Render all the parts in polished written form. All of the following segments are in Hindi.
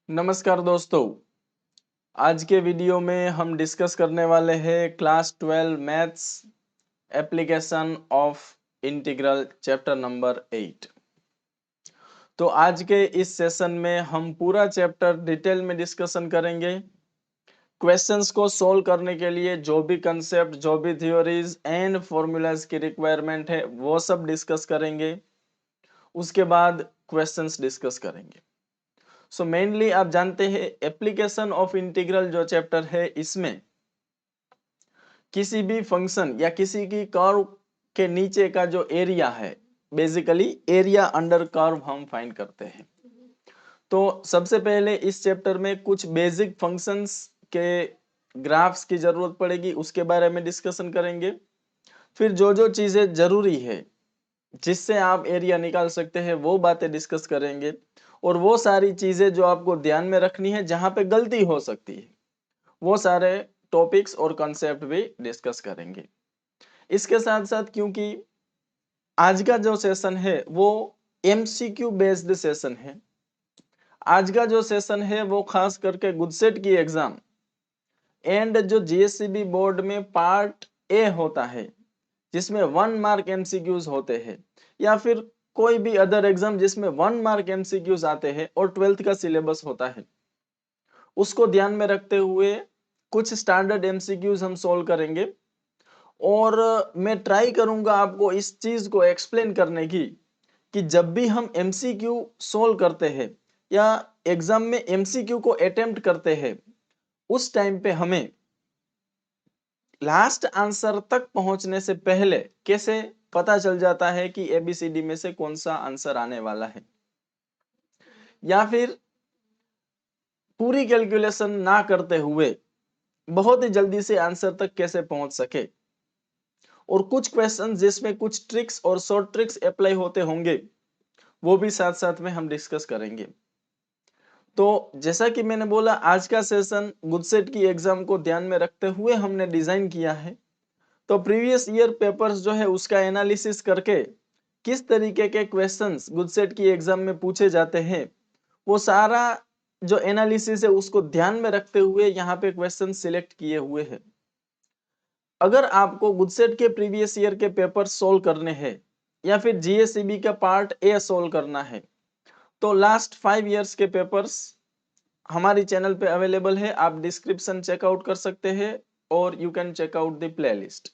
नमस्कार दोस्तों। आज के वीडियो में हम डिस्कस करने वाले हैं class 12 maths application of integral chapter number 8। तो आज के इस सेशन में हम पूरा चैप्टर डिटेल में डिस्कशन करेंगे। क्वेश्चंस को सोल्व करने के लिए जो भी कंसेप्ट, जो भी थ्योरीज एंड फॉर्मूलाज की रिक्वायरमेंट है वो सब डिस्कस करेंगे। उसके बाद क्वेश्चंस डिस्कस करेंगे। सो मेनली आप जानते हैं एप्लीकेशन ऑफ इंटीग्रल जो चैप्टर है इसमें किसी भी फंक्शन या किसी की कर्व के नीचे का जो एरिया है, बेसिकली एरिया अंडर कर्व हम फाइंड करते हैं। तो सबसे पहले इस चैप्टर में कुछ बेसिक फंक्शंस के ग्राफ्स की जरूरत पड़ेगी, उसके बारे में डिस्कशन करेंगे। फिर जो जो चीजें जरूरी है जिससे आप एरिया निकाल सकते हैं वो बातें डिस्कस करेंगे। और वो सारी चीजें जो आपको ध्यान में रखनी है, जहां पे गलती हो सकती है, वो सारे टॉपिक्स और कॉन्सेप्ट भी डिस्कस करेंगे। इसके साथ साथ क्योंकि आज का जो सेशन है वो एमसीक्यू बेस्ड सेशन है, आज का जो सेशन है वो खास करके गुडसेट की एग्जाम एंड जो जीएससीबी बोर्ड में पार्ट ए होता है जिसमें 1 मार्क एमसीक्यूज होते हैं, या फिर कोई भी अदर एग्जाम जिसमें 1 मार्क एमसीक्यूज आते हैं और 12th का सिलेबस होता है, उसको ध्यान में रखते हुए कुछ स्टैंडर्ड एमसीक्यूज हम सोल्व करेंगे। और मैं ट्राई करूंगा आपको इस चीज को एक्सप्लेन करने की कि जब भी हम एमसीक्यू सोल्व करते हैं या एग्जाम में एमसीक्यू को अटेम्प्ट करते हैं, उस टाइम पे हमें लास्ट आंसर तक पहुंचने से पहले कैसे पता चल जाता है कि एबीसीडी में से कौन सा आंसर आने वाला है, या फिर पूरी कैलकुलेशन ना करते हुए बहुत ही जल्दी से आंसर तक कैसे पहुंच सके। और कुछ क्वेश्चन जिसमें कुछ ट्रिक्स और शॉर्ट ट्रिक्स अप्लाई होते होंगे वो भी साथ साथ में हम डिस्कस करेंगे। तो जैसा कि मैंने बोला, आज का सेशन गुडसेट की एग्जाम को ध्यान में रखते हुए हमने डिजाइन किया है। तो प्रीवियस ईयर पेपर्स जो है उसका एनालिसिस करके किस तरीके के क्वेश्चंस गुडसेट की एग्जाम में पूछे जाते हैं, वो सारा जो एनालिसिस है उसको ध्यान में रखते हुए यहाँ पे क्वेश्चन सिलेक्ट किए हुए हैं। अगर आपको गुडसेट के प्रीवियस ईयर के पेपर सोल्व करने हैं या फिर जीएससीबी का पार्ट ए सोल्व करना है, तो लास्ट 5 इयर्स के पेपर्स हमारी चैनल पे अवेलेबल है। आप डिस्क्रिप्शन चेकआउट कर सकते हैं और you can check out the playlist.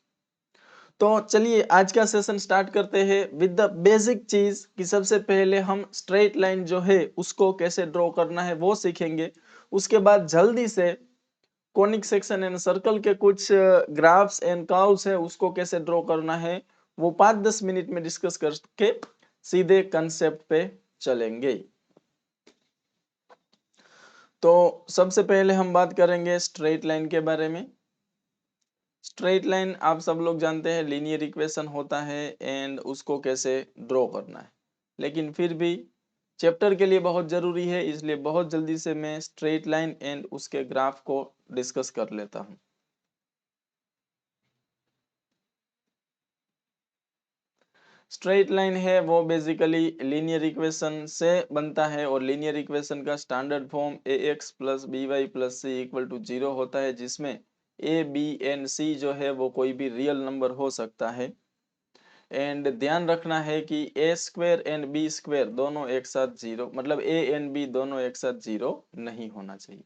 तो चलिए आज का सेशन स्टार्ट करते हैं विद द बेसिक चीज कि सबसे पहले हम स्ट्रेट लाइन जो है उसको कैसे ड्रॉ करना है वो सीखेंगे। उसके बाद जल्दी से कॉनिक सेक्शन एंड सर्कल के कुछ ग्राफ्स एंड कर्व्स है उसको कैसे ड्रॉ करना है वो 5-10 मिनट में डिस्कस करके सीधे कंसेप्ट पे चलेंगे। तो सबसे पहले हम बात करेंगे स्ट्रेट लाइन के बारे में। स्ट्रेट लाइन आप सब लोग जानते हैं लीनियर इक्वेशन होता है एंड उसको कैसे ड्रॉ करना है, लेकिन फिर भी चैप्टर के लिए बहुत जरूरी है, इसलिए बहुत जल्दी से मैं स्ट्रेट लाइन एंड उसके ग्राफ को डिस्कस कर लेता हूं। स्ट्रेट लाइन है वो बेसिकली लीनियर इक्वेशन से बनता है और लीनियर इक्वेशन का standard form ax plus B Y plus C equal to 0 होता है, जिसमें a b एंड c जो है वो कोई भी रियल नंबर हो सकता है। एंड ध्यान रखना है कि ए स्क्वायर एंड बी स्क्वायर दोनों एक साथ 0, मतलब a एंड b दोनों एक साथ 0 नहीं होना चाहिए।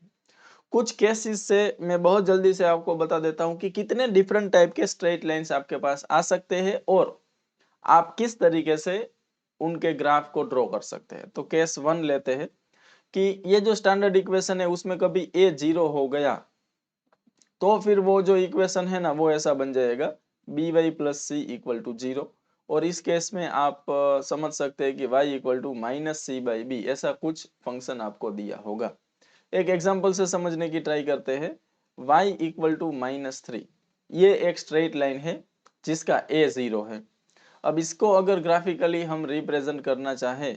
कुछ केसेस से मैं बहुत जल्दी से आपको बता देता हूं कि कितने डिफरेंट टाइप के स्ट्रेट लाइंस आपके पास आ सकते हैं और आप किस तरीके से उनके ग्राफ को ड्रॉ कर सकते हैं। तो केस 1 लेते हैं कि ये जो स्टैंडर्ड इक्वेशन है उसमें कभी a 0 हो गया तो फिर वो जो इक्वेशन है ना वो ऐसा बन जाएगा B Y plus C equal to 0। और इस केस में आप समझ सकते हैं कि y equal to minus C by B, ऐसा कुछ फंक्शन आपको दिया होगा। एक एग्जाम्पल से समझने की ट्राई करते हैं। y इक्वल टू -3 ये एक स्ट्रेट लाइन है जिसका a 0 है। अब इसको अगर ग्राफिकली हम रिप्रेजेंट करना चाहें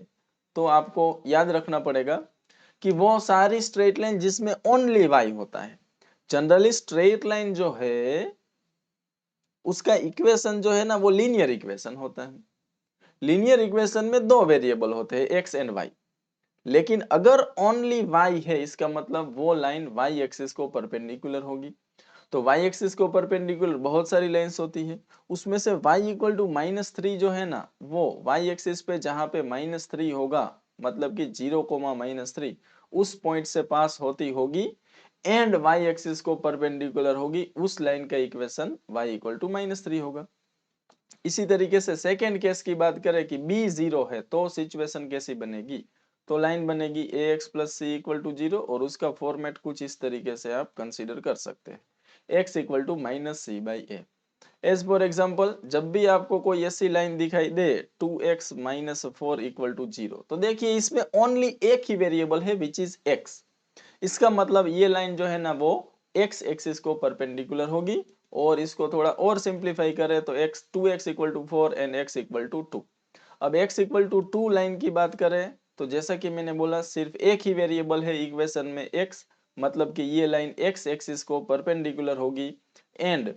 तो आपको याद रखना पड़ेगा कि वो सारी स्ट्रेट लाइन जिसमें ओनली y होता है। जनरली स्ट्रेट लाइन जो है उसका इक्वेशन जो है ना वो लीनियर इक्वेशन होता है। लीनियर इक्वेशन में दो वेरिएबल होते हैं x एंड y। लेकिन अगर ओनली y है, इसका मतलब वो लाइन y एक्सिस को परपेंडिकुलर होगी। तो y एक्सिस को परपेंडिकुलर बहुत सारी लाइंस होती है, उसमें से y इक्वल टू -3 जो है ना, वो y एक्सिस पे जहां पे -3 होगा, मतलब कि 0, -3 उस पॉइंट से पास होती होगी एंड y एक्सिस को परपेंडिकुलर होगी, उस लाइन का इक्वेशन y इक्वल टू -3 होगा। इसी तरीके से सेकेंड केस की बात करें कि b 0 है, तो सिचुएशन कैसी बनेगी? तो लाइन बनेगी ax plus C equal to 0 और उसका फॉर्मेट कुछ इस तरीके से आप कंसीडर कर सकते हैं, x equal to -c/a। As for example, जब भी आपको कोई ऐसी लाइन दिखाई दे 2x - 4 इक्वल टू 0, तो देखिए इसमें ओनली एक ही वेरिएबल है विच इज x। इसका मतलब ये लाइन जो है ना वो x एक्सिस को परपेंडिकुलर होगी, और इसको थोड़ा और सिंप्लीफाई करें तो x 2x equal to 4 and x equal to 2। अब x इक्वल टू 2 लाइन की बात करें तो जैसा कि मैंने बोला सिर्फ एक ही वेरिएबल है इक्वेशन में x, मतलब कि ये लाइन x एक्सिस को परपेंडिकुलर होगी एंड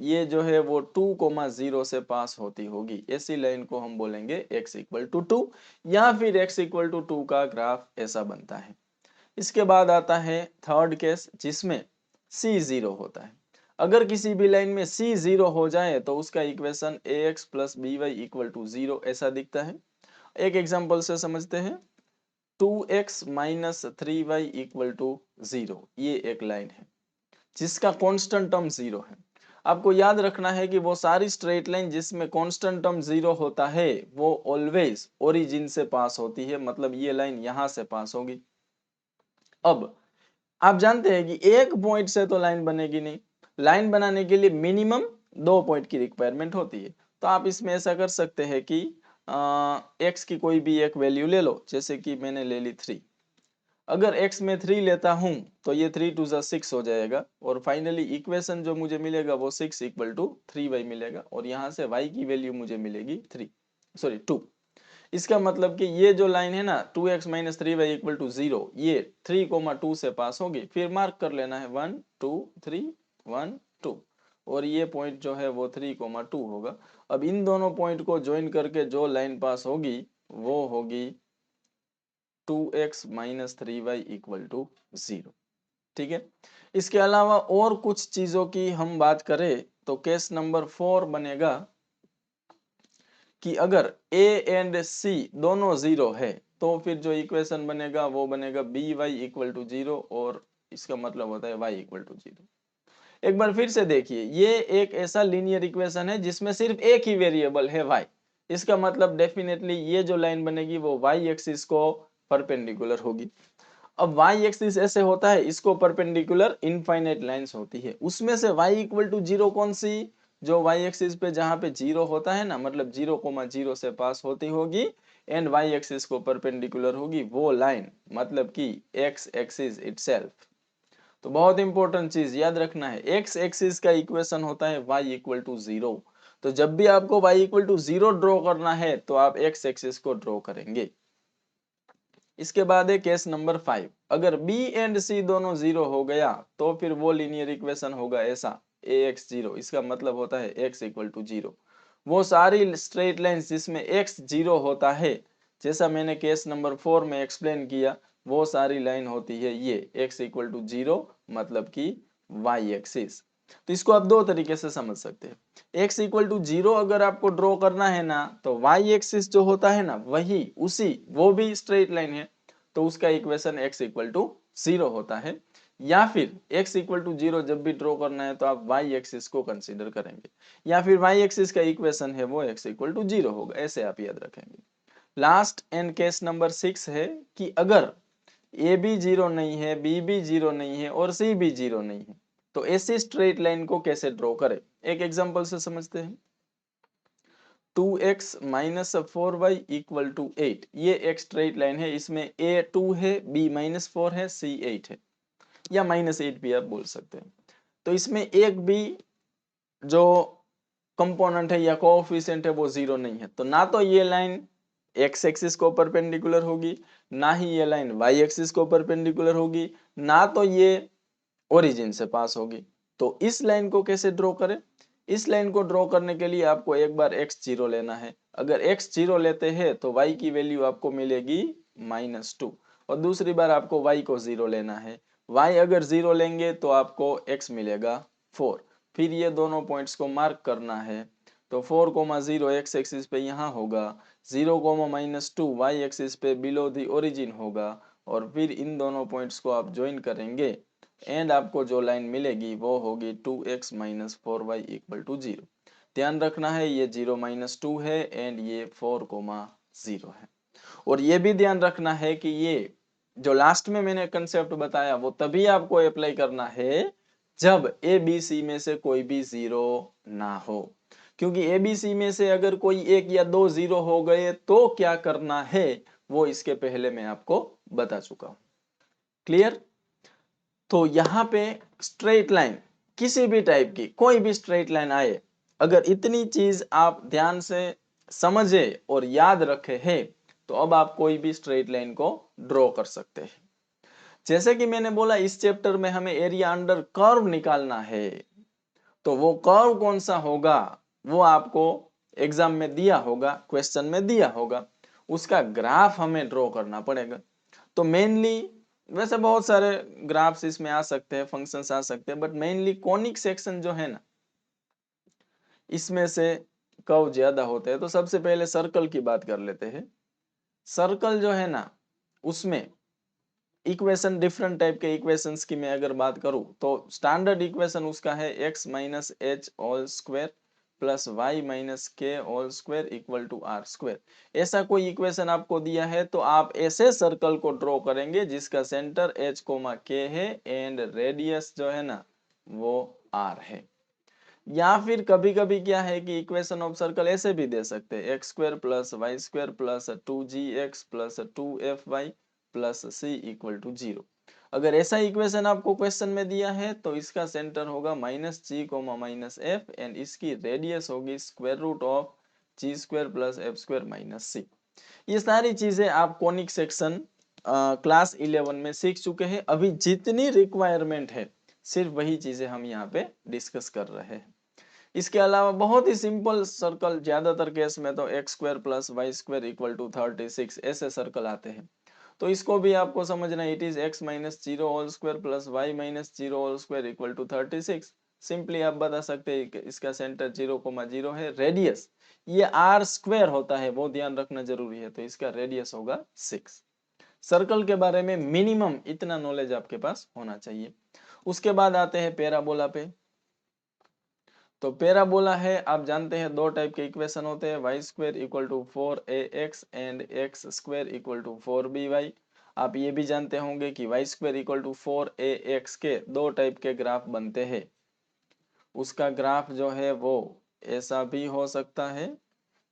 ये जो है वो 2,0 से पास होती होगी। ऐसी लाइन को हम बोलेंगे x इक्वल टू 2 या फिर x इक्वल टू 2 का ग्राफ ऐसा बनता है। इसके बाद आता है थर्ड केस जिसमें c 0 होता है। अगर किसी भी लाइन में c 0 हो जाए तो उसका equation ax plus by equal to 0 ऐसा दिखता है। एक एग्जांपल से समझते हैं, 2x minus 3y equal to 0, ये एक लाइन है जिसका कांस्टेंट टर्म 0 है। आपको याद रखना है कि वो सारी स्ट्रेट लाइन जिसमें कांस्टेंट टर्म 0 होता है वो ऑलवेज ओरिजिन से पास होती है, मतलब ये लाइन यहां से पास होगी। अब आप जानते हैं कि एक पॉइंट से तो लाइन बनेगी नहीं, लाइन बनाने के लिए मिनिमम 2 पॉइंट की रिक्वायरमेंट होती है। तो आप इसमें ऐसा कर सकते हैं कि x की कोई भी एक वैल्यू ले लो, जैसे कि मैंने ले ली 3। अगर x में 3 लेता हूं तो ये 3 2 6 हो जाएगा और फाइनली इक्वेशन जो मुझे मिलेगा वो 6 इक्वल टू 3y मिलेगा और यहाँ से y की वैल्यू मुझे मिलेगी 2। इसका मतलब कि ये जो लाइन है ना 2x minus 3y equal to 0, ये 3,2 से पास होगी। फिर मार्क कर लेना है 1 2 3 1 2 और ये पॉइंट जो है वो 3,2 होगा। अब इन दोनों पॉइंट को ज्वाइन करके जो लाइन पास होगी वो होगी 2x minus 3y equal to 0। ठीक है, इसके अलावा और कुछ चीजों की हम बात करें तो केस नंबर 4 बनेगा कि अगर a एंड c दोनों 0 है तो फिर जो इक्वेशन बनेगा वो बनेगा by इक्वल टू 0 और इसका मतलब होता है y इक्वल टू 0। एक बार फिर से देखिए, ये एक ऐसा लीनियर इक्वेशन है जिसमें सिर्फ एक ही वेरिएबल है y। इसका मतलब डेफिनेटली ये जो लाइन बनेगी वो y एक्सिस को परपेंडिकुलर होगी। अब y एक्सिस ऐसे होता है, इसको परपेंडिकुलर इनफाइनाइट लाइंस होती है, उसमें से y इक्वल टू 0 कौन सी? जो y एक्सिस पे जहां पे 0 होता है ना, मतलब 0,0 से पास होती होगी एंड y एक्सिस को परपेंडिकुलर होगी वो लाइन, मतलब कि x एक्सिस इटसेल्फ। तो बहुत इंपॉर्टेंट चीज याद रखना है, x एक्सिस का इक्वेशन होता है y इक्वल टू 0। तो जब भी आपको y इक्वल टू 0 ड्रॉ करना है तो आप x एक्सिस को ड्रॉ करेंगे। इसके बाद है केस नंबर 5, अगर b एंड c दोनों 0 हो गया तो फिर वो लीनियर इक्वेशन होगा ऐसा ax 0, इसका मतलब होता है x इक्वल टू 0। वो सारी स्ट्रेट लाइंस जिसमें x 0 होता है, जैसा मैंने केस नंबर 4 में एक्सप्लेन किया, वो सारी लाइन होती है ये x इक्वल टू 0, मतलब कि y एक्सिस। तो इसको आप दो तरीके से समझ सकते हैं। x इक्वल टू 0 अगर आपको ड्रॉ करना है ना तो y एक्सिस जो होता है ना वही उसी वो भी स्ट्रेट लाइन है, तो उसका इक्वेशन x इक्वल टू 0 होता है। या फिर x इक्वल टू 0 जब भी ड्रॉ करना है तो आप y एक्सिस को कंसीडर करेंगे, या फिर y एक्सिस का इक्वेशन है वो x इक्वल टू 0 होगा, ऐसे आप याद रखेंगे। लास्ट एंड केस नंबर 6 है कि अगर ए भी 0 नहीं है, बी भी 0 नहीं है और सी भी 0 नहीं है, तो ऐसी स्ट्रेट लाइन को कैसे ड्रॉ करें? एक एग्जांपल से समझते हैं। 2x minus 4y equal to 8, ये एक स्ट्रेट लाइन है, इसमें a 2 है, b माइनस 4 है, c 8 है, या माइनस 8 भी आप बोल सकते हैं। तो इसमें एक भी जो कंपोनेंट है या कोएफिशिएंट है वो 0 नहीं है, तो ना तो ये लाइन x एक्सिस को परपेंडिकुलर होगी, ना ही ये लाइन y एक्सिस को परपेंडिकुलर होगी, ना तो ये ओरिजिन से पास होगी। तो इस लाइन को कैसे ड्रॉ करें? इस लाइन को ड्रॉ करने के लिए आपको एक बार x0 लेना है। अगर x0 लेते हैं तो y की वैल्यू आपको मिलेगी -2, और दूसरी बार आपको y को 0 लेना है। y अगर 0 लेंगे तो आपको x मिलेगा 4। फिर ये दोनों पॉइंट्स को मार्क करना है। तो 4,0 x एक्सिस पे यहाँ होगा, 0,-2 y एक्सिस पे बिलो दी ओरिजिन होगा, और फिर इन दोनों पॉइंट्स को आप ज्वाइन करेंगे एंड आपको जो लाइन मिलेगी वो होगी 2x - 4y = 0। ध्यान रखना है ये 0-2 है एंड ये 4,0 है। और ये भी ध्यान रखना है कि ये जो लास्ट में मैंने कंसेप्ट बताया वो तभी आपको अप्लाई करना है जब ए बी सी में से कोई भी 0 ना हो, क्योंकि ए बी सी में से अगर कोई 1 या 2 0 हो गए तो क्या करना है वो इसके पहले मैं आपको बता चुका हूं। क्लियर? तो यहाँ पे स्ट्रेट लाइन किसी भी टाइप की कोई भी स्ट्रेट लाइन आए, अगर इतनी चीज आप ध्यान से समझे और याद रखे हैं तो अब आप कोई भी स्ट्रेट लाइन को ड्रॉ कर सकते हैं। जैसे कि मैंने बोला इस चैप्टर में हमें एरिया अंडर कर्व निकालना है, तो वो कर्व कौन सा होगा वो आपको एग्जाम में दिया होगा, क्वेश्चन में दिया होगा, उसका ग्राफ हमें ड्रॉ करना पड़ेगा। तो मेनली वैसे बहुत सारे ग्राफ्स इसमें आ सकते हैं, फंक्शंस आ सकते हैं, बट मेनली कॉनिक सेक्शन जो है ना इसमें से कर्व ज्यादा होते हैं। तो सबसे पहले सर्कल की बात कर लेते हैं। सर्कल जो है ना उसमें इक्वेशन डिफरेंट टाइप के इक्वेशंस की मैं अगर बात करूं तो स्टैंडर्ड इक्वेशन उसका है x - h whole square plus y - k whole square equal to r square. ऐसा कोई इक्वेशन आपको दिया है तो आप ऐसे सर्कल को ड्रॉ करेंगे जिसका सेंटर h, k है एंड रेडियस जो है ना वो r है। या फिर कभी कभी क्या है कि इक्वेशन ऑफ सर्कल ऐसे भी दे सकते हैं, X square plus Y square plus 2gx plus 2fy plus c = 0। अगर ऐसा इक्वेशन आपको क्वेश्चन में दिया है तो इसका सेंटर होगा -g, -f एंड इसकी रेडियस होगी square root of g² plus f² minus c। ये सारी चीजें आप कॉनिक सेक्शन क्लास 11 में सीख चुके हैं। अभी जितनी रिक्वायरमेंट है सिर्फ वही चीजें हम यहाँ पे डिस्कस कर रहे हैं। इसके अलावा बहुत ही सिंपल सर्कल, ज्यादातर केस में तो x² plus Y square equal to 36 ऐसे सर्कल आते हैं। तो इसको भी आपको समझना, it is x - 0 whole square plus y - 0 whole square equal to 36। Simply आप बता सकते हैं कि इसका सेंटर 0,0 है। रेडियस ये r स्क्वायर होता है, वो ध्यान रखना जरूरी है, तो इसका रेडियस होगा 6। सर्कल के बारे में मिनिमम इतना नॉलेज आपके पास होना चाहिए। उसके बाद आते हैं पैराबोला पे। तो पैराबोला है, आप जानते हैं दो टाइप के इक्वेशन होते हैं, y² = 4ax and x² = 4by। आप ये भी जानते होंगे कि y² = 4ax के दो टाइप के ग्राफ बनते हैं। उसका ग्राफ जो है वो ऐसा भी हो सकता है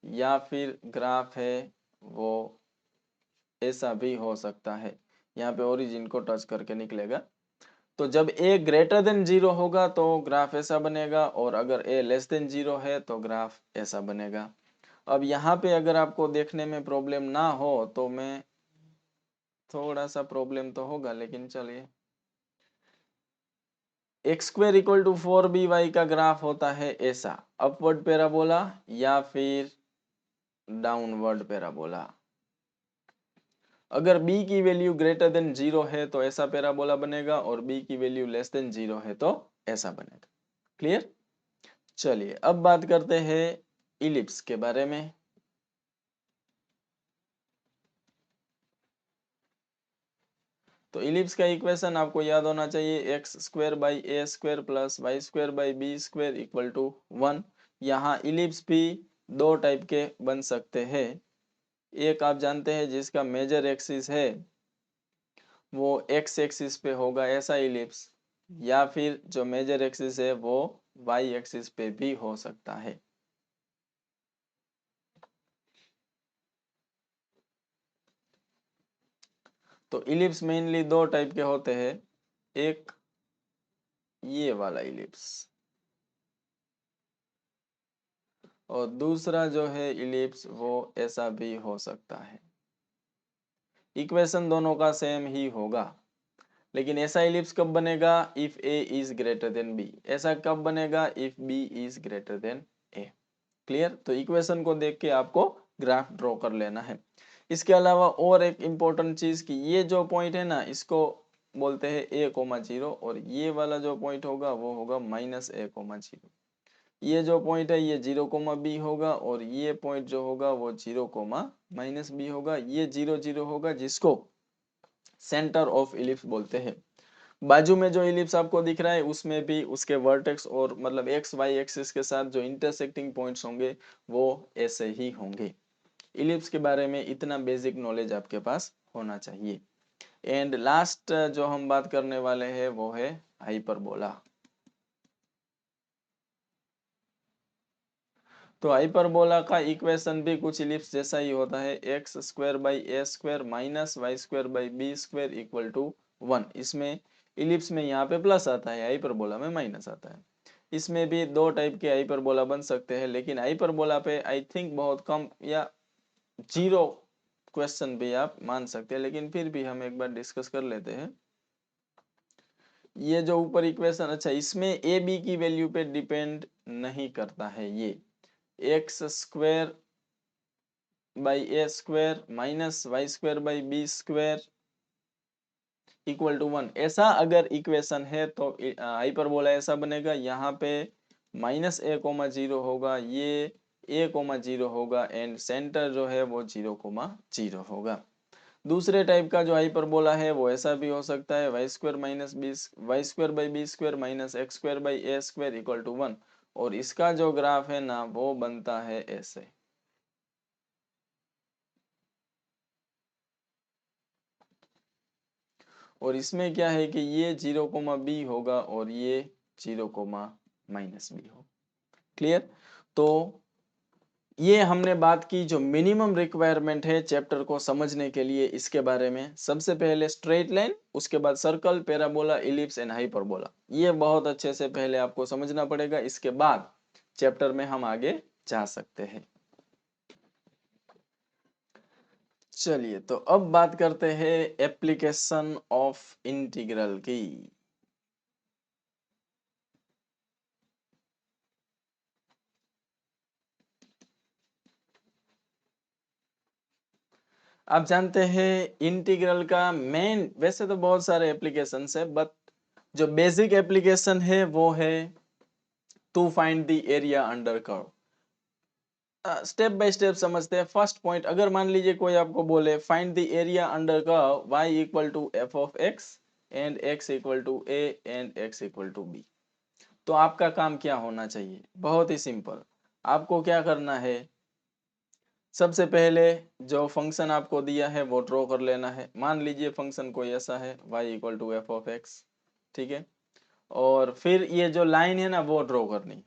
या फिर ग्राफ है वो ऐसा भी हो सकता है, यहाँ पे ओरिजिन को टच करके निकलेगा। तो जब a ग्रेटर देन 0 होगा तो ग्राफ ऐसा बनेगा, और अगर a लेस देन 0 है तो ग्राफ ऐसा बनेगा। अब यहाँ पे अगर आपको देखने में प्रॉब्लम ना हो तो मैं थोड़ा सा प्रॉब्लम तो होगा, लेकिन चलिए, x² = 4by का ग्राफ होता है ऐसा, अपवर्ड पैराबोला या फिर डाउनवर्ड पैराबोला। अगर b की वैल्यू ग्रेटर देन 0 है तो ऐसा पैराबोला बनेगा, और b की वैल्यू लेस देन 0 है तो ऐसा बनेगा। क्लियर? चलिए अब बात करते हैं इलिप्स के बारे में। तो इलिप्स का इक्वेशन आपको याद होना चाहिए, x² / a² plus y² / b² equal to 1। यहाँ इलिप्स भी दो टाइप के बन सकते हैं। एक आप जानते हैं जिसका मेजर एक्सिस है वो x एक्सिस पे होगा ऐसा इलिप्स, या फिर जो मेजर एक्सिस है वो y एक्सिस पे भी हो सकता है। तो इलिप्स मेनली दो टाइप के होते हैं, एक ये वाला इलिप्स और दूसरा जो है इलिप्स वो ऐसा भी हो सकता है। इक्वेशन दोनों का सेम ही होगा, लेकिन ऐसा इलिप्स कब बनेगा, if a is greater than b। ऐसा कब बनेगा, if b is greater than a। Clear? तो इक्वेशन को देख के आपको ग्राफ ड्रॉ कर लेना है। इसके अलावा और एक इम्पोर्टेंट चीज कि ये जो पॉइंट है ना, इसको बोलते हैं a,0 और ये वाला जो पॉइंट होगा वो होगा -a,0। ये जो पॉइंट है ये 0,b होगा और ये पॉइंट जो होगा वो 0,-b होगा। ये 0,0 होगा जिसको सेंटर ऑफ इलिप्स बोलते हैं। बाजू में जो इलिप्स आपको दिख रहा है उसमें भी उसके वर्टेक्स और मतलब एक्स वाई एक्सिस के साथ जो इंटरसेक्टिंग पॉइंट्स होंगे वो ऐसे ही होंगे। इलिप्स के बारे में इतना बेसिक नॉलेज आपके पास होना चाहिए। एंड लास्ट जो हम बात करने वाले हैं वो है हाइपरबोला। तो हाइपरबोला का इक्वेशन भी कुछ इलिप्स जैसा ही होता है, x² / a² - y² / b² = 1। इसमें इलिप्स में यहाँ पे प्लस आता है, हाइपरबोला में माइनस आता है। इसमें भी दो टाइप के हाइपरबोला बन सकते हैं, लेकिन हाइपरबोला पे आई थिंक बहुत कम या 0 क्वेश्चन भी आप मान सकते हैं, लेकिन फिर भी हम एक बार डिस्कस कर लेते हैं। ये जो ऊपर इक्वेशन, अच्छा इसमें ए बी की वैल्यू पे डिपेंड नहीं करता है। ये x² / a² - y² / b² = 1, ऐसा अगर इक्वेशन है तो हाइपरबोला ऐसा बनेगा। यहाँ पे -a,0 होगा, ये a,0 होगा एंड सेंटर जो है वो 0,0 होगा। दूसरे टाइप का जो हाइपरबोला है वो ऐसा भी हो सकता है, y² - y² / b² - x² / a² = 1, और इसका जो ग्राफ है ना वो बनता है ऐसे। और इसमें क्या है कि ये 0,b होगा और ये 0,-b हो। क्लियर? तो ये हमने बात की जो मिनिमम रिक्वायरमेंट है चैप्टर को समझने के लिए इसके बारे में। सबसे पहले स्ट्रेट लाइन, उसके बाद circle, parabola, ellipse and hyperbola. ये बहुत अच्छे से पहले आपको समझना पड़ेगा, इसके बाद चैप्टर में हम आगे जा सकते हैं। चलिए, तो अब बात करते हैं एप्लीकेशन ऑफ इंटीग्रल की। आप जानते हैं इंटीग्रल का मेन, वैसे तो बहुत सारे एप्लीकेशंस है, बट जो बेसिक एप्लीकेशन है वो है to find the area under curve. Step by step समझते हैं। फर्स्ट पॉइंट, अगर मान लीजिए कोई आपको बोले find the area under curve y = f(x) and x = a and x = b, तो आपका काम क्या होना चाहिए? बहुत ही सिंपल। आपको क्या करना है, सबसे पहले जो फंक्शन आपको दिया है वो ड्रॉ कर लेना है। मान लीजिए फंक्शन कोई ऐसा है y = f(x), ठीक है, और फिर ये जो लाइन है ना वो ड्रॉ करनी है।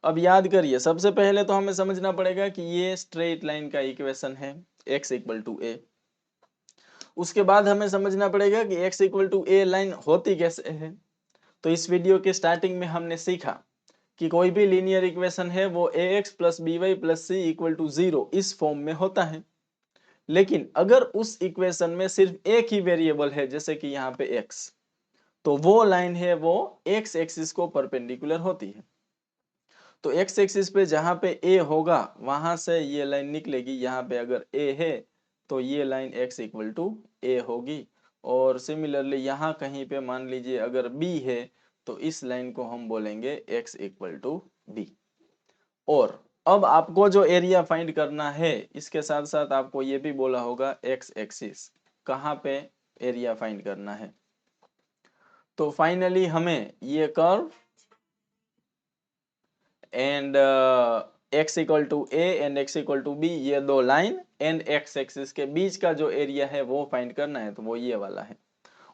अब याद करिए, सबसे पहले तो हमें समझना पड़ेगा कि ये स्ट्रेट लाइन का इक्वेशन है x = a। उसके बाद हमें समझना पड़ेगा कि x = a लाइन होती कैसे है। तो इस वीडियो के स्टार्टिंग में हमने सीखा कि कोई भी लीनियर इक्वेशन है वो ax + by + c = 0 इस फॉर्म में होता है। लेकिन अगर उस इक्वेशन में सिर्फ एक ही वेरिएबल है, जैसे कि यहाँ पे x, तो वो लाइन है वो x एक्सिस को परपेंडिकुलर होती है। तो x एक्सिस पे जहाँ पे a होगा वहां से ये लाइन निकलेगी। यहाँ पे अगर a है तो ये लाइन x = a होगी, और सिमिलरली यहाँ कहीं पे मान लीजिए अगर b है तो इस लाइन को हम बोलेंगे x = b। और अब आपको जो एरिया फाइंड करना है, इसके साथ साथ आपको ये भी बोला होगा x एक्सिस कहाँ पे एरिया फाइंड करना है। तो फाइनली हमें ये curve and x = a and x = b, ये दो लाइन एंड x एक्सिस के बीच का जो एरिया है वो फाइंड करना है, तो वो ये वाला है।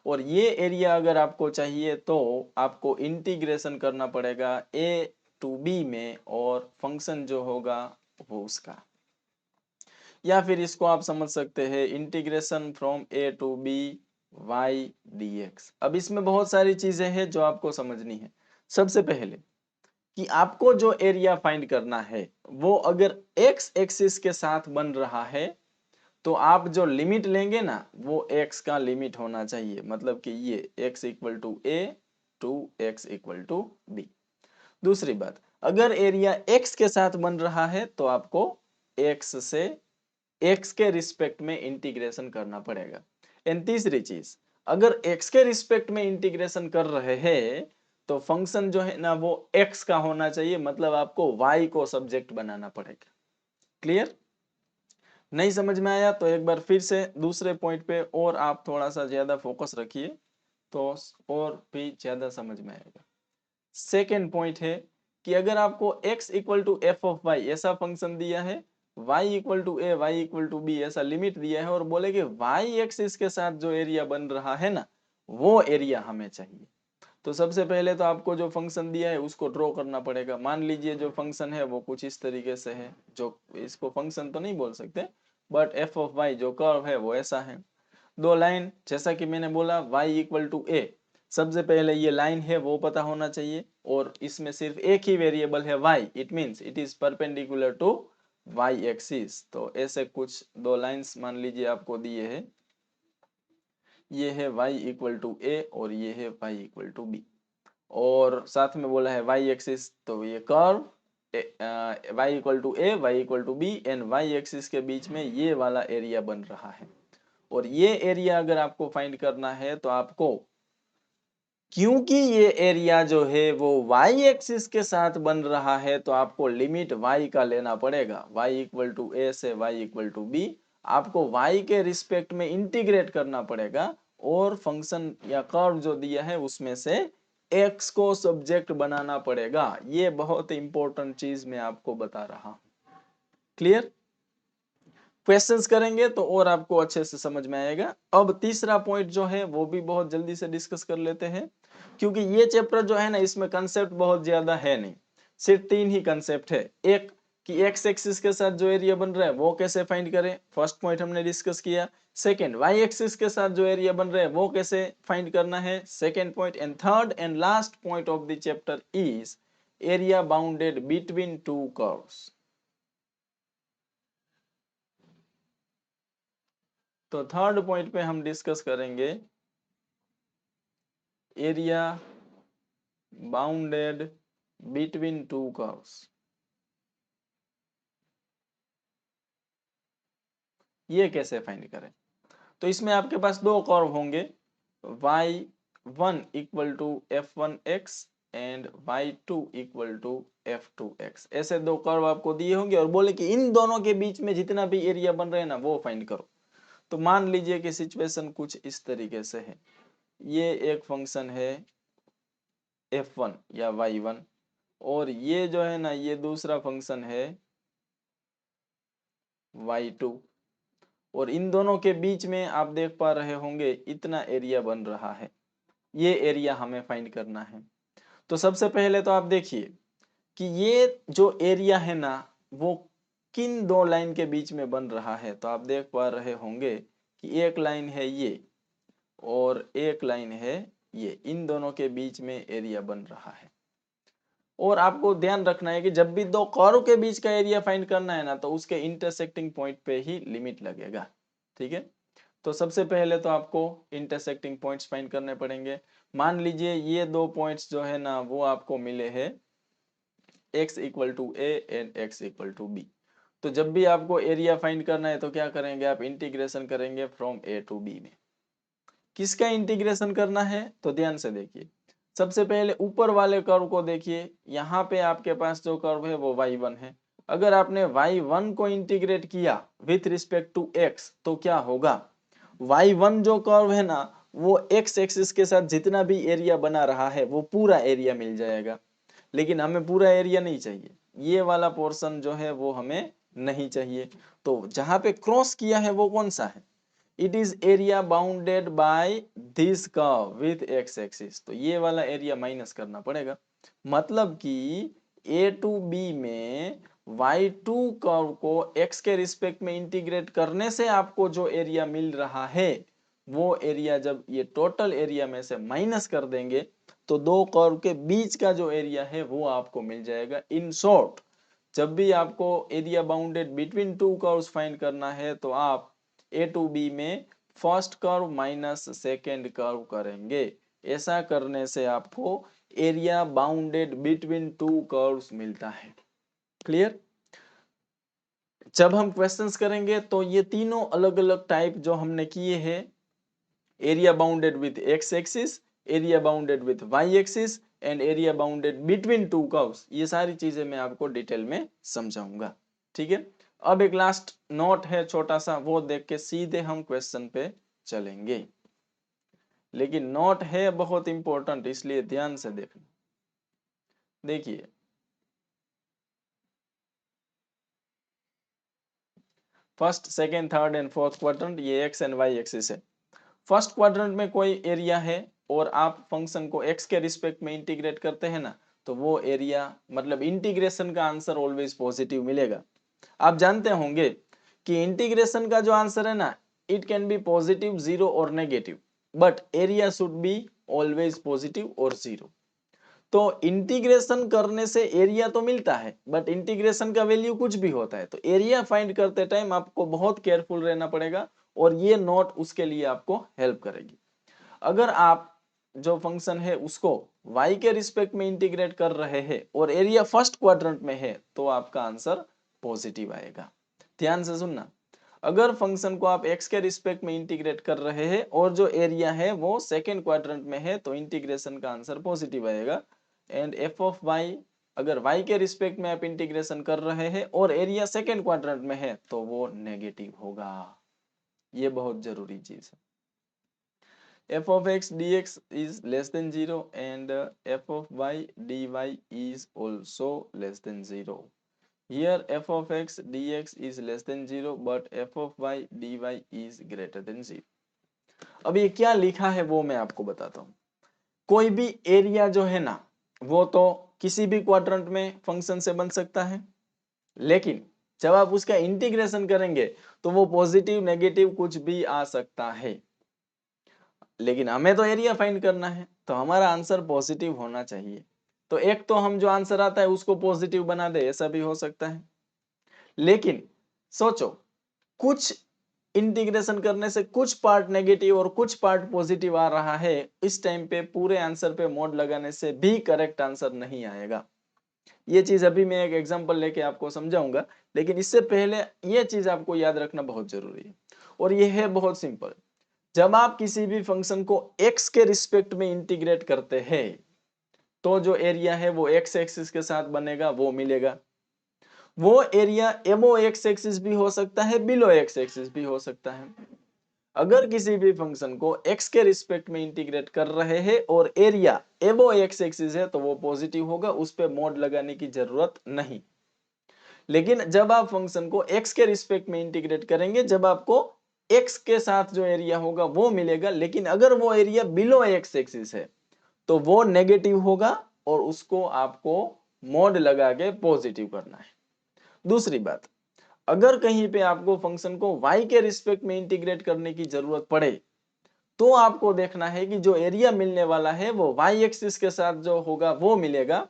और ये एरिया अगर आपको चाहिए तो आपको इंटीग्रेशन करना पड़ेगा a to b में, और फंक्शन जो होगा वो उसका, या फिर इसको आप समझ सकते हैं integration from a to b y dx। अब इसमें बहुत सारी चीजें हैं जो आपको समझनी है। सबसे पहले कि आपको जो एरिया फाइंड करना है वो अगर x एक्सिस के साथ बन रहा है तो आप जो लिमिट लेंगे ना वो x का लिमिट होना चाहिए, मतलब कि ये x = a to x = b। दूसरी बात, अगर एरिया x के साथ बन रहा है तो आपको x से एक्स के रिस्पेक्ट में इंटीग्रेशन करना पड़ेगा। एंड तीसरी चीज, अगर एक्स के रिस्पेक्ट में इंटीग्रेशन कर रहे हैं तो फंक्शन जो है ना वो एक्स का होना चाहिए, मतलब आपको वाई को सब्जेक्ट बनाना पड़ेगा। क्लियर? नहीं समझ में आया तो एक बार फिर से दूसरे पॉइंट पे और आप थोड़ा सा ज्यादा फोकस रखिए तो और भी ज्यादा समझ में आएगा। सेकेंड पॉइंट है कि अगर आपको x equal to F of Y ऐसा फंक्शन दिया है, y equal to A Y equal to B ऐसा लिमिट दिया है और बोले कि y एक्सिस के साथ जो एरिया बन रहा है ना वो एरिया हमें चाहिए, तो सबसे पहले तो आपको जो फंक्शन दिया है उसको ड्रॉ करना पड़ेगा। मान लीजिए जो फंक्शन है वो कुछ इस तरीके से है, जो इसको फंक्शन तो नहीं बोल सकते बट एफ ऑफ वाई जो कर्व है वो ऐसा है। दो लाइन, जैसा कि मैंने बोला y इक्वल टू ए, सबसे पहले ये लाइन है वो पता होना चाहिए और इसमें सिर्फ एक ही वेरिएबल है y, it means it is perpendicular to y axis. तो ऐसे कुछ दो लाइंस मान लीजिए आपको दिए हैं, ये है y इक्वल टू ए और ये है y इक्वल टू बी, और साथ में बोला है y एक्सिस, तो ये curve y equal to A Y equal to B and y axis के बीच में ये वाला एरिया बन रहा है। और ये एरिया अगर आपको फाइंड करना है तो आपको, क्योंकि ये एरिया जो है वो y एक्सिस के साथ बन रहा है तो आपको लिमिट y का लेना पड़ेगा, y इक्वल टू ए से y इक्वल टू बी, आपको y के रिस्पेक्ट में इंटीग्रेट करना पड़ेगा और फंक्शन या कर्व जो दिया है उसमें से x को सब्जेक्ट बनाना पड़ेगा। ये बहुत इंपॉर्टेंट चीज मैं आपको बता रहा हूं। क्लियर? क्वेश्चंस करेंगे तो और आपको अच्छे से समझ में आएगा। अब तीसरा पॉइंट जो है वो भी बहुत जल्दी से डिस्कस कर लेते हैं, क्योंकि ये चैप्टर जो है ना इसमें कंसेप्ट बहुत ज्यादा है नहीं, सिर्फ तीन ही कंसेप्ट है। एक कि एक्स एक्सिस के साथ जो एरिया बन रहा है वो कैसे फाइंड करें, फर्स्ट पॉइंट हमने डिस्कस किया। सेकंड, वाई एक्सिस के साथ जो एरिया बन रहा है वो कैसे फाइंड करना है, second point. And third and last point of the chapter is area bounded between two curves. तो थर्ड पॉइंट पे हम डिस्कस करेंगे area bounded between two curves. ये कैसे फाइंड करें? तो इसमें आपके पास दो कर्व होंगे, y1 equal to f1x and y2 equal to f2x। ऐसे दो कर्व आपको दिए होंगे और बोले कि इन दोनों के बीच में जितना भी एरिया बन रहे हैं ना वो फाइंड करो। तो मान लीजिए कि सिचुएशन कुछ इस तरीके से है, ये एक फंक्शन है f1 या y1 और ये जो है ना ये दूसरा फंक्शन है y2, और इन दोनों के बीच में आप देख पा रहे होंगे इतना एरिया बन रहा है। ये एरिया हमें फाइंड करना है। तो सबसे पहले तो आप देखिए कि ये जो एरिया है ना वो किन दो लाइन के बीच में बन रहा है। तो आप देख पा रहे होंगे कि एक लाइन है ये और एक लाइन है ये, इन दोनों के बीच में एरिया बन रहा है। और आपको ध्यान रखना है कि जब भी दो कर्व के बीच का एरिया फाइंड करना है ना तो उसके इंटरसेक्टिंग पॉइंट पे ही लिमिट लगेगा। ठीक है? तो सबसे पहले तो आपको इंटरसेक्टिंग पॉइंट्स फाइंड करने पड़ेंगे। मान लीजिए ये दो पॉइंट्स जो है ना वो आपको मिले हैं x equal to A and x equal to B. तो जब भी आपको एरिया फाइंड करना है तो क्या करेंगे, आप इंटीग्रेशन करेंगे फ्रॉम ए टू बी में। किसका इंटीग्रेशन करना है तो ध्यान से देखिए। सबसे पहले ऊपर वाले कर्व को देखिए, यहाँ पे आपके पास जो कर्व है वो y1 है। अगर आपने y1 को इंटीग्रेट किया विथ रिस्पेक्ट टू x तो क्या होगा, y1 जो कर्व है ना वो x एक्सिस के साथ जितना भी एरिया बना रहा है वो पूरा एरिया मिल जाएगा। लेकिन हमें पूरा एरिया नहीं चाहिए, ये वाला पोर्शन जो है वो हमें नहीं चाहिए। तो जहां पे क्रॉस किया है वो कौन सा है, it is area bounded by this curve with X axis. तो ये वाला एरिया माइनस करना पड़ेगा, मतलब कि ए टू बी में y2 कर्व को x के रिस्पेक्ट में इंटीग्रेट करने से आपको जो एरिया मिल रहा है वो एरिया जब ये टोटल एरिया में से माइनस कर देंगे तो दो कर्व के बीच का जो एरिया है वो आपको मिल जाएगा। इन शॉर्ट, जब भी आपको area bounded between two curves find करना है तो आप ए टू बी में first curve minus second curve करेंगे। ऐसा करने से आपको area bounded between two curves मिलता है। क्लियर? जब हम क्वेश्चंस करेंगे तो ये तीनों अलग अलग टाइप जो हमने किए हैं, area bounded with X axis, area bounded with Y axis and area bounded between two curves, ये सारी चीजें मैं आपको डिटेल में समझाऊंगा। ठीक है, अब एक लास्ट नोट है छोटा सा, वो देख के सीधे हम क्वेश्चन पे चलेंगे, लेकिन नोट है बहुत इंपॉर्टेंट, इसलिए ध्यान से देखना। देखिए, first second third and fourth quadrant, ये एक्स एंड वाई एक्सिस है। फर्स्ट क्वाड्रेंट में कोई एरिया है और आप फंक्शन को एक्स के रिस्पेक्ट में इंटीग्रेट करते हैं ना, तो वो एरिया मतलब इंटीग्रेशन का आंसर ऑलवेज पॉजिटिव मिलेगा। आप जानते होंगे कि इंटीग्रेशन का जो आंसर है ना, it can be positive, zero और negative, but area should be always positive और जीरो। तो इंटीग्रेशन करने से एरिया तो मिलता है, बट इंटीग्रेशन का वैल्यू कुछ भी होता है, तो एरिया फाइंड करते टाइम आपको बहुत केयरफुल रहना पड़ेगा, और ये नोट उसके लिए आपको हेल्प करेगी। अगर आप जो फंक्शन है उसको y के रिस्पेक्ट में इंटीग्रेट कर रहे हैं और एरिया फर्स्ट क्वाड्रेंट में है, तो आपका आंसर पॉजिटिव आएगा। ध्यान से सुनना, अगर फंक्शन को आप x के रिस्पेक्ट में इंटीग्रेट कर रहे हैं और जो एरिया है वो सेकेंड क्वाड्रेंट में है, तो इंटीग्रेशन का आंसर पॉजिटिव आएगा। एंड एफ ऑफ वाई, अगर y के रिस्पेक्ट में आप इंटीग्रेशन कर रहे हैं और एरिया सेकेंड क्वाड्रेंट में है, तो वो नेगेटिव होगा। ये बहुत जरूरी चीज है। f of x dx is less than 0 and f of y dy is also less than 0. Here f of x dx is less than 0 but f of y dy is greater than 0. अब ये क्या लिखा है वो मैं आपको बताता हूँ। कोई भी एरिया जो है ना, वो तो किसी भी क्वाड्रेंट में फंक्शन से बन सकता है, लेकिन जब आप उसका इंटीग्रेशन करेंगे तो वो पॉजिटिव नेगेटिव कुछ भी आ सकता है। लेकिन हमें तो एरिया फाइंड करना है, तो हमारा आंसर पॉजिटिव होना चाहिए। तो एक तो हम जो आंसर आता है उसको पॉजिटिव बना दे, ऐसा भी हो सकता है। लेकिन सोचो, कुछ इंटीग्रेशन करने से कुछ पार्ट नेगेटिव और कुछ पार्ट पॉजिटिव आ रहा है, इस टाइम पे पूरे आंसर पे मोड लगाने से भी करेक्ट आंसर नहीं आएगा। ये चीज अभी मैं एक एग्जांपल लेके आपको समझाऊंगा, लेकिन इससे पहले ये चीज आपको याद रखना बहुत जरूरी है, और ये है बहुत सिंपल। जब आप किसी भी फंक्शन को x के रिस्पेक्ट में इंटीग्रेट करते हैं, तो जो एरिया है वो x एक्सिस के साथ बनेगा, वो मिलेगा। वो एरिया एबो x एक्सिस भी हो सकता है, बिलो x एक्सिस भी हो सकता है। अगर किसी भी फंक्शन को x के रिस्पेक्ट में इंटीग्रेट कर रहे हैं और एरिया एबो x एक्सिस है, तो वो पॉजिटिव होगा, उस पे मोड लगाने की जरूरत नहीं। लेकिन जब आप फंक्शन को x के रिस्पेक्ट में इंटीग्रेट करेंगे, जब आपको x के साथ जो एरिया होगा वो मिलेगा, लेकिन अगर वो एरिया बिलो x एक्सिस है तो वो नेगेटिव होगा, और उसको आपको मोड लगा के पॉजिटिव करना है। दूसरी बात, अगर कहीं पे आपको फंक्शन को y के रिस्पेक्ट में इंटीग्रेट करने की जरूरत पड़े, तो आपको देखना है कि जो एरिया मिलने वाला है वो y एक्सिस के साथ जो होगा वो मिलेगा,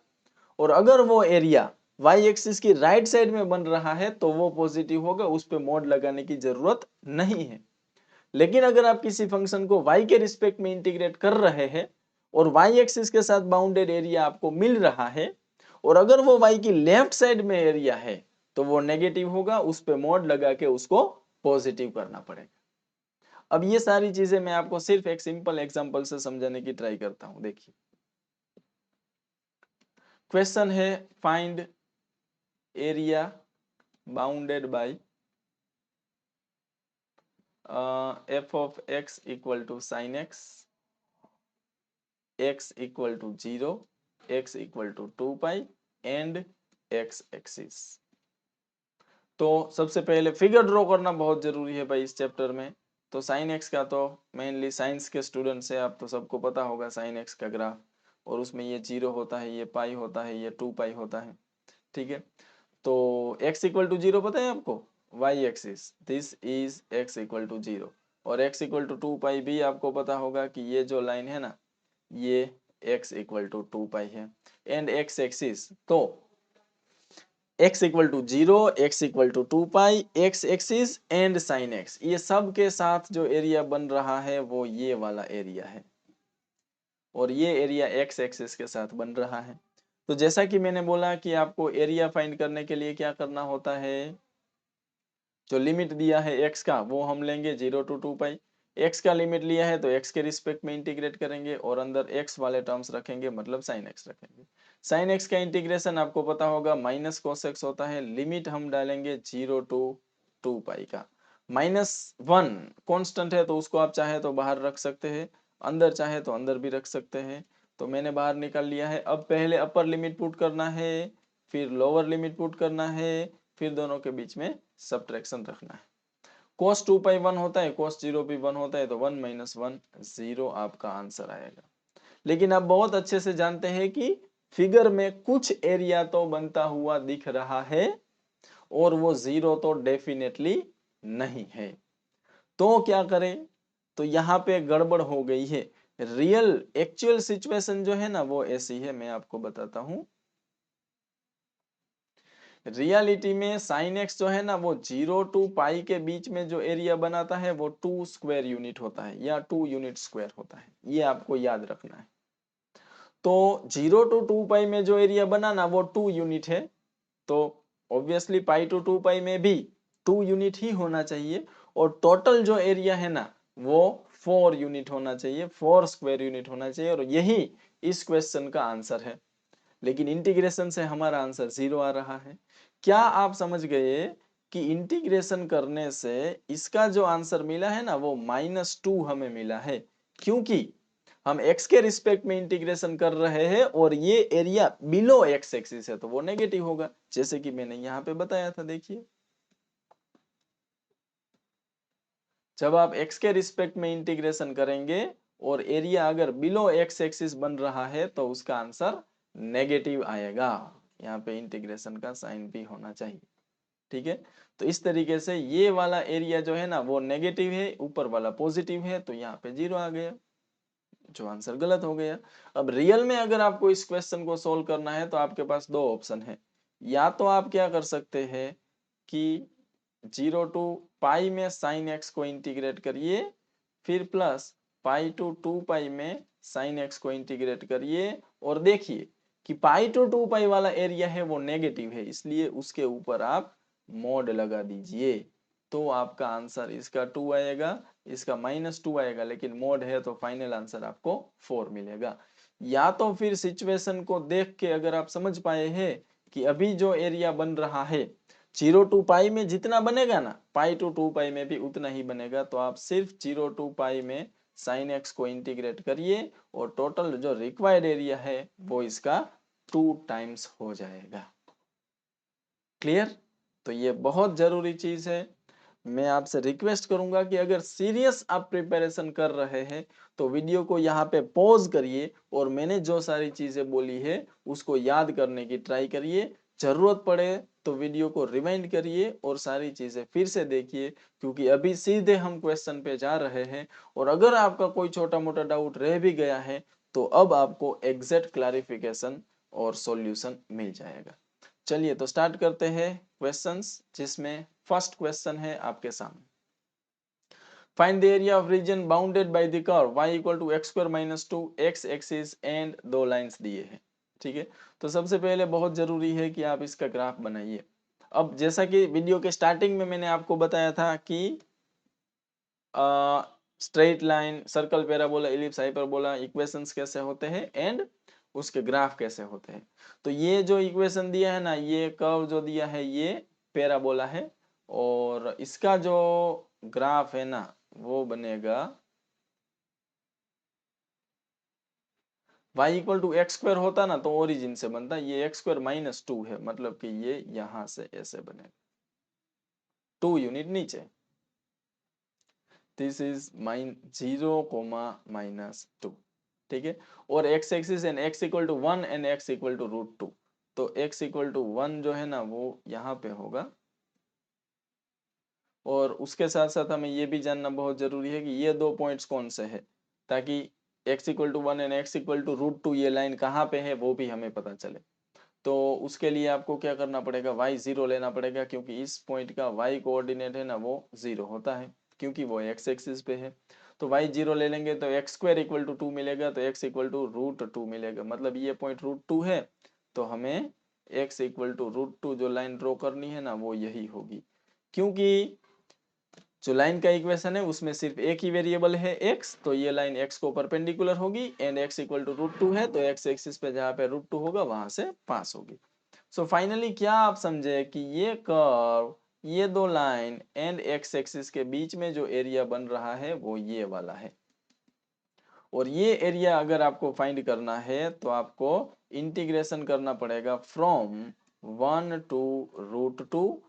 और अगर वो एरिया y एक्सिस की राइट साइड में बन रहा है तो वो पॉजिटिव होगा, उस पे मोड लगाने की जरूरत नहीं है। लेकिन अगर आप किसी फंक्शन को y के रिस्पेक्ट में इंटीग्रेट कर रहे हैं और y एक्सिस के साथ बाउंडेड एरिया आपको मिल रहा है, और अगर वो y की लेफ्ट साइड में एरिया है, तो वो नेगेटिव होगा, उस पे मोड लगा के उसको पॉजिटिव करना पड़ेगा। अब ये सारी चीजें मैं आपको सिर्फ एक सिंपल एग्जांपल से समझाने की ट्राई करता हूं। देखिए, क्वेश्चन है find area bounded bye f of x equal to sin x, x equal to 0, x equal to 2 pi and x axis. तो सबसे पहले फिगर ड्रॉ करना बहुत जरूरी है भाई इस चैप्टर में। तो साइन एक्स का तो मेनली साइंस के स्टूडेंट से आप तो सबको पता होगा साइन एक्स का ग्राफ, और उसमें ये 0 होता है, ये पाई होता है, ये 2 पाई होता है। ठीक है, तो x इक्वल टू 0 पता है आपको, y axis, this is x equal to 0, और x इक्वल टू 2 पाई भी आपको पता होगा कि ये जो लाइन है ना, ये x इक्वल टू 2 पाई है। एंड x एक्सिस, तो x equal to 0, x equal to 2 pi, x axis and sine x, ये सब के साथ जो एरिया बन रहा है वो ये वाला एरिया है, और ये एरिया x एक्सिस के साथ बन रहा है। तो जैसा कि मैंने बोला कि आपको एरिया फाइंड करने के लिए क्या करना होता है, जो लिमिट दिया है x का वो हम लेंगे 0 to 2 पाई, x का लिमिट लिया है तो x के रिस्पेक्ट में इंटीग्रेट करेंगे और अंदर x वाले टर्म्स रखेंगे, मतलब साइन x रखेंगे। साइन x का इंटीग्रेशन आपको पता होगा माइनस कोस x होता है, लिमिट हम डालेंगे 0 to 2 पाई का। -1 कांस्टेंट है तो उसको आप चाहे तो बाहर रख सकते हैं, अंदर चाहे तो अंदर भी रख सकते हैं। तो मैंने बाहर निकाल लिया है। अब पहले अपर लिमिट पुट करना है, फिर लोअर लिमिट पुट करना है, फिर दोनों के बीच में सब्ट्रैक्शन रखना है। cos 2 पाई 1 होता है, cos 0 भी 1 होता है, तो 1 - 1 0 आपका आंसर आएगा। लेकिन आप बहुत अच्छे से जानते हैं कि फिगर में कुछ एरिया तो बनता हुआ दिख रहा है और वो 0 तो डेफिनेटली नहीं है। तो क्या करें? तो यहाँ पे गड़बड़ हो गई है। रियल एक्चुअल सिचुएशन जो है ना वो ऐसी है, मैं आपको बताता हूं। रियलिटी में साइन एक्स जो है ना वो 0 to पाई के बीच में जो एरिया बनाता है वो 2 स्क्वायर यूनिट होता है या 2 यूनिट स्क्वायर होता है, ये आपको याद रखना है। तो 0 to 2 पाई में जो एरिया बना ना वो 2 यूनिट है, तो ऑब्वियसली पाई टू 2 पाई में भी 2 यूनिट ही होना चाहिए और टोटल जो एरिया है ना वो 4 यूनिट होना चाहिए, 4 स्क्वायर यूनिट होना चाहिए, और यही इस क्वेश्चन का आंसर है। लेकिन इंटीग्रेशन से हमारा आंसर 0 आ रहा है। क्या आप समझ गए कि इंटीग्रेशन करने से इसका जो आंसर मिला है ना वो -2 हमें मिला है, क्योंकि हम x के रिस्पेक्ट में इंटीग्रेशन कर रहे हैं और ये एरिया बिलो x एक्सिस है तो वो नेगेटिव होगा, जैसे कि मैंने यहाँ पे बताया था। देखिए, जब आप x के रिस्पेक्ट में इंटीग्रेशन करेंगे और एरिया अगर बिलो x एक्सिस बन रहा है तो उसका आंसर नेगेटिव आएगा। यहाँ पे इंटीग्रेशन का साइन भी होना चाहिए, ठीक है। तो इस तरीके से ये वाला एरिया जो है ना वो नेगेटिव है, ऊपर वाला पॉजिटिव है, तो यहाँ पे 0 आ गया, जो आंसर गलत हो गया। अब रियल में अगर आपको इस क्वेश्चन को सोल्व करना है तो आपके पास दो ऑप्शन है। या तो आप क्या कर सकते हैं कि 0 to पाई में साइन एक्स को इंटीग्रेट करिए, फिर प्लस पाई टू 2 पाई में साइन एक्स को इंटीग्रेट करिए, और देखिए कि पाई टू 2 पाई वाला एरिया है वो नेगेटिव है, इसलिए उसके ऊपर आप मॉड लगा दीजिए, तो आपका आंसर इसका 2 आएगा, इसका -2 आएगा, लेकिन मोड है तो फाइनल आंसर आपको 4 मिलेगा। या तो फिर सिचुएशन को देख के अगर आप समझ पाए हैं कि अभी जो एरिया बन रहा है 0 to पाई में जितना बनेगा ना पाई टू 2 पाई में भी उतना ही बनेगा, तो आप सिर्फ 0 to पाई में साइन एक्स को इंटीग्रेट करिए और टोटल जो रिक्वायर्ड एरिया है वो इसका 2 टाइम्स हो जाएगा। क्लियर? तो ये बहुत जरूरी चीज है। मैं आपसे रिक्वेस्ट करूंगा कि अगर सीरियस आप प्रिपरेशन कर रहे हैं तो वीडियो को यहाँ पे पॉज करिए और मैंने जो सारी चीजें बोली है उसको याद करने की ट्राई करिए। जरूरत पड़े तो वीडियो को रिवाइंड करिए और सारी चीजें फिर से देखिए, क्योंकि अभी सीधे हम क्वेश्चन पे जा रहे हैं। और अगर आपका कोई छोटा मोटा डाउट रह भी गया है तो अब आपको एग्जैक्ट क्लैरिफिकेशन और सॉल्यूशन मिल जाएगा। चलिए तो स्टार्ट करते हैं क्वेश्चंस, जिसमें फर्स्ट क्वेश्चन है आपके सामने। Find the area of region bounded by the curve y = x² - 2 x axis and दो लाइंस दिए हैं, ठीक है। तो सबसे पहले बहुत जरूरी है कि आप इसका ग्राफ बनाइए। अब जैसा कि वीडियो के स्टार्टिंग में मैंने आपको बताया था कि straight line, circle, parabola, ellipse, hyperbola equations कैसे होते हैं एंड उसके ग्राफ कैसे होते हैं। तो ये जो इक्वेशन दिया है ना, ये कर्व जो दिया है ये पैराबोला है, और इसका जो ग्राफ है ना वो बनेगा y = x² होता ना तो ओरिजिन से बनता, ये x² - 2 है, मतलब कि ये यहां से ऐसे बनेगा 2 यूनिट नीचे। दिस इज 0, -2, ठीक है। और x axis and x = 1 and x = √2, तो x = 1 जो है ना वो यहाँ पे होगा। और उसके साथ साथ हमें ये भी जानना बहुत जरूरी है कि ये दो पॉइंट्स कौन से हैं, ताकि x = 1 एंड x = √2 ये लाइन कहाँ पे है वो भी हमें पता चले। तो उसके लिए आपको क्या करना पड़ेगा, y 0 लेना पड़ेगा, क्योंकि इस पॉइंट का y कोऑर्डिनेट है ना वो 0 होता है, क्योंकि वो x एक्सिस पे है। तो y 0 ले लेंगे तो x² = 2 मिलेगा, तो x = √2 मिलेगा, मतलब ये पॉइंट √2 है, तो हमें x = √2 जो लाइन ड्रॉ करनी है ना वो यही होगी। क्योंकि जो लाइन का इक्वेशन है उसमें सिर्फ एक ही वेरिएबल है x, तो ये लाइन x को परपेंडिकुलर होगी एंड x इक्वल टू √2 है, तो x एक्सिस पे जहाँ पे √2 होगा वहां से पास होगी। सो फाइनली क्या आप समझे कि ये कर्व, ये दो लाइन एंड x एक्सिस के बीच में जो एरिया बन रहा है वो ये वाला है। और ये एरिया अगर आपको फाइंड करना है तो आपको इंटीग्रेशन करना पड़ेगा फ्रॉम 1 टू √2,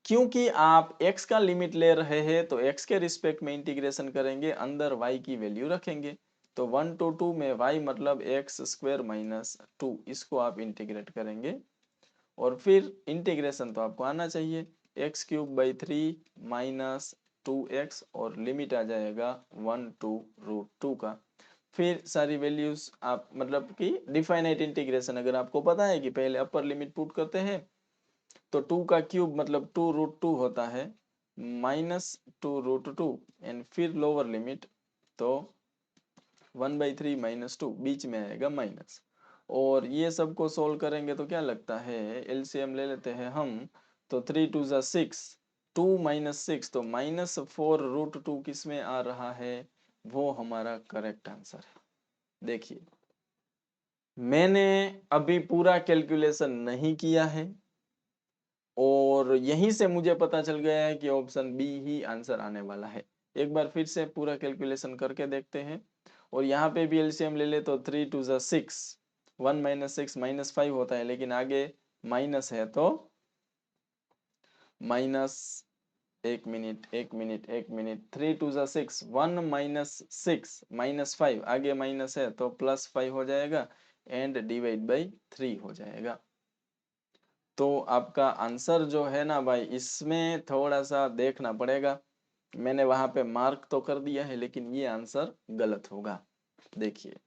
क्योंकि आप x का लिमिट ले रहे हैं तो x के रिस्पेक्ट में इंटीग्रेशन करेंगे, अंदर y की वैल्यू रखेंगे। तो 1 to 2 में y मतलब x² - 2, इसको आप इंटीग्रेट करेंगे और फिर इंटीग्रेशन तो आपको आना चाहिए, x³/3 - 2x और लिमिट आ जाएगा 1 to √2 का। फिर सारी वैल्यूज आप मतलब कि डिफाइनाइट इंटीग्रेशन अगर आपको पता है कि पहले अपर लिमिट पुट करते हैं तो 2 का क्यूब मतलब 2√2 होता है -2√2 एंड फिर लोअर लिमिट तो 1/3 - 2 बीच में आएगा माइनस। और ये सबको सोल्व करेंगे तो क्या लगता है, एलसीएम ले लेते हैं हम, तो 3 2 ज़ा 6, 2 - 6 तो -4√2 किस में आ रहा है, वो हमारा करेक्ट आंसर है। देखिए मैंने अभी पूरा कैलकुलेशन नहीं किया है और यहीं से मुझे पता चल गया है कि ऑप्शन बी ही आंसर आने वाला है। एक बार फिर से पूरा कैलकुलेशन करके देखते हैं और यहाँ पे भी एलसीएम ले ले तो 3 2 ज़ा 6, 1 - 6 -5 होता है, लेकिन आगे माइनस है तो माइनस, एक मिनट 3 2 ज़ा 6, 1 - 6 -5 आगे माइनस है तो +5 हो जाएगा एंड /3 हो जाएगा। तो आपका आंसर जो है ना भाई, इसमें थोड़ा सा देखना पड़ेगा। मैंने वहां पे मार्क तो कर दिया है लेकिन ये आंसर गलत होगा। देखिए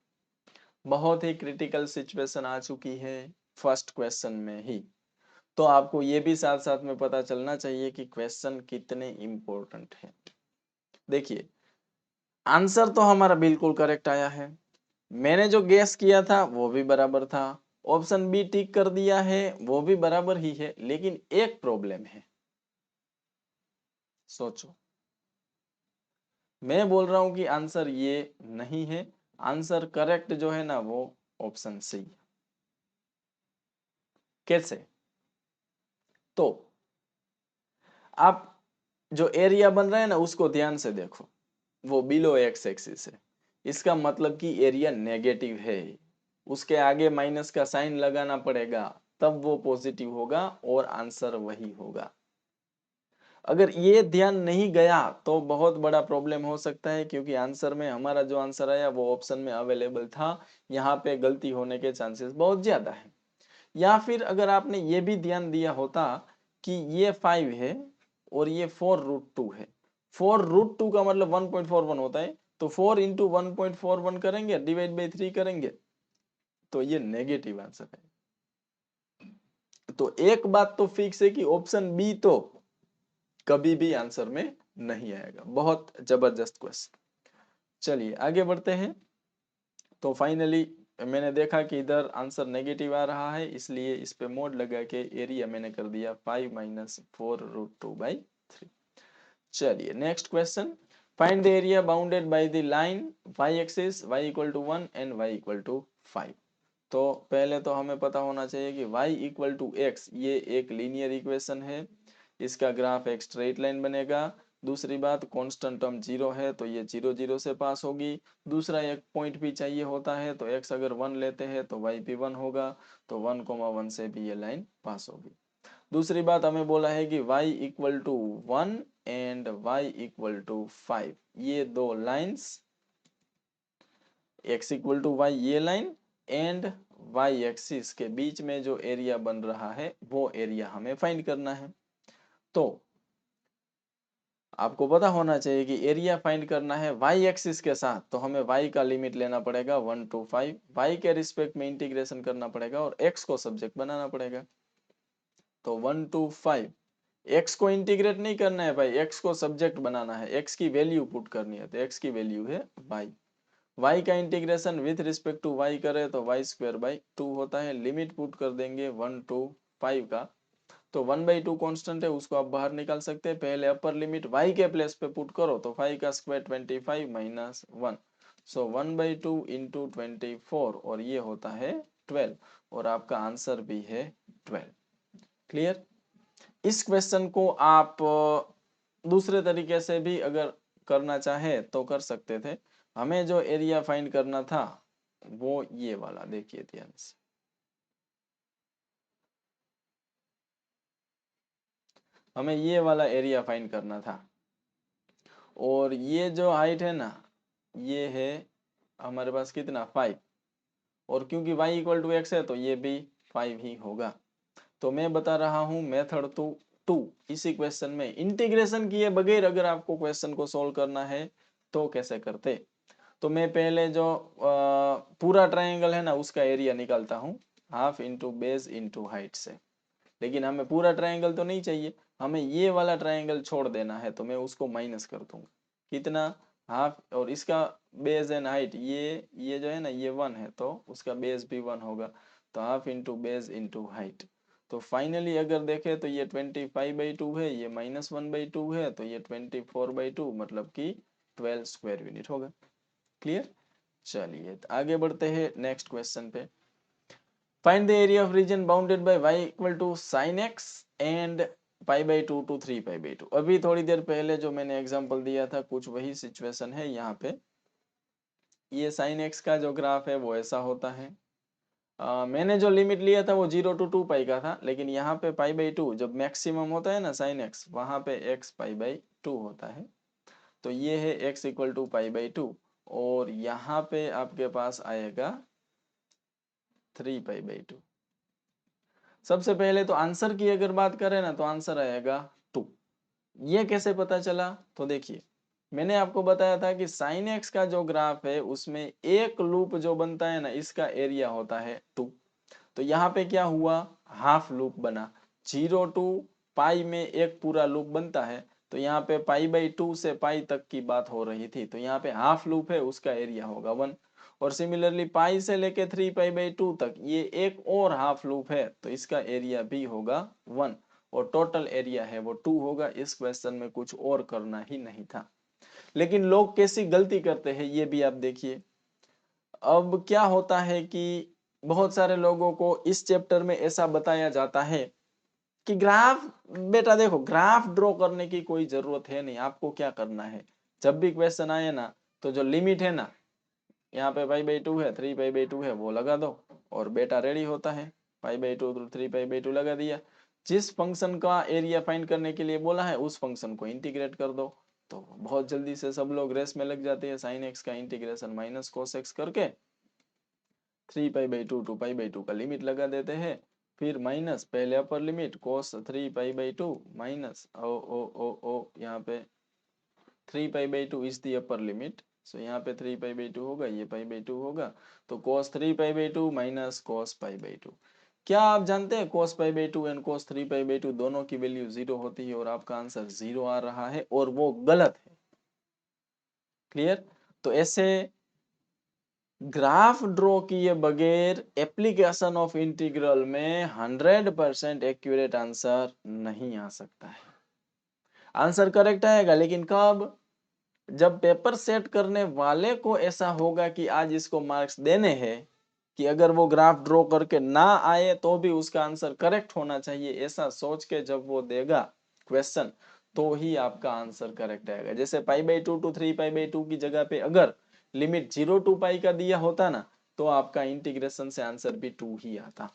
बहुत ही क्रिटिकल सिचुएशन आ चुकी है फर्स्ट क्वेश्चन में ही, तो आपको ये भी साथ साथ में पता चलना चाहिए कि क्वेश्चन कितने इंपॉर्टेंट है। देखिए आंसर तो हमारा बिल्कुल करेक्ट आया है, मैंने जो गेस किया था वो भी बराबर था, ऑप्शन बी टिक कर दिया है वो भी बराबर ही है, लेकिन एक प्रॉब्लम है। सोचो, मैं बोल रहा हूं कि आंसर ये नहीं है, आंसर करेक्ट जो है ना वो ऑप्शन सी है। कैसे? तो आप जो एरिया बन रहा है ना उसको ध्यान से देखो, वो बिलो एक्स एक्सिस है, इसका मतलब कि एरिया नेगेटिव है, उसके आगे माइनस का साइन लगाना पड़ेगा तब वो पॉजिटिव होगा और आंसर वही होगा। अगर ये ध्यान नहीं गया तो बहुत बड़ा प्रॉब्लम हो सकता है, क्योंकि आंसर में हमारा जो आंसर आया वो ऑप्शन में अवेलेबल था, यहाँ पे गलती होने के चांसेस बहुत ज्यादा है। या फिर अगर आपने ये भी ध्यान दिया होता कि ये 5 है और ये 4√2 है, 4√2 का मतलब 1.41 होता है, तो 4 इंटू 1.41 करेंगे /3 करेंगे तो ये नेगेटिव आंसर है। तो एक बात तो फिक्स है कि ऑप्शन बी तो कभी भी आंसर में नहीं आएगा। बहुत जबरदस्त क्वेश्चन। चलिए आगे बढ़ते हैं। तो फाइनली मैंने देखा कि इधर आंसर नेगेटिव आ रहा है, इसलिए इस पे मोड लगा के एरिया मैंने कर दिया 5 - 4√2/3। चलिए next question, find the area bounded by the line y axis y = 1 and y = 5। तो पहले तो हमें पता होना चाहिए कि y = x ये एक लीनियर इक्वेशन है, इसका ग्राफ एक स्ट्रेट लाइन बनेगा। दूसरी बात कांस्टेंट टर्म 0 है तो ये 0 0 से पास होगी। दूसरा एक पॉइंट भी चाहिए होता है, तो x अगर 1 लेते हैं तो y भी 1 होगा, तो 1, 1 से भी ये लाइन पास होगी। दूसरी बात हमें बोला है कि y = 1 एंड y = 5, ये दो लाइंस x = y ये लाइन एंड y एक्सिस के बीच में जो एरिया बन रहा है वो एरिया हमें फाइंड करना है। तो आपको पता होना चाहिए कि एरिया फाइंड करना है y एक्सिस के साथ, तो हमें y का लिमिट लेना पड़ेगा 1 to 5, y के रिस्पेक्ट में इंटीग्रेशन करना पड़ेगा और x को सब्जेक्ट बनाना पड़ेगा। तो 1 to 5, x को इंटीग्रेट नहीं करना है भाई, x को सब्जेक्ट बनाना है, x की वैल्यू पुट करनी है, तो x की वैल्यू है y। y का integration with respect to y करे तो y² / 2 होता है, लिमिट पुट कर देंगे 1 to 5 का, तो 1/2 कांस्टेंट है, उसको आप बाहर निकाल सकते हैं। पहले अपर लिमिट y के प्लेस पे पुट करो तो 5 का स्क्वायर 25 माइनस 1, सो 1/2 इंटू 24 और ये होता है 12 और आपका आंसर भी है 12। क्लियर। इस क्वेश्चन को आप दूसरे तरीके से भी अगर करना चाहे तो कर सकते थे। हमें जो एरिया फाइंड करना था वो ये वाला, देखिए ध्यान से, हमें ये वाला एरिया फाइंड करना था और ये जो हाइट है ना ये है हमारे पास कितना 5 और क्योंकि y इक्वल टू एक्स है तो ये भी 5 ही होगा। तो मैं बता रहा हूं मेथड तो 2 इसी क्वेश्चन में इंटीग्रेशन किए बगैर अगर आपको क्वेश्चन को सोल्व करना है तो कैसे करते। तो मैं पहले जो पूरा ट्रायंगल है ना उसका एरिया निकालता हूँ, half into base into height से। लेकिन हमें पूरा ट्रायंगल तो नहीं चाहिए, हमें ये वाला ट्रायंगल छोड़ देना है तो मैं उसको माइनस कर दूंगा। कितना, हाफ, और इसका बेस एंड हाइट ये जो है ना ये 1 है तो उसका बेस भी 1 होगा, तो half into base into height. तो फाइनली अगर देखें तो ये 25/2 है, ये -1/2 है, तो ये 24/2 मतलब कि 12 स्क्वायर यूनिट होगा। क्लियर। चलिए आगे बढ़ते हैं नेक्स्ट क्वेश्चन पे। Find the area of region bounded by y equal to sin x and π/2 to 3π/2। अभी थोड़ी देर पहले जो मैंने एग्जांपल दिया था कुछ वही सिचुएशन है यहाँ पे। ये sin x का जो ग्राफ है वो ऐसा होता है। मैंने जो लिमिट लिया था वो 0 to 2π का था, लेकिन यहाँ पे π/2 जब मैक्सिमम होता है ना sin x, वहां पे x π/2 होता है। तो ये है x इक्वल टू π/2 और यहाँ पे आपके पास आएगा 3π/2। सबसे पहले तो आंसर की अगर बात करें ना तो आंसर आएगा 2। ये कैसे पता चला, तो देखिए मैंने आपको बताया था कि sin x का जो ग्राफ है उसमें एक लूप जो बनता है ना इसका एरिया होता है 2। तो यहाँ पे क्या हुआ, हाफ लूप बना। 0 to पाई में एक पूरा लूप बनता है, तो यहाँ पे π/2 से पाई तक की बात हो रही थी, तो यहाँ पे हाफ लूप है उसका एरिया होगा 1। और सिमिलरली पाई से लेके 3π/2 तक ये एक और हाफ लूप है तो इसका एरिया भी होगा 1 और टोटल एरिया है वो 2 होगा। इस क्वेश्चन में कुछ और करना ही नहीं था। लेकिन लोग कैसी गलती करते हैं ये भी आप देखिए। अब क्या होता है कि बहुत सारे लोगों को इस चैप्टर में ऐसा बताया जाता है कि ग्राफ, बेटा देखो ग्राफ ड्रॉ करने की कोई जरूरत है नहीं। आपको क्या करना है, जब भी क्वेश्चन आए ना तो जो लिमिट है ना यहाँ पे π/2 है 3π/2 है वो लगा दो और बेटा रेडी होता है। π/2 तो 3π/2 लगा दिया। जिस फंक्शन का एरिया फाइंड करने के लिए बोला है उस फंक्शन को इंटीग्रेट कर दो, तो बहुत जल्दी से सब लोग रेस में लग जाते हैं। sin x का इंटीग्रेशन माइनस cos x करके 3π/2 टू π/2 का लिमिट लगा देते हैं, फिर माइनस पहले upper limit cos 3π/2 minus O ओ ओ ओ यहाँ पे 3π/2 इज दी अपर लिमिट, सो यहाँ पे 3π/2 होगा, ये π/2 होगा, तो cos 3π/2 माइनस cos π/2। क्या आप जानते हैं cos π/2 एंड cos 3π/2 दोनों की वैल्यू 0 होती है और आपका आंसर 0 आ रहा है और वो गलत है। क्लियर। तो ऐसे ग्राफ ड्रॉ किए बगैर एप्लीकेशन ऑफ इंटीग्रल में 100% एक्यूरेट आंसर नहीं आ सकता है। आंसर करेक्ट आएगा लेकिन कब, जब पेपर सेट करने वाले को ऐसा होगा कि आज इसको मार्क्स देने हैं कि अगर वो ग्राफ ड्रॉ करके ना आए तो भी उसका आंसर करेक्ट होना चाहिए, ऐसा सोच के जब वो देगा क्वेश्चन तो ही आपका आंसर करेक्ट आएगा। जैसे π/2 टू 3π/2 की जगह पे अगर लिमिट 0 टू पाई का दिया होता ना तो आपका इंटीग्रेशन से आंसर भी 2 ही आता।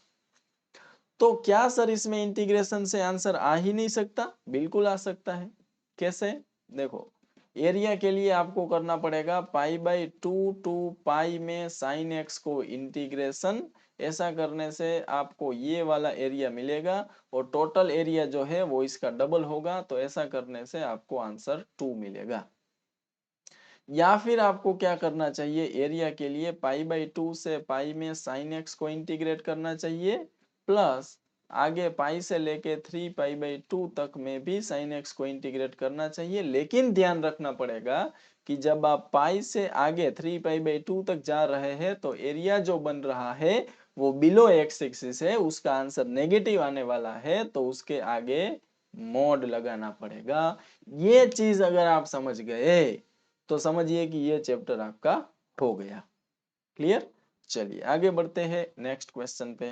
तो क्या सर इसमें इंटीग्रेशन से आंसर आ ही नहीं सकता, बिल्कुल आ सकता है। कैसे, देखो एरिया के लिए आपको करना पड़ेगा π/2 टू पाई में sin x को इंटीग्रेशन, ऐसा करने से आपको ये वाला एरिया मिलेगा और टोटल एरिया जो है वो इसका डबल होगा, तो ऐसा करने से आपको आंसर 2 मिलेगा। या फिर आपको क्या करना चाहिए, एरिया के लिए π/2 से पाई में sin x को इंटीग्रेट करना चाहिए प्लस आगे पाई से लेके 3π/2 तक में भी sin x को इंटीग्रेट करना चाहिए। लेकिन ध्यान रखना पड़ेगा कि जब आप पाई से आगे 3π/2 तक जा रहे हैं तो एरिया जो बन रहा है वो बिलो एक्स एक्सिस है, उसका आंसर नेगेटिव आने वाला है, तो उसके आगे मोड लगाना पड़ेगा। ये चीज अगर आप समझ गए तो समझिए कि ये चैप्टर आपका हो गया। क्लियर? चलिए आगे बढ़ते हैं नेक्स्ट क्वेश्चन पे।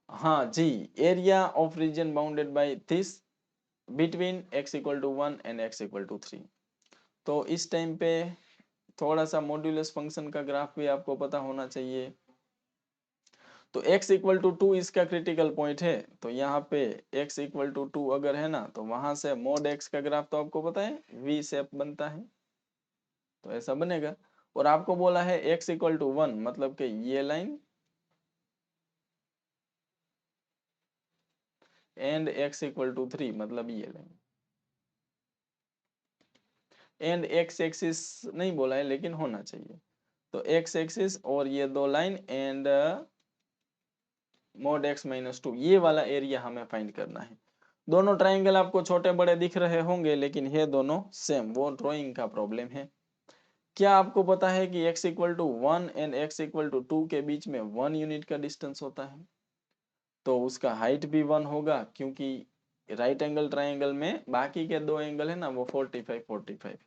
हाँ जी, area of region bounded by this between x equal to 1 and x equal to 3। तो इस टाइम पे थोड़ा सा मॉड्यूलस फंक्शन का ग्राफ भी आपको पता होना चाहिए। तो x इक्वल टू 2 इसका क्रिटिकल पॉइंट है, तो यहाँ पे x इक्वल टू 2 अगर है ना, तो वहां से मोड x का ग्राफ तो आपको पता है v शेप बनता है, तो ऐसा बनेगा। और आपको बोला है x इक्वल टू 1 मतलब कि ये line and x equal to 3 मतलब ये लाइन। एंड x एक्सिस नहीं बोला है लेकिन होना चाहिए, तो x एक्सिस और ये दो line and mode x minus 2, ये वाला एरिया हमें फाइंड करना है। दोनों ट्राइंगल आपको छोटे बड़े दिख रहे होंगे लेकिन ये दोनों सेम, वो ड्राइंग का प्रॉब्लम है। क्या आपको पता है कि x equal to 1 and x equal to 2 के बीच में 1 यूनिट का डिस्टेंस होता है, तो उसका हाइट भी 1 होगा, क्योंकि राइट एंगल ट्राइंगल में बाकी के दो एंगल है ना वो 45 45 है।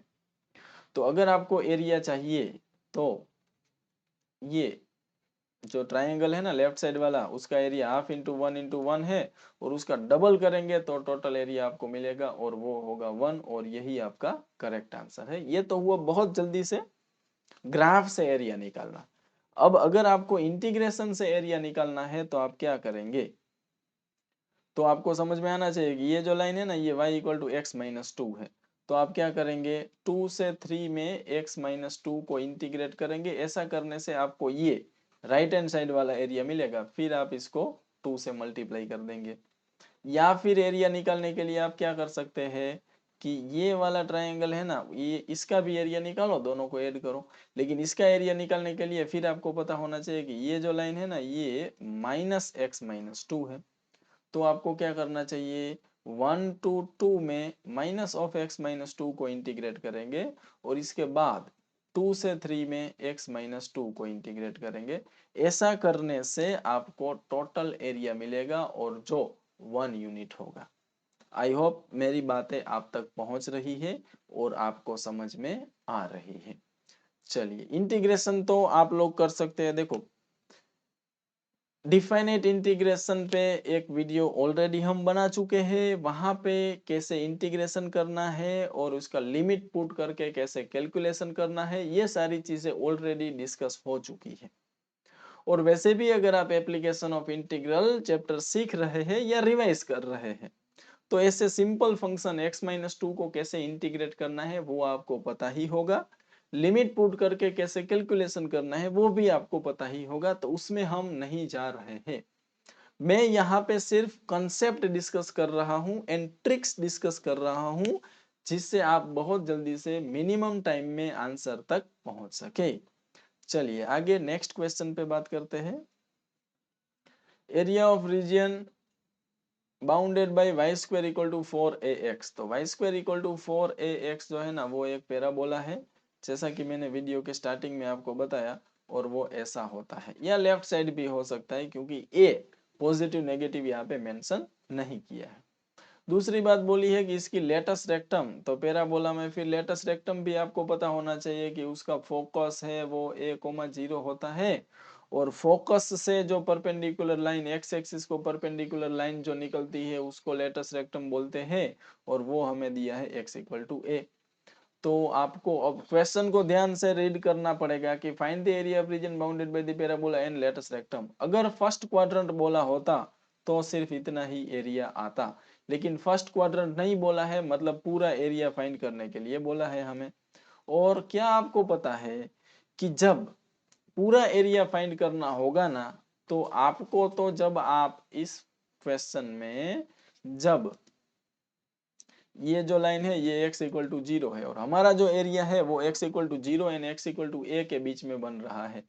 तो अगर आपको एरिया चाहिए तो ये जो ट्राइंगल है ना लेफ्ट साइड वाला, उसका एरिया हाफ इंटू 1 है, और उसका डबल करेंगे तो टोटल एरिया आपको मिलेगा और वो होगा 1, और यही आपका करेक्ट आंसर है। ये तो हुआ बहुत जल्दी से ग्राफ से एरिया निकालना। अब अगर आपको इंटीग्रेशन से एरिया निकालना है तो आप क्या करेंगे, तो आपको समझ में आना चाहिए कि ये जो लाइन है ना ये y equal to x minus 2 है, तो आप क्या करेंगे 2 से 3 में x माइनस 2 को इंटीग्रेट करेंगे। ऐसा करने से आपको ये राइट हैंड साइड वाला एरिया मिलेगा, फिर आप इसको 2 से मल्टीप्लाई कर देंगे। या फिर एरिया निकालने के लिए आप क्या कर सकते हैं कि ये वाला ट्राइंगल है ना, ये इसका भी एरिया निकालो, दोनों को ऐड करो। लेकिन इसका एरिया निकालने के लिए फिर आपको पता होना चाहिए कि ये जो लाइन है ना ये माइनस एक्स माइनस 2 है, तो आपको क्या करना चाहिए 1 टू 2 में माइनस ऑफ एक्स माइनस 2 को इंटीग्रेट करेंगे, और इसके बाद 2 से 3 में x माइनस 2 को इंटीग्रेट करेंगे। ऐसा करने से आपको टोटल एरिया मिलेगा और जो 1 यूनिट होगा। आई होप मेरी बातें आप तक पहुंच रही है और आपको समझ में आ रही है। चलिए इंटीग्रेशन तो आप लोग कर सकते हैं। देखो डिफाइनेट इंटीग्रेशन पे एक वीडियो ऑलरेडी हम बना चुके हैं, वहां पे कैसे इंटीग्रेशन करना है और उसका लिमिट पुट करके कैसे कैलकुलेशन करना है, ये सारी चीजें ऑलरेडी डिस्कस हो चुकी है। और वैसे भी अगर आप एप्लीकेशन ऑफ इंटीग्रल चैप्टर सीख रहे हैं या रिवाइज कर रहे हैं, तो ऐसे सिंपल फंक्शन x माइनस 2 को कैसे इंटीग्रेट करना है वो आपको पता ही होगा। लिमिट पुट करके कैसे कैलकुलेशन करना है वो भी आपको पता ही होगा, तो उसमें हम नहीं जा रहे हैं। मैं यहाँ पे सिर्फ कंसेप्ट डिस्कस कर रहा हूँ एंड ट्रिक्स डिस्कस कर रहा हूँ, जिससे आप बहुत जल्दी से मिनिमम टाइम में आंसर तक पहुंच सके। चलिए आगे नेक्स्ट क्वेश्चन पे बात करते हैं। Area of region bounded by y square equal to 4ax। तो Y square equal to 4ax जो है ना वो एक पैराबोला है, जैसा कि मैंने वीडियो के स्टार्टिंग में आपको बताया, और वो ऐसा होता है, या लेफ्ट साइड भी हो सकता है क्योंकि ए पॉजिटिव नेगेटिव यहाँ पे मेंशन नहीं किया है। दूसरी बात बोली है कि इसकी लेटस रेक्टम, तो पैराबोला में फिर लेटस रेक्टम भी आपको पता होना चाहिए कि उसका फोकस है वो a,0 होता है, और फोकस से जो परपेंडिकुलर लाइन एक्स एक्सिस को परपेंडिकुलर लाइन जो निकलती है उसको लेटस रेक्टम बोलते हैं, और वो हमें दिया है x इक्वल टू a। तो आपको अब क्वेश्चन को ध्यान से रीड करना पड़ेगा कि find the area of region bounded by the parabola and latus rectum. अगर फर्स्ट क्वाड्रेंट बोला होता तो सिर्फ इतना ही एरिया आता, लेकिन फर्स्ट क्वाड्रेंट नहीं बोला है, मतलब पूरा एरिया फाइंड करने के लिए बोला है हमें। और क्या आपको पता है कि जब पूरा एरिया फाइंड करना होगा ना, तो आपको तो जब आप इस क्वेश्चन में जब ये जो लाइन है ये x इक्वल टू 0 है और हमारा जो एरिया है वो x equal to 0 and x equal to a के बीच में बन रहा है,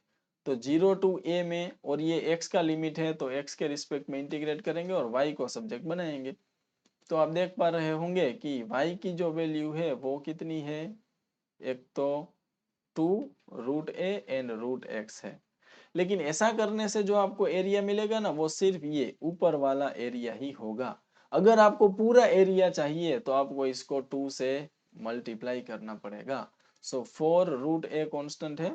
तो 0 टू a में, और ये x का लिमिट है तो x के रिस्पेक्ट में इंटीग्रेट करेंगे और y को सब्जेक्ट बनाएंगे। तो आप देख पा रहे होंगे कि y की जो वैल्यू है वो कितनी है, एक तो 2 root a and root x है। लेकिन ऐसा करने से जो आपको एरिया मिलेगा ना वो सिर्फ ये ऊपर वाला एरिया ही होगा। अगर आपको पूरा एरिया चाहिए तो आपको इसको 2 से मल्टीप्लाई करना पड़ेगा। सो 4 रूट ए कॉन्स्टेंट है,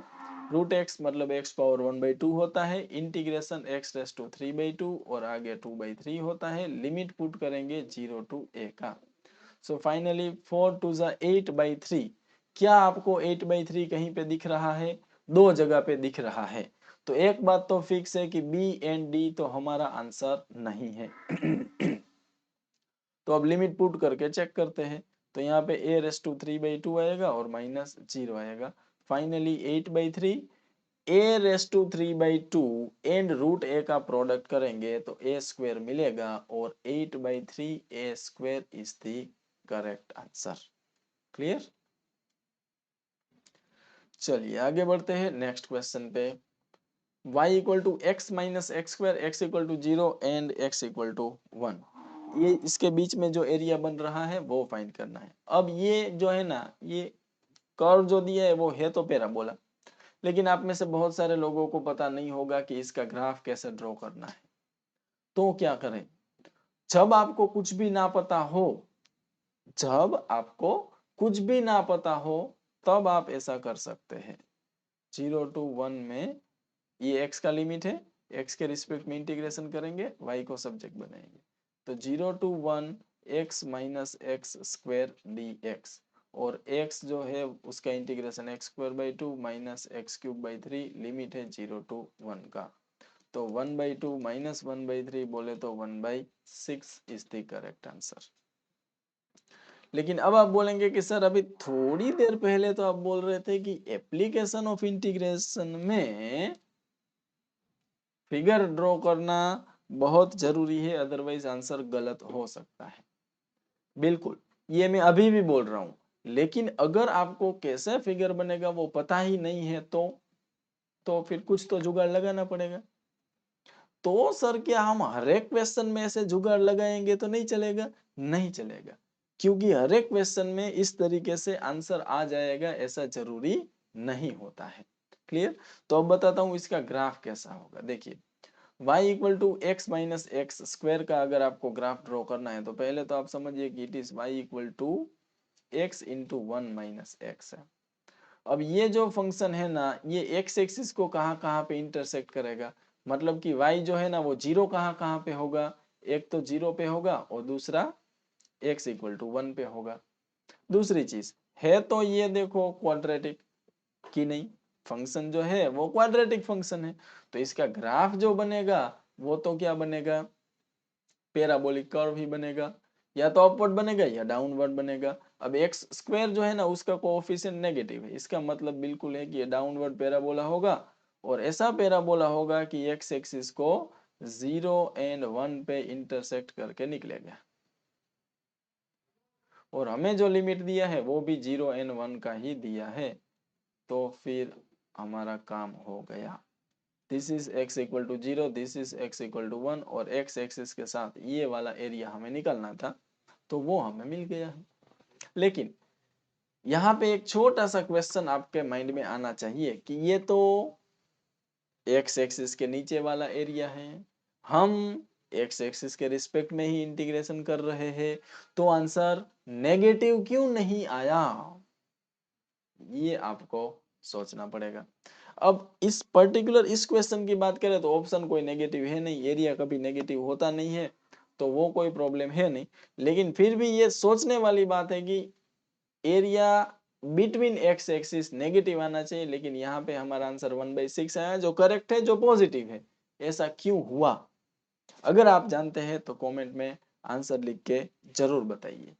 रूट एक्स मतलब एक्स पावर 1/2 होता है, इंटीग्रेशन एक्स रेस टू 3/2 और आगे 2/3 होता है, लिमिट पुट करेंगे 0 टू ए का। सो फाइनली 4 टू ज़ा 8/3। क्या आपको 8/3 कहीं पे दिख रहा है? दो जगह पे दिख रहा है। तो एक बात तो फिक्स है कि बी एंड डी तो हमारा आंसर नहीं है। तो अब लिमिट पुट करके चेक करते हैं। तो यहाँ पे a रेस टू 3/2 आएगा और माइनस 0 आएगा। Finally 8/3, a raise to 3/2 and root a का प्रोडक्ट करेंगे तो a स्क्वायर मिलेगा और 8/3 a square is the correct answer. Clear? चलिए आगे बढ़ते हैं नेक्स्ट क्वेश्चन पे। y equal to x minus x square, x equal to 0 and x equal to 1। ये इसके बीच में जो एरिया बन रहा है वो फाइंड करना है। अब ये जो है ना, ये कर्व जो दिया है वो है तो पैराबोला, लेकिन आप में से बहुत सारे लोगों को पता नहीं होगा कि इसका ग्राफ कैसे ड्रॉ करना है। तो क्या करें? जब आपको कुछ भी ना पता हो, जब आपको कुछ भी ना पता हो तब आप ऐसा कर सकते हैं। 0 टू 1 में ये x का लिमिट है, x के रिस्पेक्ट में इंटीग्रेशन करेंगे, y को सब्जेक्ट बनाएंगे। तो 0 to 1 x minus x square dx और x जो है उसका integration x² minus x³ 3, limit है 0 टू 1 का। तो 1/2 माइनस 1/3 बोले तो 1/6 इज द करेक्ट आंसर। लेकिन अब आप बोलेंगे कि सर अभी थोड़ी देर पहले तो आप बोल रहे थे कि एप्लीकेशन ऑफ इंटीग्रेशन में फिगर ड्रॉ करना बहुत जरूरी है, अदरवाइज आंसर गलत हो सकता है। बिल्कुल, ये मैं अभी भी बोल रहा हूं, लेकिन अगर आपको कैसे फिगर बनेगा वो पता ही नहीं है तो फिर कुछ तो जुगाड़ लगाना पड़ेगा। तो सर क्या हम हर एक क्वेश्चन में ऐसे जुगाड़ लगाएंगे तो नहीं चलेगा? नहीं चलेगा, क्योंकि हर एक क्वेश्चन में इस तरीके से आंसर आ जाएगा ऐसा जरूरी नहीं होता है। क्लियर? तो अब बताता हूं इसका ग्राफ कैसा होगा। देखिए y equal to x minus x square का अगर आपको ग्राफ ड्रॉ करना है तो पहले तो आप समझिए कि it is y equal to x into 1 minus x है। अब ये जो फंक्शन है ना, ये एक्स एक्सिस को कहाँ कहाँ पे इंटरसेक्ट करेगा, मतलब कि y जो है ना वो जीरो कहाँ कहाँ पे होगा, एक तो 0 पे होगा और दूसरा x इक्वल टू 1 पे होगा। दूसरी चीज है तो ये देखो क्वाड्रेटिक की नहीं, फंक्शन जो है वो क्वाड्रेटिक फंक्शन है, तो इसका ग्राफ जो बनेगा वो तो क्या बनेगा, पैराबोलिक कर्व ही बनेगा, या तो अपवर्ड बनेगा या डाउनवर्ड बनेगा। अब एक्स स्क्वायर जो है ना उसका कोएफिशिएंट नेगेटिव है, इसका मतलब बिल्कुल है कि ये डाउनवर्ड पैराबोला होगा और ऐसा पैराबोला होगा कि एक्स एक्सिस को 0 एंड 1 पे इंटरसेक्ट करके निकलेगा और हमें जो लिमिट दिया है वो भी 0 एंड 1 का ही दिया है। तो फिर हमारा काम हो गया। This is x equal to 0, this is x equal to 1 और x एक्सिस के साथ ये वाला एरिया हमें निकालना था तो वो हमें मिल गया है। लेकिन यहाँ पे एक छोटा सा क्वेश्चन आपके माइंड में आना चाहिए कि ये तो x एक्सिस के नीचे वाला एरिया है, हम x एक्सिस के रिस्पेक्ट में ही इंटीग्रेशन कर रहे हैं, तो आंसर नेगेटिव क्यों नहीं आया, ये आपको सोचना पड़ेगा। अब इस पर्टिकुलर इस क्वेश्चन की बात करें तो ऑप्शन कोई नेगेटिव है नहीं, एरिया कभी नेगेटिव होता नहीं है, तो वो कोई प्रॉब्लम है नहीं। लेकिन फिर भी ये सोचने वाली बात है कि area between x axis negative आना चाहिए, लेकिन यहाँ पे हमारा आंसर 1/6 आया जो करेक्ट है, जो पॉजिटिव है। ऐसा क्यों हुआ? अगर आप जानते हैं तो कमेंट में आंसर लिख के जरूर बताइए।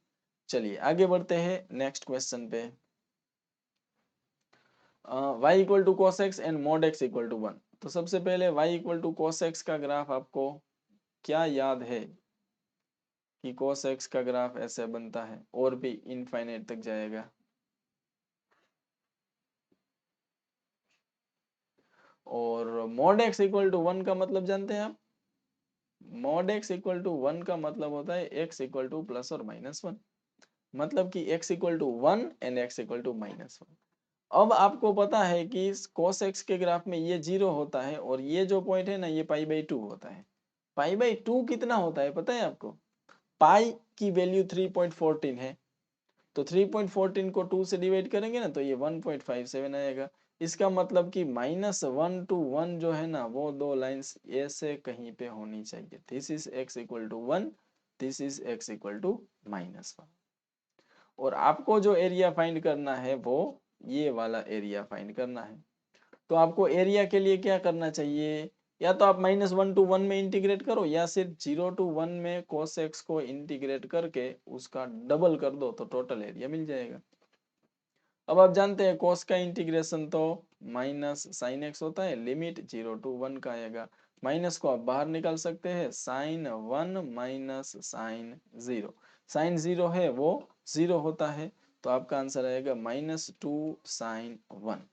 चलिए आगे बढ़ते हैं नेक्स्ट क्वेश्चन पे। y equal to cos x and mod x equal to 1। तो सबसे पहले y equal to cos x का ग्राफ आपको क्या याद है कि cos x का ग्राफ ऐसे बनता है और भी इनफाइनाइट तक जाएगा। और mod x इक्वल टू 1 का मतलब जानते हैं आप? mod x इक्वल टू 1 का मतलब होता है x इक्वल टू प्लस और माइनस 1, मतलब कि x equal to 1 and x equal to -1। अब आपको पता है कि cos x के ग्राफ में ये 0 होता है और ये जो पॉइंट है ना ये π/2 होता है। π/2 कितना होता है पता है आपको? पाई की वैल्यू 3.14 है, तो 3.14 को 2 से डिवाइड करेंगे ना तो ये 1.57 आएगा। इसका मतलब कि -1 to 1 जो है ना वो दो लाइंस ऐसे कहीं पे होनी चाहिए। This is x equal to 1, this is x equal to -1। और आपको जो एरिया फाइंड करना है वो ये वाला एरिया फाइंड करना है। तो आपको एरिया के लिए क्या करना चाहिए? या तो आप -1 to 1 में इंटीग्रेट करो या सिर्फ 0 to 1 में cos x को इंटीग्रेट करके उसका डबल कर दो तो टोटल एरिया मिल जाएगा। अब आप जानते हैं cos का इंटीग्रेशन तो माइनस साइन एक्स होता है, लिमिट 0 to 1 का आएगा। माइनस को आप बाहर निकाल सकते हैं, साइन 1 माइनस साइन 0। साइन 0 है वो 0 होता है, तो आपका आंसर आएगा -2 साइन 1।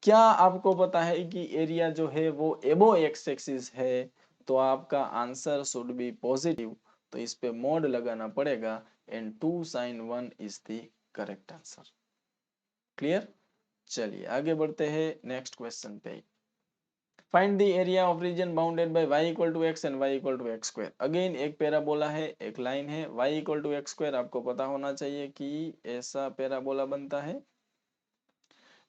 क्या आपको पता है कि एरिया जो है वो एबो एक्स एक्सिस है, तो आपका आंसर शुड बी पॉजिटिव, तो इस पे मोड लगाना पड़ेगा and 2 sin 1 is the correct answer. Clear? चलिए आगे बढ़ते हैं नेक्स्ट क्वेश्चन पे। Find the area of region bounded by y equal to x and y equal to x square. Again एक पैराबोला है, एक लाइन है, y equal to x square आपको पता होना चाहिए कि ऐसा पैराबोला बनता है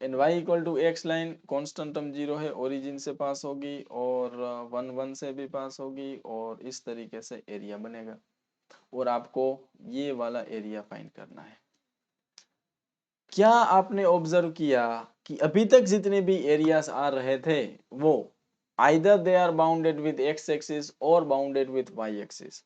and y equal to x line constant term 0 है, ओरिजिन से पास होगी और 1 से भी पास होगी और इस तरीके से एरिया बनेगा और आपको ये वाला एरिया फाइंड करना है। क्या आपने ऑब्जर्व किया कि अभी तक जितने भी एरियाज आ रहे थे वो either they are bounded with x axis और बाउंडेड विद वाई एक्सिस,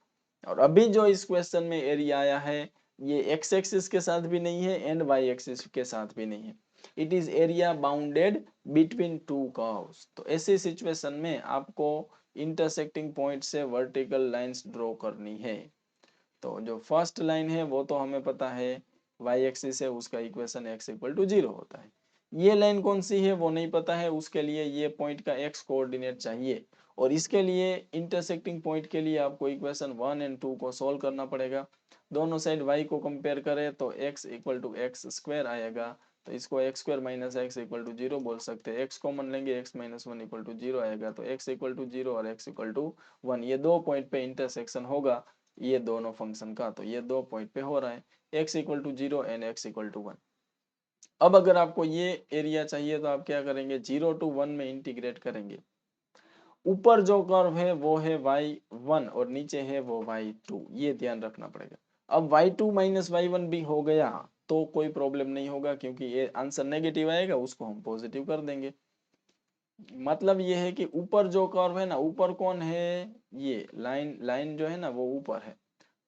और अभी जो इस क्वेश्चन में एरिया आया है ये एक्स एक्सिस के साथ भी नहीं है एंड वाई एक्सिस के साथ भी नहीं है। It is area bounded between two curves. तो ऐसी सिचुएशन में आपको इंटरसेक्टिंग पॉइंट से वर्टिकल लाइंस ड्रॉ करनी है। तो जो फर्स्ट लाइन है वो तो हमें पता है y एक्सिस है, उसका इक्वेशन x इक्वल टू 0 होता है। ये लाइन कौन सी है वो नहीं पता है, उसके लिए ये पॉइंट का x कोऑर्डिनेट चाहिए और इसके लिए इंटरसेक्टिंग पॉइंट के लिए आपको इक्वेशन 1 एंड 2 को सॉल्व करना पड़ेगा। दोनों साइड y को कंपेयर करें तो x equal to x square आएगा, तो इसको x square minus x equal to 0 बोल सकते हैं। x कॉमन लेंगे, x माइनस 1 इक्वल टू 0 आएगा, तो x इक्वल टू 0 और x इक्वल टू 1 ये दो पॉइंट पे इंटरसेक्शन होगा ये दोनों फंक्शन का, तो ये दो पॉइंट पे हो रहा है x equal to 0 and x equal to 1। अब अगर आपको ये एरिया चाहिए तो आप क्या करेंगे, 0 to 1 में इंटीग्रेट करेंगे। ऊपर जो कर्व है वो है y1 और नीचे है वो y2, ये ध्यान रखना पड़ेगा। अब y2 माइनस y1 भी हो गया तो कोई प्रॉब्लम नहीं होगा क्योंकि ये आंसर नेगेटिव आएगा, उसको हम पॉजिटिव कर देंगे। मतलब ये है कि ऊपर जो कर्व है ना, ऊपर कौन है, ये लाइन, लाइन जो है ना वो ऊपर है,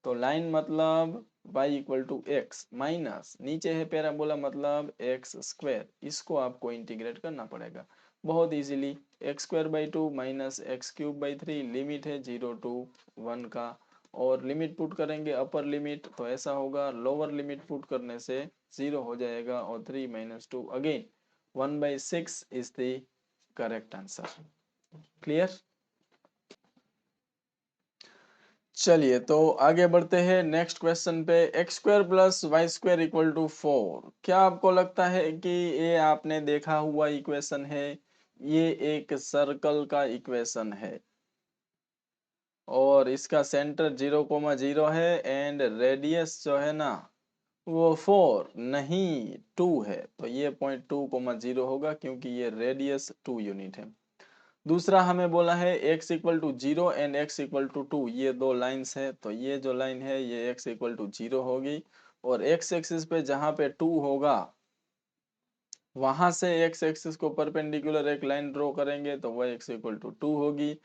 तो लाइन मतलब y equal to x minus नीचे है पैराबोला मतलब एक्स स्क्वायर, इसको आपको इंटीग्रेट करना पड़ेगा बहुत easily. X square by 2 minus x cube by 3, limit है 0 to 1 का, और लिमिट पुट करेंगे अपर लिमिट तो ऐसा होगा, लोअर लिमिट पुट करने से 0 हो जाएगा और 3 minus 2 again 1/6 is the correct answer. Clear? चलिए तो आगे बढ़ते हैं नेक्स्ट क्वेश्चन पे। X square plus Y square equal to 4। क्या आपको लगता है कि ये आपने देखा हुआ इक्वेशन है? ये एक सर्कल का इक्वेशन है और इसका सेंटर 0,0 है एंड रेडियस जो है ना वो 4 नहीं 2 है, तो ये पॉइंट 2,0 होगा क्योंकि ये रेडियस 2 यूनिट है। दूसरा हमें बोला है x equal to 0 and x equal to 2, ये दो लाइंस है, तो ये जो लाइन है ये x इक्वल टू 0 होगी और x एक्सिस पे जहां पे 2 होगा वहां से x एक्सिस को परपेंडिकुलर एक लाइन ड्रॉ करेंगे तो वह x इक्वल टू 2 होगी।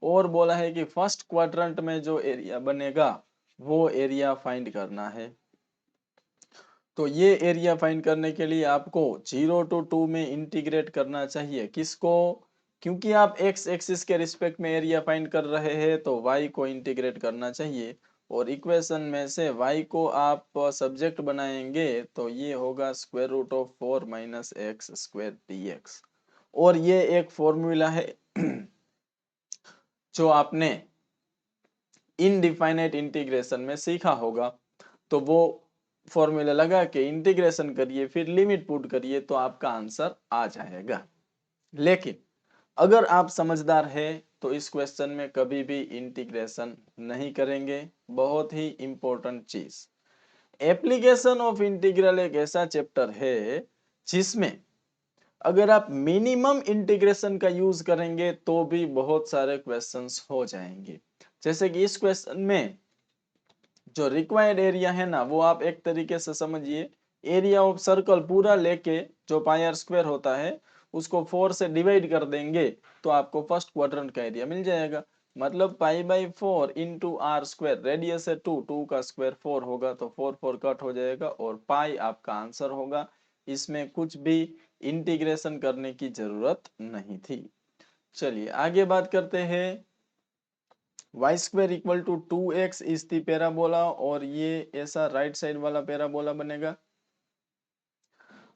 और बोला है कि फर्स्ट क्वाड्रेंट में जो एरिया बनेगा वो एरिया फाइंड करना है। तो ये एरिया फाइंड करने के लिए आपको 0 to 2 में इंटीग्रेट करना चाहिए। किसको? क्योंकि आप x एक्सिस के रिस्पेक्ट में एरिया फाइंड कर रहे हैं तो y को इंटीग्रेट करना चाहिए और इक्वेशन में से y को आप सब्जेक्ट बनाएंगे तो ये होगा square root of 4 minus x square dx। और ये एक फॉर्मूला है जो आपने इनडिफाइनाइट इंटीग्रेशन में सीखा होगा, तो वो फॉर्मूला लगा के इंटीग्रेशन करिए, फिर लिमिट पुट करिए तो आपका आंसर आ जाएगा। लेकिन अगर आप समझदार है तो इस क्वेश्चन में कभी भी इंटीग्रेशन नहीं करेंगे। बहुत ही इंपॉर्टेंट चीज, एप्लीकेशन ऑफ इंटीग्रल एक ऐसा चैप्टर है जिसमें अगर आप मिनिमम इंटीग्रेशन का यूज करेंगे तो भी बहुत सारे क्वेश्चंस हो जाएंगे। जैसे कि इस क्वेश्चन में जो रिक्वायर्ड एरिया है ना, वो आप एक तरीके से समझिए, एरिया ऑफ सर्कल पूरा लेके जो पाई आर स्क्वायर होता है उसको 4 से डिवाइड कर देंगे तो आपको फर्स्ट क्वाड्रेंट का एरिया मिल जाएगा। मतलब pi by 4 into r square, radius है 2, 2 का स्क्वायर 4 होगा तो 4 4 कट हो जाएगा और पाई आपका आंसर होगा। इसमें कुछ भी इंटीग्रेशन करने की जरूरत नहीं थी। चलिए आगे बात करते हैं। Y square equal to 2x is the parabola, और ये ऐसा राइट साइड वाला पैराबोला बनेगा।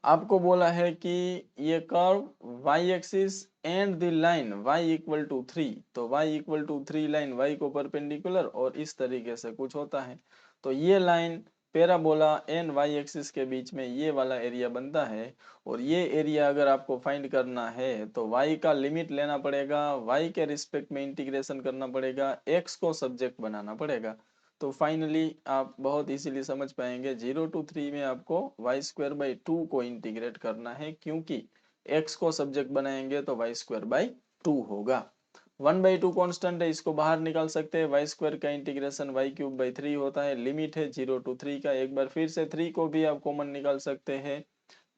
आपको बोला है कि ये curve y axis and the line y equal to 3, तो y equal to 3 line y को परपेंडिकुलर और इस तरीके से कुछ होता है। तो ये line parabola and y axis के बीच में ये वाला एरिया बनता है, और ये एरिया अगर आपको फाइंड करना है तो y का लिमिट लेना पड़ेगा, y के रिस्पेक्ट में इंटीग्रेशन करना पड़ेगा, x को सब्जेक्ट बनाना पड़ेगा। तो फाइनली आप बहुत इजीली समझ पाएंगे 0 to 3 में आपको वाई स्क्वायर बाई 2 को इंटीग्रेट करना है, क्योंकि x को सब्जेक्ट बनाएंगे तो वाई स्क्वायर बाई 2 होगा। 1/2 कांस्टेंट है, इसको बाहर निकाल सकते हैं। वाई स्क्वायर का इंटीग्रेशन वाई क्यूब बाई 3 होता है। लिमिट है 0 to 3 का। एक बार फिर से 3 को भी आप कॉमन निकाल सकते हैं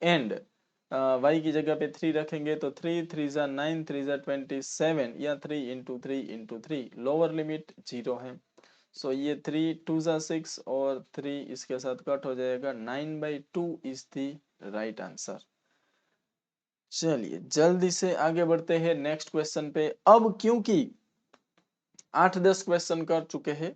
एंड y की जगह पे 3 रखेंगे तो 3 3 जा 9 3 जा 27 या 3 इंटू 3 इंटू 3, लोअर लिमिट 0 है। सो ये 3 2 जा 6 और 3 इसके साथ कट हो जाएगा। 9/2 इज द राइट आंसर। चलिए जल्दी से आगे बढ़ते हैं नेक्स्ट क्वेश्चन पे। अब क्योंकि 8-10 क्वेश्चन कर चुके हैं,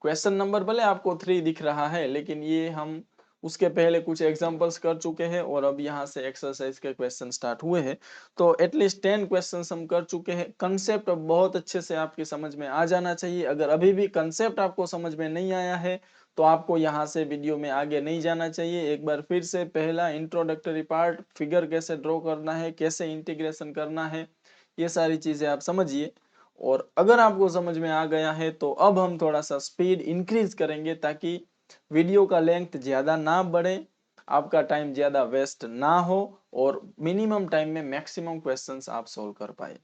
क्वेश्चन नंबर भले आपको 3 दिख रहा है लेकिन ये हम उसके पहले कुछ एग्जांपल्स कर चुके हैं और अब यहाँ से एक्सरसाइज के क्वेश्चन स्टार्ट हुए हैं। तो एटलीस्ट 10 क्वेश्चंस हम कर चुके हैं। कंसेप्ट अब बहुत अच्छे से आपकी समझ में आ जाना चाहिए। अगर अभी भी कंसेप्ट आपको समझ में नहीं आया है तो आपको यहाँ से वीडियो में आगे नहीं जाना चाहिए। एक बार फिर से पहला इंट्रोडक्टरी पार्ट, फिगर कैसे ड्रॉ करना है, कैसे इंटीग्रेशन करना है, ये सारी चीजें आप समझिए। और अगर आपको समझ में आ गया है तो अब हम थोड़ा सा स्पीड इंक्रीज करेंगे ताकि वीडियो का लेंथ ज्यादा ना बढ़े, आपका टाइम ज्यादा वेस्ट ना हो और मिनिमम टाइम में मैक्सिमम क्वेश्चंस आप सोल्व कर पाए।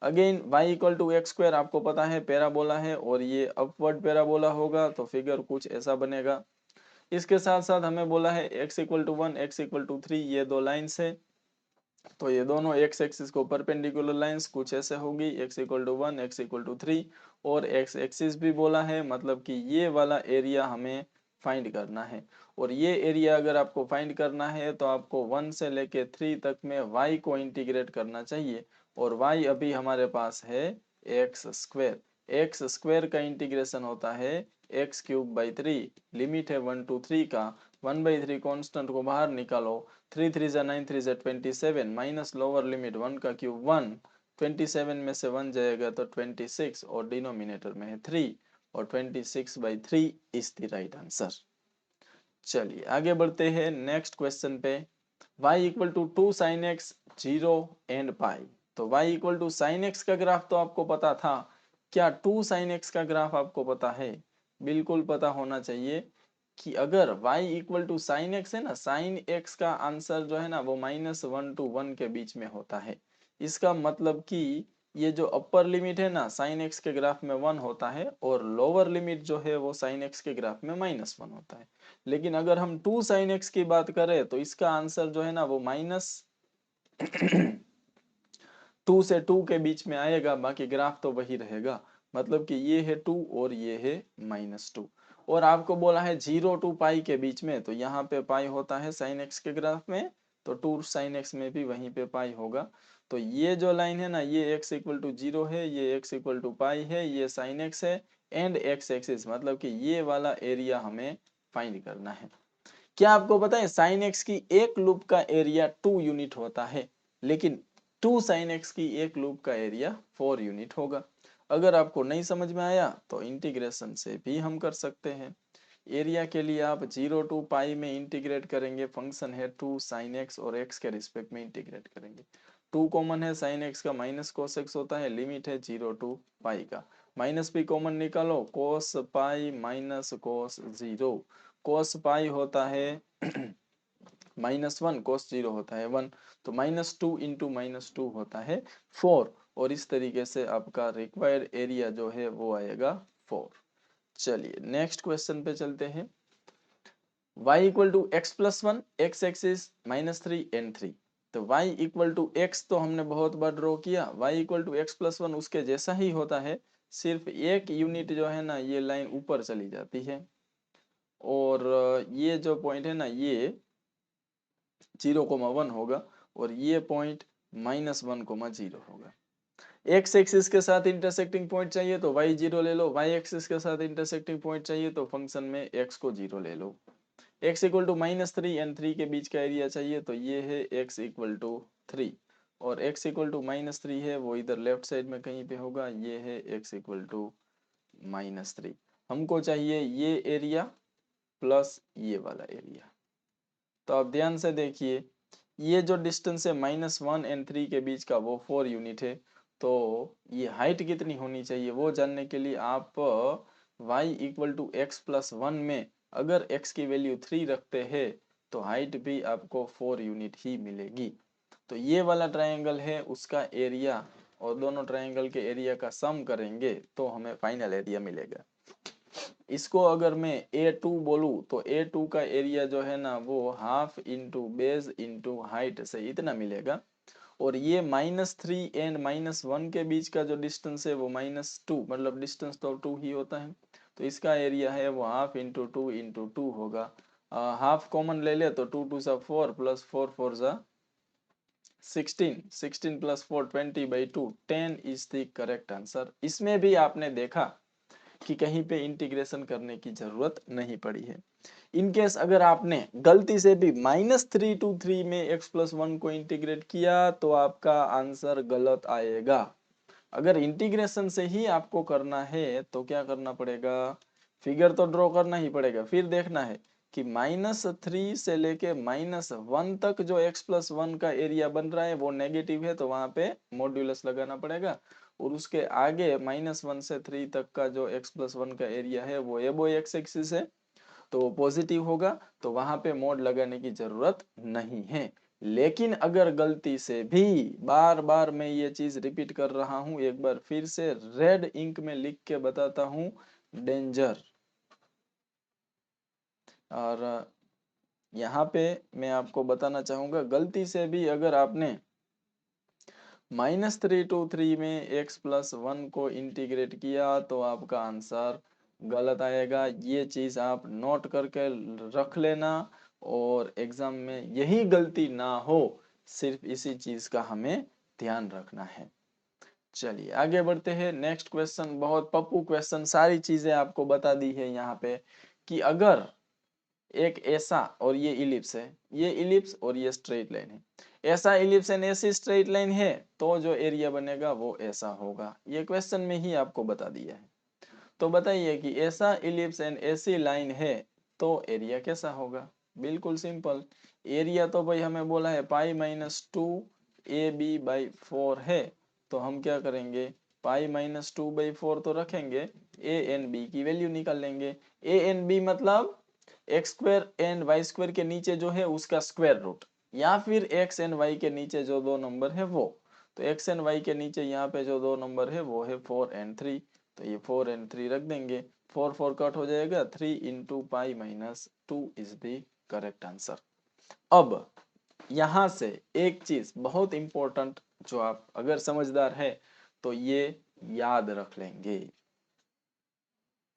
Again y equal to x square आपको पता है पैराबोला है और ये अपवर्ड पैराबोला होगा तो फिगर कुछ ऐसा बनेगा। इसके साथ साथ हमें बोला है x equal to 1 x equal to 3, ये दो लाइन्स है तो ये दोनों x एक्सिस को परपेंडिकुलर लाइंस कुछ ऐसे होगी, x equal to 1 x equal to 3, और x एक्सिस भी बोला है, मतलब कि ये वाला एरिया हमें फाइंड करना है। और ये एरिया अगर आपको फाइंड करना है तो आपको 1 से लेके 3 तक में y को इंटीग्रेट करना चाहिए, और y अभी हमारे पास है एक्स स्क्वायर। एक्स स्क्वायर का इंटीग्रेशन होता है एक्स क्यूब बाई 3, लिमिट है 1 to 3 का। 1/3 कांस्टेंट को बाहर निकालो, 3 3 जा 9 3 जा 27 माइनस लोअर लिमिट 1 का क्यूब 1, 27 में से 1 जाएगा तो 26 और डिनोमिनेटर में है 3 और 26/3 इज द राइट आंसर। चलिए आगे बढ़ते हैं नेक्स्ट क्वेश्चन पे। y equal to 2 sin x 0 and pi. तो y equal to sine x का ग्राफ तो आपको पता था। क्या 2 sin x का ग्राफ आपको पता है? बिल्कुल पता होना चाहिए कि अगर y equal to sine x है ना, साइन एक्स का आंसर जो है ना वो -1 to 1 के बीच में होता है। इसका मतलब कि ये जो अपर लिमिट है ना साइन एक्स के ग्राफ में 1 होता है और लोअर लिमिट जो है वो साइन एक्स के ग्राफ में -1 होता है। लेकिन अगर हम 2 sin x की बात करें तो इसका आंसर जो है ना वो -2 से 2 के बीच में आएगा, बाकी ग्राफ तो वही रहेगा। मतलब कि ये है 2 और ये है -2। और आपको बोला है 0 to पाई के बीच में, तो यहाँ पे पाई होता है साइन एक्स के ग्राफ में, तो 2 sin x में भी वहीं पे पाई होगा। तो ये जो लाइन है ना ये x इक्वल टू 0 है, ये x इक्वल टू पाई है, ये साइन एक्स है एंड x एक्सिस, मतलब कि ये वाला एरिया हमें फाइंड करना है। क्या आपको पता है साइन एक्स की एक लूप का एरिया 2 यूनिट होता है, लेकिन 2 साइन एक्स की एक लूप का एरिया 4 यूनिट होगा। अगर आपको नहीं समझ में आया तो इंटीग्रेशन से भी हम कर सकते हैं। एरिया के लिए आप 0 टू पाई में इंटीग्रेट करेंगे, फंक्शन है 2 साइन एक्स और एक्स के रिस्पेक्ट में इंटीग्रेट करेंगे। 2 कॉमन है, साइन एक्स का माइनस कोस एक्स होता है, लिमिट है 0 टू पाई का। माइनस भी कॉमन निकालो, कोस पाई माइनस कोस 0, कोस पाई होता है -1, कोस 0 होता है 1, तो -2 इंटू -2 होता है 4, और इस तरीके से आपका रिक्वायर्ड एरिया जो है वो आएगा 4। चलिए नेक्स्ट क्वेश्चन पे चलते हैं। y equal to x plus 1, x axis -3 and 3। तो y इक्वल टू एक्स तो हमने बहुत बार ड्रॉ किया, y equal to x plus 1 उसके जैसा ही होता है, सिर्फ एक यूनिट जो है ना ये लाइन ऊपर चली जाती है, और ये जो पॉइंट है ना ये 0,1 होगा, और ये पॉइंट -1,0 होगा। एक्स एक्सिस के साथ इंटरसेक्टिंग पॉइंट चाहिए तो y 0 ले लो, y एक्सिस के साथ इंटरसेक्टिंग पॉइंट चाहिए तो फंक्शन में x को 0 ले लो। x इक्वल टू -3 एंड 3 के बीच का एरिया चाहिए तो ये है x इक्वल टू 3, और x इक्वल टू -3 है वो इधर लेफ्ट साइड में कहीं पे होगा, ये है x इक्वल टू -3। हमको चाहिए ये एरिया प्लस ये वाला एरिया। तो आप ध्यान से देखिए, ये जो डिस्टेंस है -1 एंड 3 के बीच का वो 4 यूनिट है, तो ये हाइट कितनी होनी चाहिए वो जानने के लिए आप y equal to x plus 1 में अगर x की वैल्यू 3 रखते हैं तो हाइट भी आपको 4 यूनिट ही मिलेगी। तो ये वाला ट्रायंगल है उसका एरिया, और दोनों ट्रायंगल के एरिया का सम करेंगे तो हमें फाइनल एरिया मिलेगा। इसको अगर मैं A2 बोलूं तो A2 का एरिया जो है ना वो half into base into height से इतना मिलेगा, और ये -3 एंड -1 के बीच का जो डिस्टेंस है वो -2, मतलब डिस्टेंस तो 2 ही होता है, तो इसका एरिया है वो हाफ इंटू 2 इंटू 2 होगा। हाफ कॉमन ले ले तो 2 2 सा 4 प्लस 4 4 सा 16, 16 plus 4 20/2, 10 is the correct answer. इसमें भी आपने देखा कि कहीं पे इंटीग्रेशन करने की जरूरत नहीं पड़ी है। इनकेस अगर आपने गलती से भी -3 to 3 में x प्लस 1 को इंटीग्रेट किया तो आपका आंसर गलत आएगा। अगर इंटीग्रेशन से ही आपको करना है तो क्या करना पड़ेगा, फिगर तो ड्रॉ करना ही पड़ेगा, फिर देखना है कि -3 से लेके -1 तक जो x प्लस 1 का एरिया बन रहा है वो नेगेटिव है तो वहां पे मॉड्यूलस लगाना पड़ेगा, और उसके आगे -1 से 3 तक का जो x प्लस 1 का एरिया है वो एबो एक्स एक्सिस है तो वो पॉजिटिव होगा, तो वहां पे मोड लगाने की जरूरत नहीं है। लेकिन अगर गलती से भी, बार बार मैं ये चीज रिपीट कर रहा हूं, एक बार फिर से रेड इंक में लिख के बताता हूं, डेंजर। और यहाँ पे मैं आपको बताना चाहूंगा, गलती से भी अगर आपने -3 to 3 में x प्लस 1 को इंटीग्रेट किया तो आपका आंसर गलत आएगा। ये चीज आप नोट करके रख लेना, और एग्जाम में यही गलती ना हो, सिर्फ इसी चीज का हमें ध्यान रखना है। चलिए आगे बढ़ते हैं। नेक्स्ट क्वेश्चन बहुत पप्पू क्वेश्चन, सारी चीजें आपको बता दी है यहाँ पे कि अगर एक ऐसा, और ये इलिप्स है, ये इलिप्स और ये स्ट्रेट लाइन है, ऐसा इलिप्स एंड ऐसी स्ट्रेट लाइन है तो जो एरिया बनेगा वो ऐसा होगा। ये क्वेश्चन में ही आपको बता दिया है। तो बताइए कि ऐसा इलिप्स एंड ऐसी लाइन है तो एरिया कैसा होगा। बिल्कुल सिंपल, एरिया तो भाई हमें बोला है π-2 AB/4 है, तो हम क्या करेंगे, π-2/4 तो रखेंगे, a एंड b की वैल्यू निकाल लेंगे। a एंड b मतलब x square and y square के नीचे जो है उसका स्क्वायर रूट, या फिर एक्स एंड वाई के नीचे जो दो नंबर है वो, तो एक्स एंड वाई के नीचे यहाँ पे जो दो नंबर है वो है 4 एंड 3, तो ये 4 एंड 3 रख देंगे, 4 4 कट हो जाएगा, 3 into π-2 is the correct answer. अब यहाँ से एक चीज बहुत इंपॉर्टेंट, जो आप अगर समझदार है तो ये याद रख लेंगे,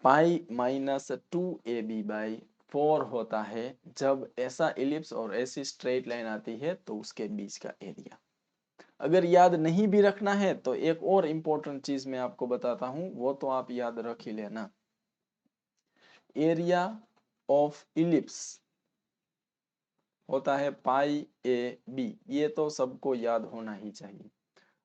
π-2ab/4 होता है जब ऐसा इलिप्स और ऐसी स्ट्रेट लाइन आती है तो उसके बीच का एरिया। अगर याद नहीं भी रखना है तो एक और इम्पोर्टेंट चीज मैं आपको बताता हूं, वो तो आप याद रख ही लेना, एरिया ऑफ इलिप्स होता है π/a/b, ये तो सबको याद होना ही चाहिए।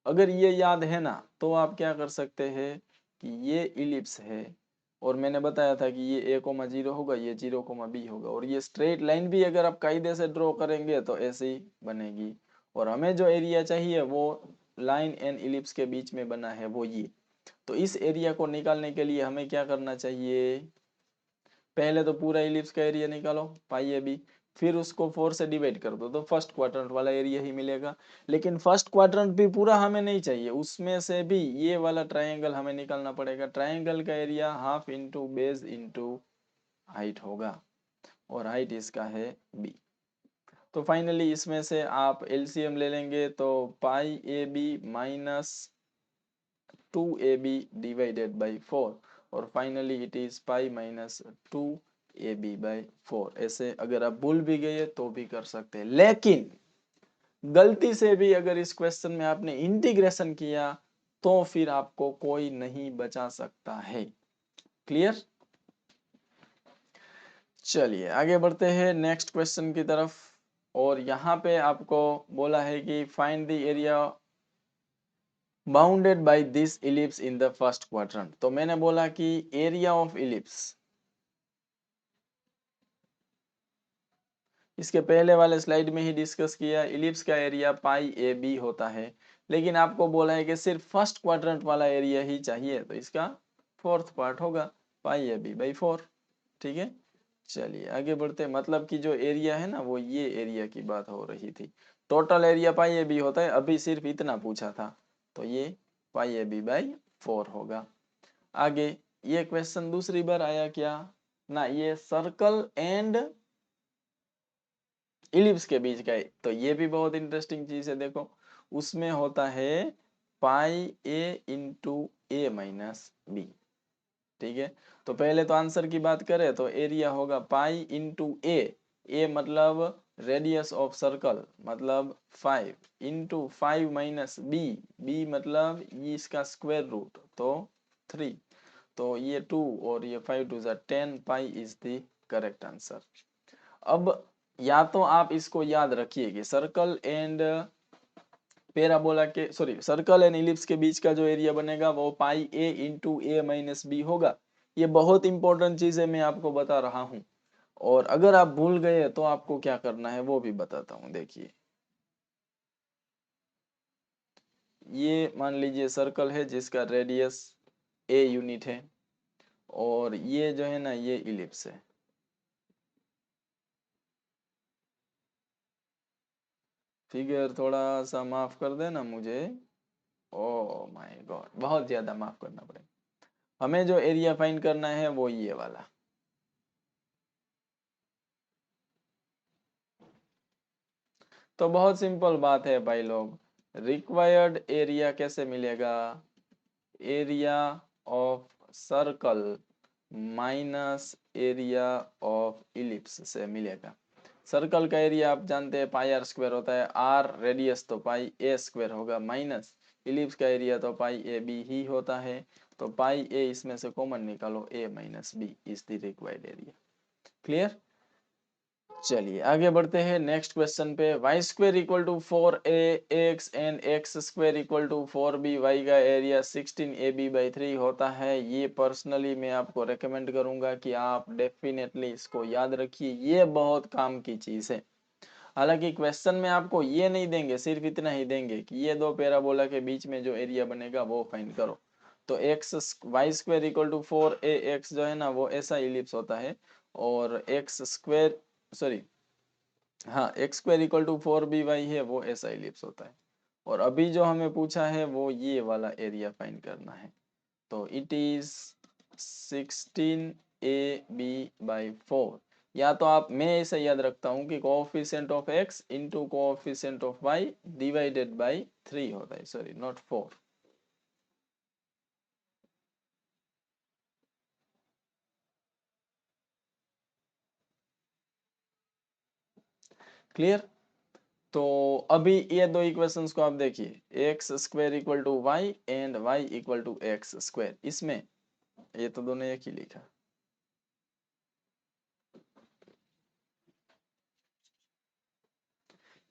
अगर ये याद है ना तो आप क्या कर सकते हैं कि ये इलिप्स है और मैंने बताया था कि ये a,0 होगा, ये 0,b होगा, और ये स्ट्रेट लाइन भी अगर आप कायदे से ड्रॉ करेंगे तो ऐसे ही बनेगी। और हमें जो एरिया चाहिए वो लाइन एंड इलिप्स के बीच में बना है वो ये। तो इस एरिया को निकालने के लिए हमें क्या करना चाहिए, पहले तो पूरा इलिप्स का एरिया निकालो पाई ए बी, फिर उसको 4 से डिवाइड कर दो तो फर्स्ट क्वाड्रेंट वाला एरिया ही मिलेगा। लेकिन फर्स्ट क्वाड्रेंट भी पूरा हमें नहीं चाहिए, उसमें से भी ये वाला ट्रायंगल हमें निकालना पड़ेगा। ट्रायंगल का area half into base into height होगा, और हाइट इसका है बी। तो फाइनली इसमें से आप एलसीएम ले लेंगे तो pi A B minus 2ab divided by 4, और finally it is pi minus 2ab/4। ऐसे अगर आप भूल भी गए तो भी कर सकते हैं, लेकिन गलती से भी अगर इस क्वेश्चन में आपने इंटीग्रेशन किया तो फिर आपको कोई नहीं बचा सकता है। क्लियर? चलिए आगे बढ़ते हैं नेक्स्ट क्वेश्चन की तरफ। और यहाँ पे आपको बोला है कि find the area bounded by this ellipse in the first quadrant. तो मैंने बोला कि एरिया ऑफ इलिप्स, इसके पहले वाले स्लाइड में ही डिस्कस किया, इलिप्स का एरिया पाई ए बी होता है, लेकिन आपको बोला है कि सिर्फ फर्स्ट क्वाड्रेंट वाला एरिया ही चाहिए, तो इसका फोर्थ पार्ट होगा πab/4। ठीक है, चलिए आगे बढ़ते हैं। मतलब कि जो एरिया है ना वो ये एरिया की बात हो रही थी। टोटल एरिया πab होता है, अभी सिर्फ इतना पूछा था, तो ये πab/4 होगा। आगे ये क्वेश्चन दूसरी बार आया क्या ना, ये सर्कल एंड इलिप्स के बीच का है, तो ये भी बहुत इंटरेस्टिंग चीज है। देखो उसमें होता है पाई a into a minus B. ठीक है, तो पहले तो आंसर की बात करें तो एरिया होगा पाई इंटू ए मतलब रेडियस ऑफ सर्कल मतलब 5 इंटू 5 माइनस बी, बी मतलब ये इसका स्क्वायर रूट तो 3, तो ये 2 और ये 5 to 10, pi is the correct answer. अब या तो आप इसको याद रखिए कि सर्कल एंड पैराबोला के सर्कल एंड इलिप्स के बीच का जो एरिया बनेगा वो pi a into a minus b होगा। ये बहुत इंपॉर्टेंट चीज है, मैं आपको बता रहा हूं। और अगर आप भूल गए तो आपको क्या करना है वो भी बताता हूं। देखिए ये मान लीजिए सर्कल है जिसका रेडियस ए यूनिट है, और ये जो है ना ये इलिप्स है। फिगर थोड़ा सा माफ कर देना मुझे, ओ माय गॉड बहुत ज्यादा माफ करना पड़ेगा। हमें जो एरिया फाइंड करना है वो ये वाला। तो बहुत सिंपल बात है भाई लोग, रिक्वायर्ड एरिया कैसे मिलेगा, area of circle minus area of ellipse से मिलेगा। सर्कल का एरिया आप जानते हैं पाई आर स्क्वायर होता है, आर रेडियस तो पाई ए स्क्वायर होगा, माइनस इलिप्स का एरिया तो पाई ए बी ही होता है, तो पाई ए इसमें से कॉमन निकालो, A minus B is the required area. Clear? चलिए आगे बढ़ते हैं नेक्स्ट क्वेश्चन पे। Y square equal to 4a(x) and X square equal to 4b, Y का एरिया 16ab/3 होता है। ये पर्सनली मैं आपको रेकमेंड करूंगा कि आप डेफिनेटली इसको याद रखिए, ये बहुत काम की चीज है। हालांकि क्वेश्चन में आपको ये नहीं देंगे, सिर्फ इतना ही देंगे कि ये दो पैराबोला के बीच में जो एरिया बनेगा वो फाइंड करो। तो Y square equal to 4a(x) जो है ना वो ऐसा इलिप्स होता है, और एक्स स्क्वेयर सॉरी हाँ x square equal to 4by है वो ऐसा इलिप्स होता है। और अभी जो हमें पूछा है वो ये वाला एरिया फाइंड करना है, तो इट इज 16ab/4। या तो आप, मैं ऐसा याद रखता हूँ कि coefficient of x into coefficient of y divided by 3 होता है, सॉरी नॉट 4। क्लियर? तो अभी ये दो इक्वेशंस को आप देखिए, x square equal to y and y equal to x square, इसमें ये तो दोनों एक ही लिखा,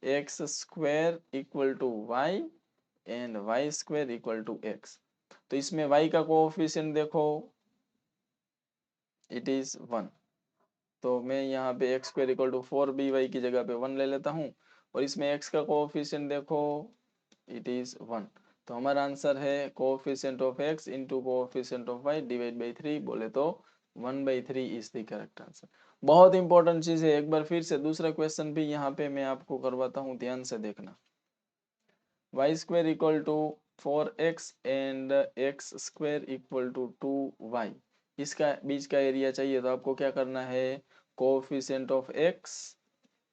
x square equal to y and y square equal to x. तो इसमें y का कोएफिशिएंट देखो इट इज 1। तो मैं यहाँ पे x square equal to 4by की जगह पे 1 ले लेता हूँ, और इसमें x का कोएफिशिएंट देखो, इट इज 1। तो हमारा आंसर है coefficient of x into coefficient of y divide by 3, बोले तो 1/3 इज द करेक्ट आंसर। बहुत इंपॉर्टेंट चीज है, एक बार फिर से दूसरा क्वेश्चन भी यहाँ पे मैं आपको करवाता हूँ, ध्यान से देखना। y square equal to 4x and x square equal to 2y, इसका बीच का एरिया चाहिए, तो आपको क्या करना है, coefficient of x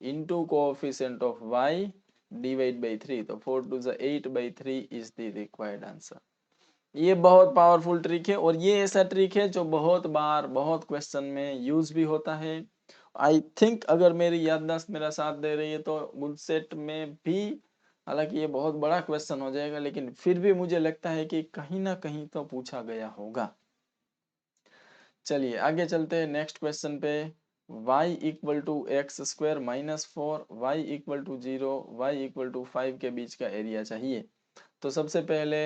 into coefficient of y divide by 3, तो 4 to the 8/3 is the required answer. ये बहुत पावरफुल ट्रिक है, और ये ऐसा ट्रिक है जो बहुत बार बहुत क्वेश्चन में यूज भी होता है। आई थिंक अगर मेरी याददाश्त मेरा साथ दे रही है तो गुडसेट में भी, हालांकि ये बहुत बड़ा क्वेश्चन हो जाएगा, लेकिन फिर भी मुझे लगता है कि कहीं ना कहीं तो पूछा गया होगा। चलिए आगे चलते हैं नेक्स्ट क्वेश्चन पे। y equal to x square minus 4, y equal to 0, y equal to 5 के बीच का एरिया चाहिए। तो सबसे पहले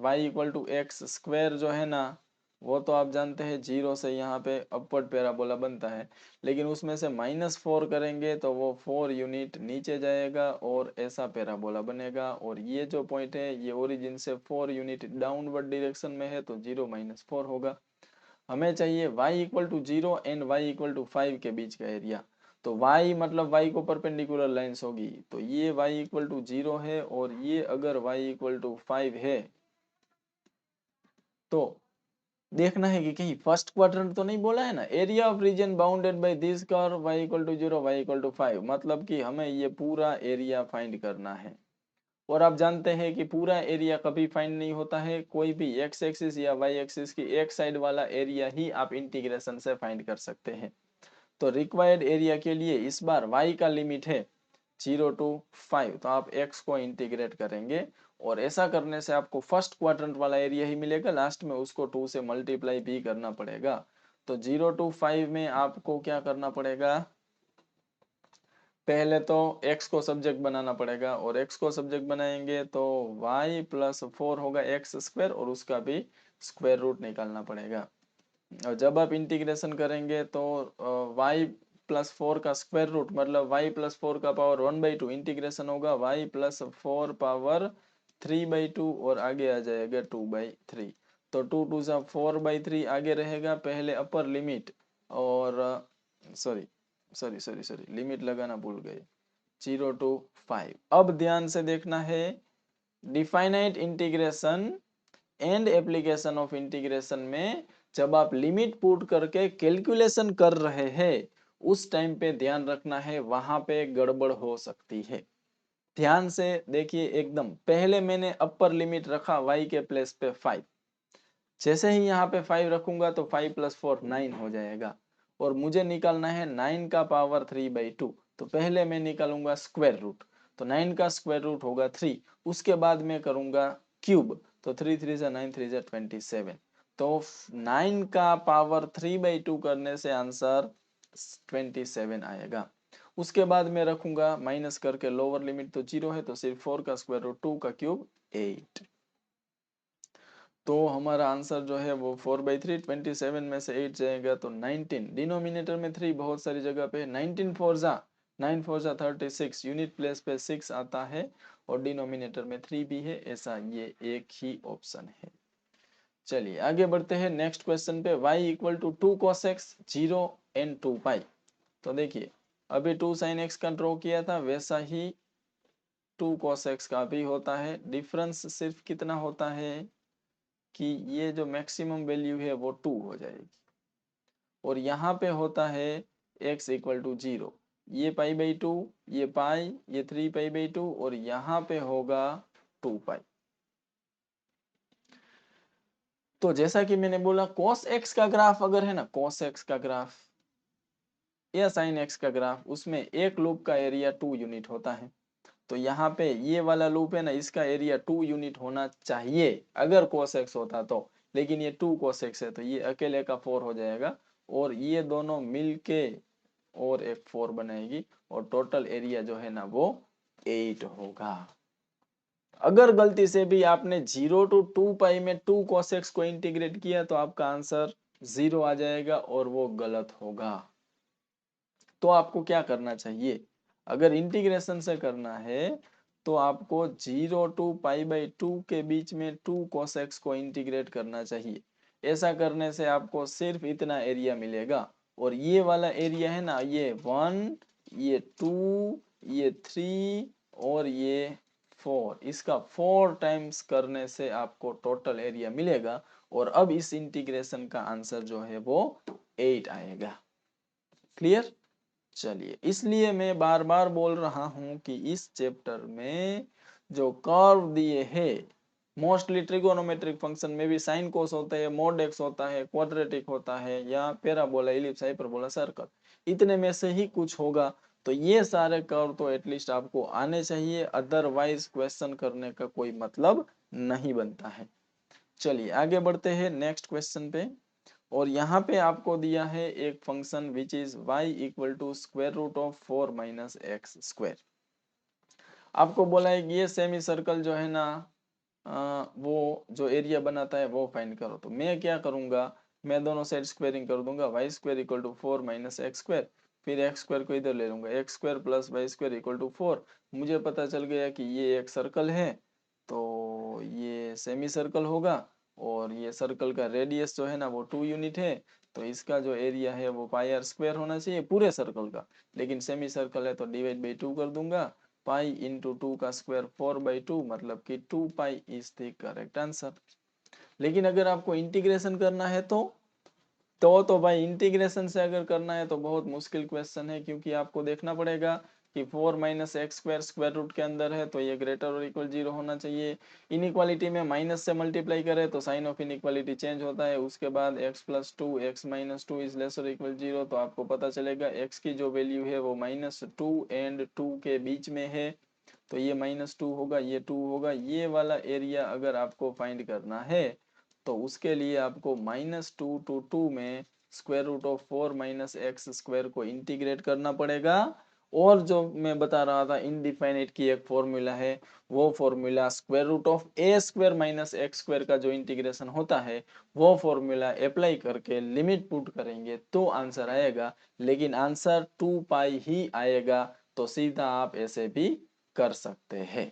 y equal to x square जो है ना, वो तो आप जानते हैं 0 से यहाँ पे अपवर्ड पैराबोला बनता है, लेकिन उसमें से -4 करेंगे तो वो 4 यूनिट नीचे जाएगा और ऐसा पैराबोला बनेगा, और ये जो पॉइंट है ये ओरिजिन से 4 यूनिट डाउनवर्ड डायरेक्शन में है, तो 0 - 4 होगा। हमें चाहिए y equal to 0 and y equal to 5 के बीच का एरिया। तो y मतलब y को परपेंडिकुलर लाइंस होगी, तो ये y इक्वल टू 0 है, और ये अगर y इक्वल टू 5 है, तो देखना है कि कहीं फर्स्ट क्वाड्रेंट तो नहीं बोला है ना। Area of region bounded by this curve y equal to 0, y equal to 5, मतलब कि हमें ये पूरा एरिया फाइंड करना है। और आप जानते हैं कि पूरा एरिया कभी फाइंड नहीं होता है, कोई भी एक्स एक्सिस या वाई एक्सिस की एक साइड वाला एरिया ही आप इंटीग्रेशन से फाइंड कर सकते हैं। तो रिक्वायर्ड एरिया के लिए इस बार y का लिमिट है 0 to 5, तो आप x को इंटीग्रेट करेंगे, और ऐसा करने से आपको फर्स्ट क्वाड्रेंट वाला एरिया ही मिलेगा, लास्ट में उसको 2 से मल्टीप्लाई भी करना पड़ेगा। तो 0 to 5 में आपको क्या करना पड़ेगा, पहले तो x को सब्जेक्ट बनाना पड़ेगा, और x को सब्जेक्ट बनाएंगे तो y प्लस 4 होगा एक्स स्क्वायर, और उसका भी स्क्वायर रूट निकालना पड़ेगा। और जब आप इंटीग्रेशन करेंगे तो y प्लस 4 का स्क्वायर रूट, मतलब y प्लस 4 का पावर 1/2, इंटीग्रेशन होगा y प्लस 4 पावर 3/2, और आगे आ जाएगा 2/3। तो 2 टू सा 4/3 आगे रहेगा, पहले अपर लिमिट, और sorry sorry sorry sorry limit लगाना भूल गए, 0 to 5। अब ध्यान से देखना है, definite integration and application of integration में जब आप लिमिट पुट करके कैलकुलेशन कर रहे हैं, उस टाइम पे ध्यान रखना है, वहां पे गड़बड़ हो सकती है। ध्यान से देखिए, एकदम पहले मैंने अपर लिमिट रखा y के प्लेस पे 5, जैसे ही यहाँ पे 5 रखूंगा तो 5 प्लस 4 9 हो जाएगा, और मुझे निकालना है 9 का पावर 3/2। तो पहले मैं निकालूंगा स्क्वायर रूट, तो 9 का स्क्वायर रूट होगा 3, उसके बाद मैं करूंगा क्यूब, तो 3 3 जा 9 3 जा 27। तो 9 का पावर 3/2 करने से आंसर 27 आएगा। उसके बाद मैं रखूंगा माइनस करके, लोअर लिमिट तो 0 है, तो सिर्फ 4 का स्क्वायर रूट, 2 का क्यूब 8। तो हमारा आंसर जो है वो 4/3, 27 में से 8 जाएगा तो 19, डिनोमिनेटर में 3 बहुत सारी जगह पे 19 4 जा 9 4 जा 36, यूनिट प्लेस पे 6 आता है, और डिनोमिनेटर में 3 भी है, ऐसा ये एक ही ऑप्शन है। चलिए आगे बढ़ते हैं नेक्स्ट क्वेश्चन पे। y equal to 2 cos x 0 and 2 pi. तो देखिए अभी 2 sin x का ड्रॉ किया था, वैसा ही 2 cos x का भी होता है। डिफरेंस सिर्फ कितना होता है कि ये जो मैक्सिमम वैल्यू है वो 2 हो जाएगी, और यहाँ पे होता है x इक्वल टू 0, ये π/2, ये पाई, ये 3π/2, और यहाँ पे होगा 2 पाई। तो जैसा कि मैंने बोला, cos x का ग्राफ अगर है ना, cos x का ग्राफ या sin x का ग्राफ, उसमें एक लूप का एरिया 2 यूनिट होता है। तो यहाँ पे ये वाला लूप है ना, इसका एरिया 2 यूनिट होना चाहिए अगर cos x होता तो, लेकिन ये 2 cos x है, तो ये अकेले का 4 हो जाएगा, और ये दोनों मिलके और एक 4 बनाएगी, और टोटल एरिया जो है ना वो 8 होगा। अगर गलती से भी आपने 0 to 2 पाई में 2 cos x को इंटीग्रेट किया तो आपका आंसर 0 आ जाएगा और वो गलत होगा। तो आपको क्या करना चाहिए, अगर इंटीग्रेशन से करना है तो आपको 0 to π/2 के बीच में 2 cos x को इंटीग्रेट करना चाहिए। ऐसा करने से आपको सिर्फ इतना एरिया मिलेगा और ये वाला एरिया है ना, ये 1, ये 2, ये 3 और ये 4, इसका 4 टाइम्स करने से आपको टोटल एरिया मिलेगा। और अब इस इंटीग्रेशन का आंसर जो है वो 8 आएगा। क्लियर? चलिए, इसलिए मैं बार बार बोल रहा हूं कि इस चैप्टर में जो कर्व दिए हैं, मोस्टली ट्रिगोनोमेट्रिक फंक्शन में भी साइन कोस होता है, मोड एक्स होता है, क्वाड्रेटिक होता है, या पैराबोला, इलिप्स, हाइपरबोला, सर्कल, इतने में से ही कुछ होगा। तो ये सारे कर्व तो एटलीस्ट आपको आने चाहिए, अदरवाइज क्वेश्चन करने का कोई मतलब नहीं बनता है। चलिए आगे बढ़ते हैं नेक्स्ट क्वेश्चन पे। और यहाँ पे आपको दिया है एक function which is y equal to square root of 4 minus x square. आपको बोला है कि ये सेमी सर्कल जो है ना, वो जो एरिया बनाता है वो फाइंड करो। तो मैं क्या करूंगा, मैं दोनों साइड स्क्वायरिंग कर दूंगा, y square equal to 4 minus x square, फिर एक्स स्क्वायर को इधर ले लूंगा, x square plus Y square equal to 4। मुझे पता चल गया कि ये एक सर्कल है, तो ये सेमी सर्कल होगा और ये सर्कल का रेडियस जो है ना वो 2 यूनिट है। तो इसका जो एरिया है वो पाई आर स्क्वायर होना चाहिए पूरे सर्कल का, लेकिन सेमी सर्कल है तो डिवाइड बाई 2 कर दूंगा। पाई इंटू 2 का स्क्वायर 4/2, मतलब कि 2 पाई इज द करेक्ट आंसर। लेकिन अगर आपको इंटीग्रेशन करना है तो भाई इंटीग्रेशन से अगर करना है तो बहुत मुश्किल क्वेश्चन है, क्योंकि आपको देखना पड़ेगा कि 4 minus x square square root के अंदर है तो ये ग्रेटर और इक्वल 0 होना चाहिए। इनइक्वालिटी में माइनस से मल्टीप्लाई करें तो साइन ऑफ इनइक्वालिटी चेंज होता है। उसके बाद x plus 2 x minus 2 is lesser equal 0, तो आपको पता चलेगा x की जो वैल्यू है वो -2 एंड 2 के बीच में है, तो ये -2 होगा, ये 2 होगा। ये वाला एरिया अगर आपको फाइंड करना है तो उसके लिए आपको -2 to 2 में square root of 4 minus x square को इंटीग्रेट करना पड़ेगा। और जो मैं बता रहा था इनडिफाइनाइट की एक फॉर्मूला है, वो formula square root of a square minus x square का जो इंटीग्रेशन होता है वो फॉर्मूला अप्लाई करके लिमिट पुट करेंगे तो आंसर आएगा, लेकिन आंसर 2 पाई ही आएगा। तो सीधा आप ऐसे भी कर सकते हैं।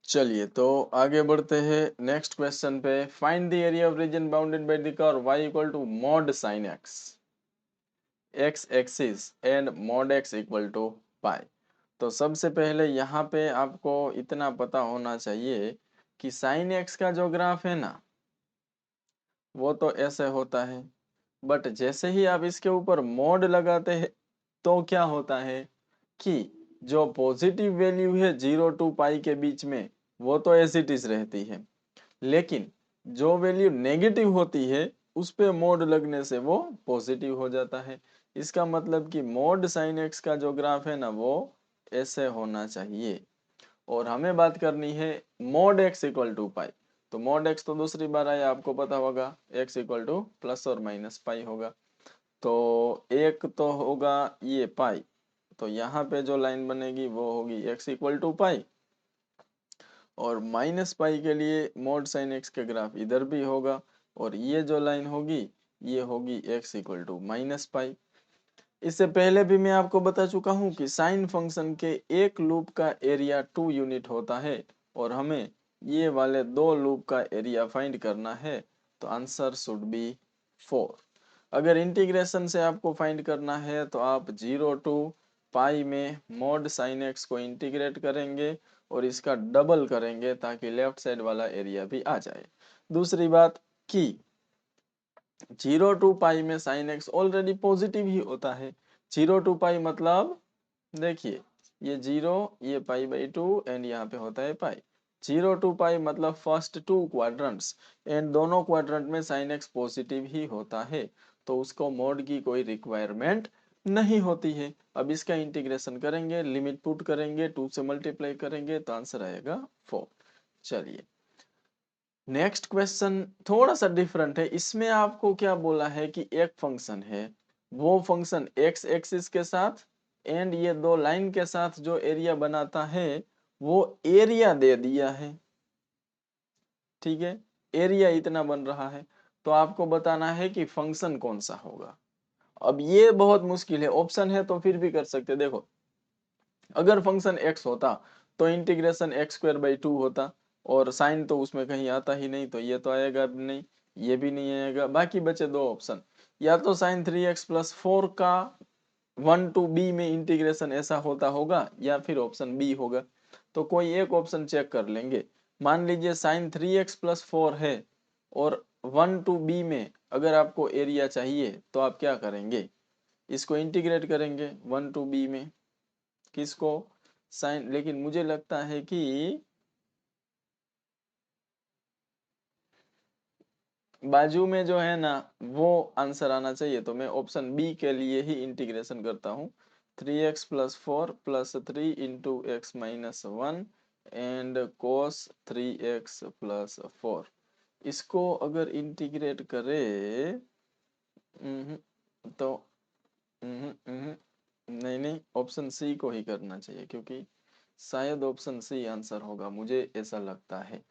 चलिए तो आगे बढ़ते हैं नेक्स्ट क्वेश्चन पे। Find the area of region bounded by the curve y equal to mod sine x, x axis and mod x equal to pi. तो सबसे पहले यहाँ पे आपको इतना पता होना चाहिए कि साइन x का जो ग्राफ है ना वो तो ऐसे होता है, बट जैसे ही आप इसके ऊपर मॉड लगाते हैं तो क्या होता है कि जो पॉजिटिव वैल्यू है 0 to π के बीच में वो तो एज इट इज रहती है, लेकिन जो वैल्यू नेगेटिव होती है उस पे मोड लगने से वो पॉजिटिव हो जाता है। इसका मतलब कि मोड साइन एक्स का जो ग्राफ है ना वो ऐसे होना चाहिए। और हमें बात करनी है mode x equal to pi. तो मोड एक्स तो दूसरी बार आया, आपको पता होगा एक्स इक्वल टू प्लस और माइनस पाई होगा। तो एक तो होगा ये पाई, तो यहाँ पे जो लाइन बनेगी वो होगी एक्स इक्वल टू पाई, और माइनस पाई के लिए मोड साइन एक्स के ग्राफ इधर भी होगा, और ये जो लाइन होगी ये होगी x equal to minus pi. इससे पहले भी मैं आपको बता चुका हूँ कि साइन फंक्शन के एक लूप का एरिया 2 यूनिट होता है, और हमें ये वाले 2 लूप का एरिया फाइंड करना है, तो आंसर शुड बी 4। अगर इंटीग्रेशन से आपको फाइंड करना है तो आप 0 to π में मोड साइन एक्स को इंटीग्रेट करेंगे और इसका डबल करेंगे ताकि लेफ्ट साइड वाला एरिया भी आ जाए। दूसरी बात कि 0 to π में साइन एक्स ऑलरेडी पॉजिटिव ही होता है। 0 to π मतलब देखिए ये 0, ये π/2 एंड यहाँ पे होता है पाई। 0 to π मतलब फर्स्ट 2 क्वाड्रेंट्स, एंड दोनों क्वाड्रेंट में साइन एक्स पॉजिटिव ही होता है, तो उसको मोड की कोई रिक्वायरमेंट नहीं होती है। अब इसका इंटीग्रेशन करेंगे, लिमिट पुट करेंगे, 2 से मल्टीप्लाई करेंगे तो आंसर आएगा 4। चलिए नेक्स्ट क्वेश्चन थोड़ा सा डिफरेंट है। इसमें आपको क्या बोला है कि एक फंक्शन है, वो फंक्शन एक्स एक्सिस के साथ एंड ये 2 लाइन के साथ जो एरिया बनाता है वो एरिया दे दिया है। ठीक है, एरिया इतना बन रहा है। तो आपको बताना है कि फंक्शन कौन सा होगा। अब ये बहुत मुश्किल है, ऑप्शन है तो फिर भी कर सकते। देखो, अगर फंक्शन x होता तो इंटीग्रेशन एक्स स्क्वायर बाई 2 होता, और साइन तो उसमें कहीं आता ही नहीं, तो ये तो आएगा भी नहीं, ये भी नहीं आएगा। बाकी बचे दो ऑप्शन, या तो साइन 3x+4 का 1 to b में इंटीग्रेशन ऐसा होता होगा, या फिर ऑप्शन बी होगा। तो कोई एक ऑप्शन चेक कर लेंगे। मान लीजिए साइन 3x+4 है और 1 to b में अगर आपको एरिया चाहिए तो आप क्या करेंगे, इसको इंटीग्रेट करेंगे 1 to b में, किसको, साइन। लेकिन मुझे लगता है कि बाजू में जो है ना वो आंसर आना चाहिए, तो मैं ऑप्शन बी के लिए ही इंटीग्रेशन करता हूँ। 3x+4+3 into x minus 1 and cos 3x+4। इसको अगर इंटीग्रेट करे तो नहीं नहीं, ऑप्शन सी को ही करना चाहिए, क्योंकि शायद ऑप्शन सी आंसर होगा, मुझे ऐसा लगता है।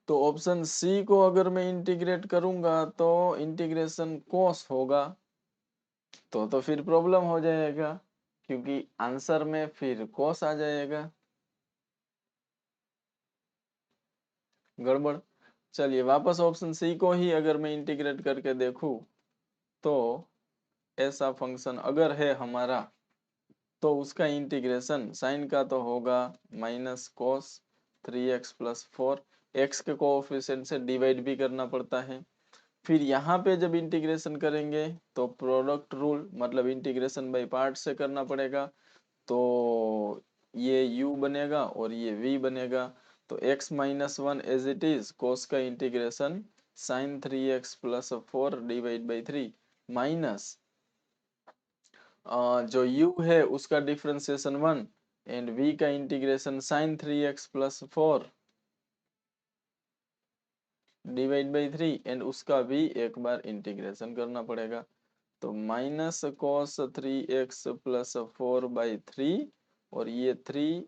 तो ऑप्शन सी को अगर मैं इंटीग्रेट करूंगा तो इंटीग्रेशन कॉस होगा, तो फिर प्रॉब्लम हो जाएगा, क्योंकि आंसर में फिर कॉस आ जाएगा, गड़बड़। चलिए वापस ऑप्शन सी को ही अगर मैं इंटीग्रेट करके देखूं तो ऐसा फंक्शन अगर है हमारा, तो उसका इंटीग्रेशन साइन का तो होगा माइनस कॉस 3x+4, एक्स के कोएफिशिएंट से डिवाइड भी करना पड़ता है। फिर यहाँ पे जब इंटीग्रेशन करेंगे तो प्रोडक्ट रूल मतलब इंटीग्रेशन बाय पार्ट से करना पड़ेगा, तो ये u बनेगा और ये v बनेगा। तो x-1 as it is cos का integration sine 3x+4 divide by 3 minus जो u है उसका डिफरेंशिएशन 1 एंड v का integration sine 3x+4 divide by 3 and उसका भी एक बार इंटीग्रेशन करना पड़ेगा। तो माइनस कॉस 3x+4/3 और ये 3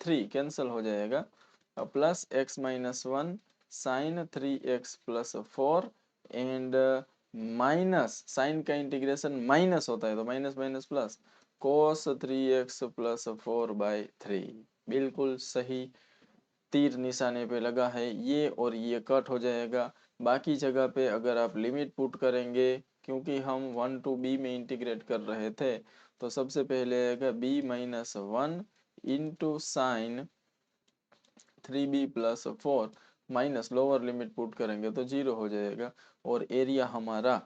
कैंसिल हो जाएगा, plus x-1 sine 3x+4 and minus sine का इंटीग्रेशन माइनस होता है तो minus minus plus cos 3x+4/3। बिल्कुल सही, तीर निशाने पे लगा है ये, और ये कट हो जाएगा। बाकी जगह पे अगर आप लिमिट पुट करेंगे, क्योंकि हम 1 to b में इंटीग्रेट कर रहे थे, तो सबसे पहले आएगा b-1 into sine 3b+4 minus lower limit put करेंगे तो 0 हो जाएगा, और एरिया हमारा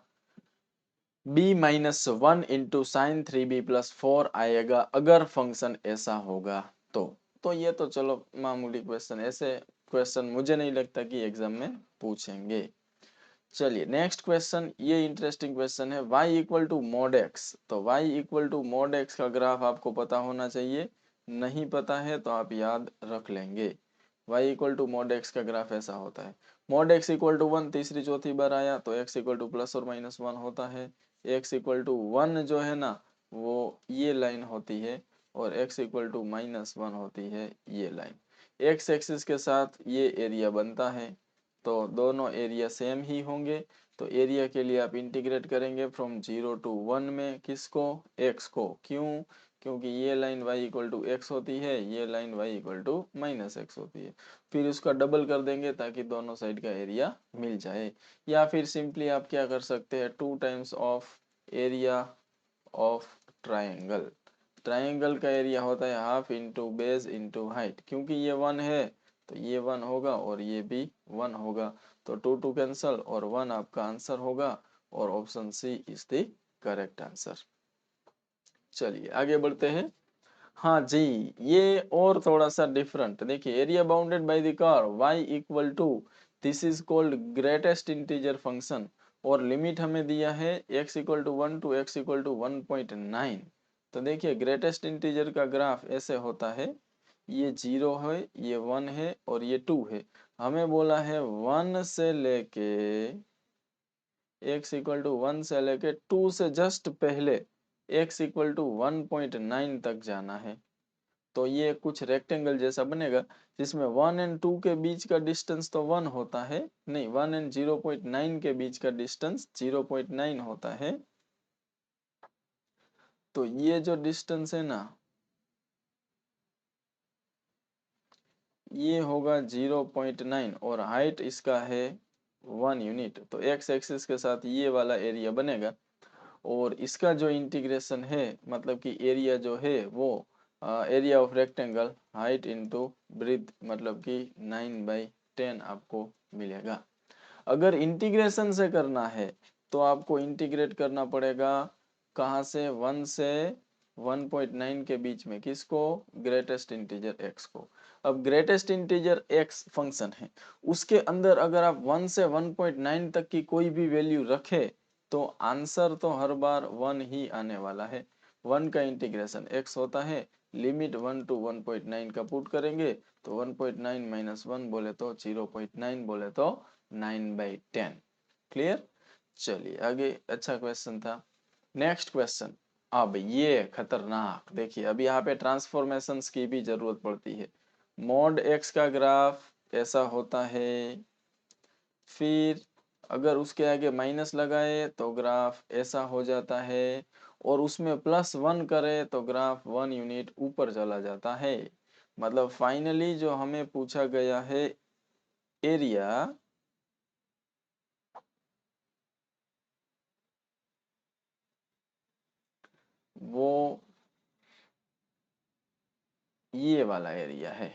b-1 इंटू साइन 3b+4 आएगा अगर फंक्शन ऐसा होगा तो ये तो चलो मामूली क्वेश्चन, ऐसे क्वेश्चन मुझे नहीं लगता कि एग्जाम में पूछेंगे। चलिए नेक्स्ट क्वेश्चन, ये इंटरेस्टिंग क्वेश्चन है, y equal to mod x. तो y equal to mod x का ग्राफ आपको पता होना चाहिए, नहीं पता है तो आप याद रख लेंगे। y equal to mod x का ग्राफ ऐसा होता है, मॉड x इक्वल टू 1 तीसरी चौथी बार आया तो x इक्वल टू प्लस और माइनस 1 होता है, x इक्वल टू 1 जो है ना वो ये लाइन होती है, और x इक्वल टू -1 होती है ये लाइन। x एक्सिस के साथ ये एरिया बनता है, तो दोनों एरिया सेम ही होंगे। तो एरिया के लिए आप इंटीग्रेट करेंगे फ्रॉम 0 to 1 में, किसको, x को। क्यों, क्योंकि ये line y equal to x होती है, ये line y equal to -x होती है। फिर उसका डबल कर देंगे ताकि दोनों साइड का एरिया मिल जाए, या फिर सिंपली आप क्या कर सकते हैं, 2 times of area of triangle. Triangle का एरिया होता है half into base into height, क्योंकि ये 1 है तो ये 1 होगा और ये भी 1 होगा, तो 2 2 कैंसल और 1 आपका आंसर होगा, और option C is the correct answer. चलिए आगे बढ़ते हैं। हाँ जी, ये और थोड़ा सा डिफरेंट देखिए, area bounded by the curve y equal to, this is called greatest integer function, और लिमिट हमें दिया है x equal to 1 to x equal to 1.9। तो देखिए ग्रेटेस्ट इंटीजर का ग्राफ ऐसे होता है, ये 0 है, ये 1 है और ये 2 है। हमें बोला है 1 से लेके x इक्वल टू 1 से लेके 2 से जस्ट पहले x इक्वल टू 1.9 तक जाना है। तो ये कुछ रेक्टेंगल जैसा बनेगा जिसमें 1 एंड 2 के बीच का डिस्टेंस तो 1 होता है, नहीं 1 एंड 0.9 के बीच का डिस्टेंस 0.9 होता है। तो ये जो डिस्टेंस है ना ये होगा 0.9 और हाइट इसका है 1 यूनिट। तो एक्स एक्सिस के साथ ये वाला एरिया बनेगा और इसका जो इंटीग्रेशन है मतलब कि एरिया जो है वो area of rectangle height into breadth मतलब कि 9/10 आपको मिलेगा। अगर इंटीग्रेशन से करना है तो आपको इंटीग्रेट करना पड़ेगा कहाँ से, 1 से 1.9 के बीच में, किसको, ग्रेटेस्ट इंटीजर x को। अब ग्रेटेस्ट इंटीजर x फंक्शन है, उसके अंदर अगर आप 1 से 1.9 तक की कोई भी वैल्यू रखे तो आंसर तो हर बार 1 ही आने वाला है। 1 का इंटीग्रेशन x होता है, लिमिट 1 to 1.9 का पुट करेंगे तो 1.9 माइनस 1 बोले तो 0.9 बोले तो 9/10। क्लियर। चलिए आगे, अच्छा क्वेश्चन था। नेक्स्ट क्वेश्चन, अब ये खतरनाक, देखिए अब यहाँ पे ट्रांसफॉर्मेशंस की भी जरूरत पड़ती है। मॉड एक्स का ग्राफ ऐसा होता है, फिर अगर उसके आगे माइनस लगाए तो ग्राफ ऐसा हो जाता है और उसमें +1 करे तो ग्राफ 1 यूनिट ऊपर चला जाता है। मतलब फाइनली जो हमें पूछा गया है एरिया वो ये वाला एरिया है।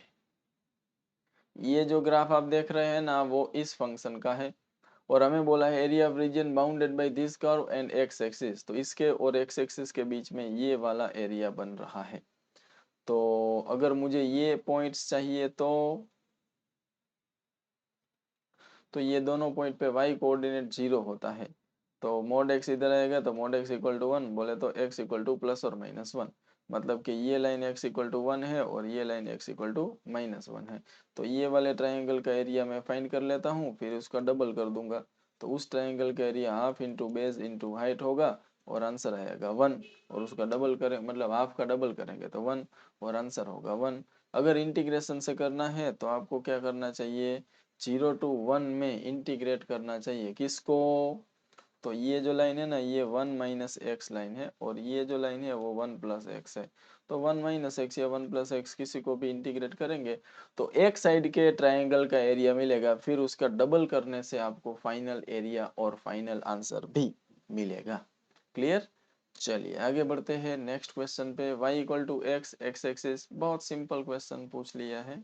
ये जो ग्राफ आप देख रहे हैं ना वो इस फंक्शन का है और हमें बोला है area of region bounded by this curve and x axis. तो इसके और एक्स एक्सिस के बीच में ये वाला एरिया बन रहा है। तो अगर मुझे ये पॉइंट्स चाहिए तो ये दोनों पॉइंट पे y कोऑर्डिनेट 0 होता है। तो मोड x इधर आएगा तो मोड x इक्वल टू 1 बोले तो x इक्वल टू +or-1, मतलब कि ये लाइन x इक्वल टू 1 है और ये लाइन x इक्वल टू -1 है। तो ये वाले ट्राइंगल का एरिया मैं फाइंड कर लेता हूँ, फिर उसका डबल कर दूंगा। तो उस ट्राइंगल का area half into base into height होगा और आंसर आएगा 1, और उसका डबल करें मतलब हाफ का डबल करेंगे तो 1 और आंसर होगा 1। अगर इंटीग्रेशन से करना है तो आपको क्या करना चाहिए, 0 to 1 में इंटीग्रेट करना चाहिए, किसको, तो ये जो लाइन है ना ये 1 माइनस एक्स लाइन है और ये जो लाइन है वो 1 प्लस एक्स है। तो 1 माइनस एक्स या 1 प्लस एक्स किसी को भी इंटीग्रेट करेंगे तो एक साइड के ट्राइंगल का एरिया मिलेगा, फिर उसका डबल करने से आपको फाइनल एरिया और फाइनल आंसर भी मिलेगा। क्लियर। चलिए आगे बढ़ते हैं नेक्स्ट क्वेश्चन पे। y equal to x, x axis, बहुत सिंपल क्वेश्चन पूछ लिया है।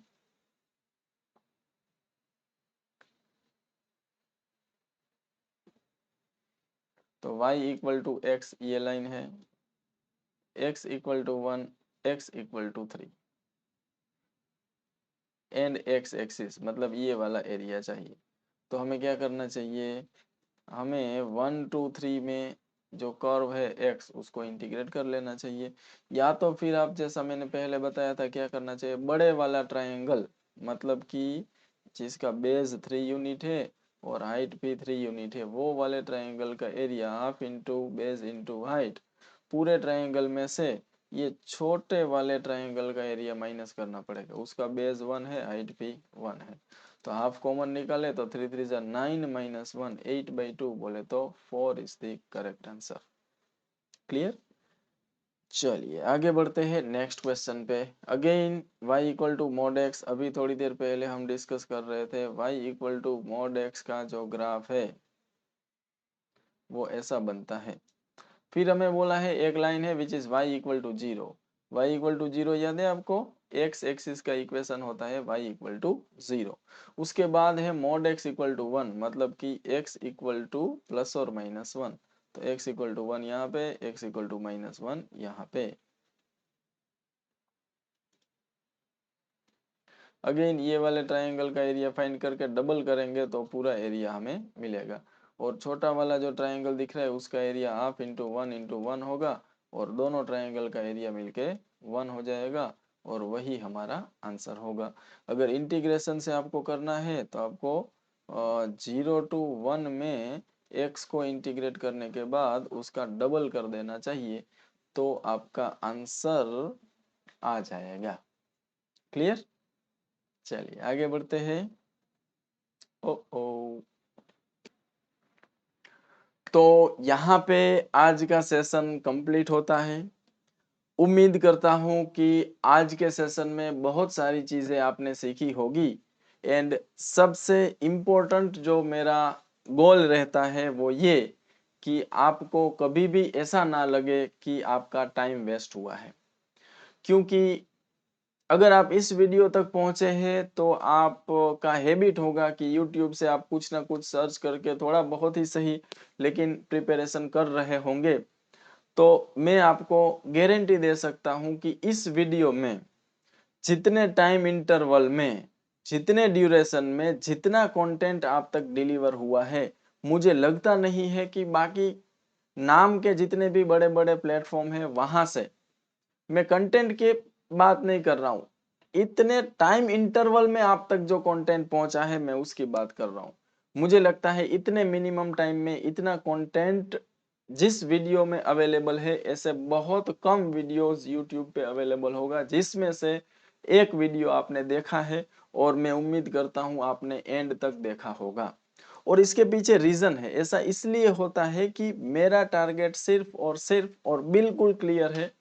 तो y इक्वल टू एक्स ये लाइन है, x equal to 1, x equal to 3 and x axis मतलब ये वाला एरिया चाहिए। तो हमें क्या करना चाहिए, हमें 1 2 3 में जो कर्व है x उसको इंटीग्रेट कर लेना चाहिए, या तो फिर आप जैसा मैंने पहले बताया था क्या करना चाहिए, बड़े वाला ट्राइंगल मतलब कि जिसका बेस 3 यूनिट है और हाइट भी 3 यूनिट है वो वाले ट्राइंगल का area half into base into height, पूरे ट्राइंगल में से ये छोटे वाले ट्राइंगल का एरिया माइनस करना पड़ेगा। उसका बेस 1 है, हाइट भी 1 है, तो हाफ कॉमन निकाले तो 3 3 जा 9 माइनस 1 8/2 बोले तो 4 is the correct answer. Clear. चलिए आगे बढ़ते हैं नेक्स्ट क्वेश्चन पे। Again y equal to mod x, अभी थोड़ी देर पहले हम डिस्कस कर रहे थे y equal to mod x का जो ग्राफ है वो ऐसा बनता है। फिर हमें बोला है एक लाइन है which is y equal to 0। y equal to 0 याद है आपको, x एक्सिस का इक्वेशन होता है y इक्वल टू 0। उसके बाद है मॉड x इक्वल टू 1 मतलब कि x इक्वल टू +or-1। तो x इक्वल टू 1 यहाँ पे, x इक्वल टू -1 यहाँ पे। अगेन ये वाले ट्राइंगल का एरिया फाइंड करके डबल करेंगे तो पूरा एरिया हमें मिलेगा, और छोटा वाला जो ट्राइंगल दिख रहा है उसका एरिया हाफ इंटू 1 होगा और दोनों ट्राइंगल का एरिया मिलके 1 हो जाएगा और वही हमारा आंसर होगा। अगर इंटीग्रेशन से आपको करना है तो आपको 0 to 1 में x को इंटीग्रेट करने के बाद उसका डबल कर देना चाहिए तो आपका आंसर आ जाएगा। क्लियर? चलिए आगे बढ़ते हैं। ओ तो यहाँ पे आज का सेशन कंप्लीट होता है। उम्मीद करता हूँ कि आज के सेशन में बहुत सारी चीजें आपने सीखी होगी एंड सबसे इम्पोर्टेंट जो मेरा गोल रहता है वो ये कि आपको कभी भी ऐसा ना लगे कि आपका टाइम वेस्ट हुआ है, क्योंकि अगर आप इस वीडियो तक पहुंचे हैं तो आपका हैबिट होगा कि YouTube से आप कुछ ना कुछ सर्च करके थोड़ा बहुत ही सही लेकिन प्रिपरेशन कर रहे होंगे। तो मैं आपको गारंटी दे सकता हूं कि इस वीडियो में जितने टाइम इंटरवल में, जितने ड्यूरेशन में, जितना कंटेंट आप तक डिलीवर हुआ है, मुझे लगता नहीं है कि बाकी नाम के जितने भी बड़े बड़े प्लेटफॉर्म है वहां से, मैं कंटेंट की बात नहीं कर रहा हूँ, इतने टाइम इंटरवल में आप तक जो कंटेंट पहुंचा है मैं उसकी बात कर रहा हूँ। मुझे लगता है इतने मिनिमम टाइम में इतना कंटेंट जिस वीडियो में अवेलेबल है, ऐसे बहुत कम वीडियोस यूट्यूब पे अवेलेबल होगा जिसमें से एक वीडियो आपने देखा है और मैं उम्मीद करता हूं आपने एंड तक देखा होगा। और इसके पीछे रीजन है, ऐसा इसलिए होता है कि मेरा टारगेट सिर्फ और बिल्कुल क्लियर है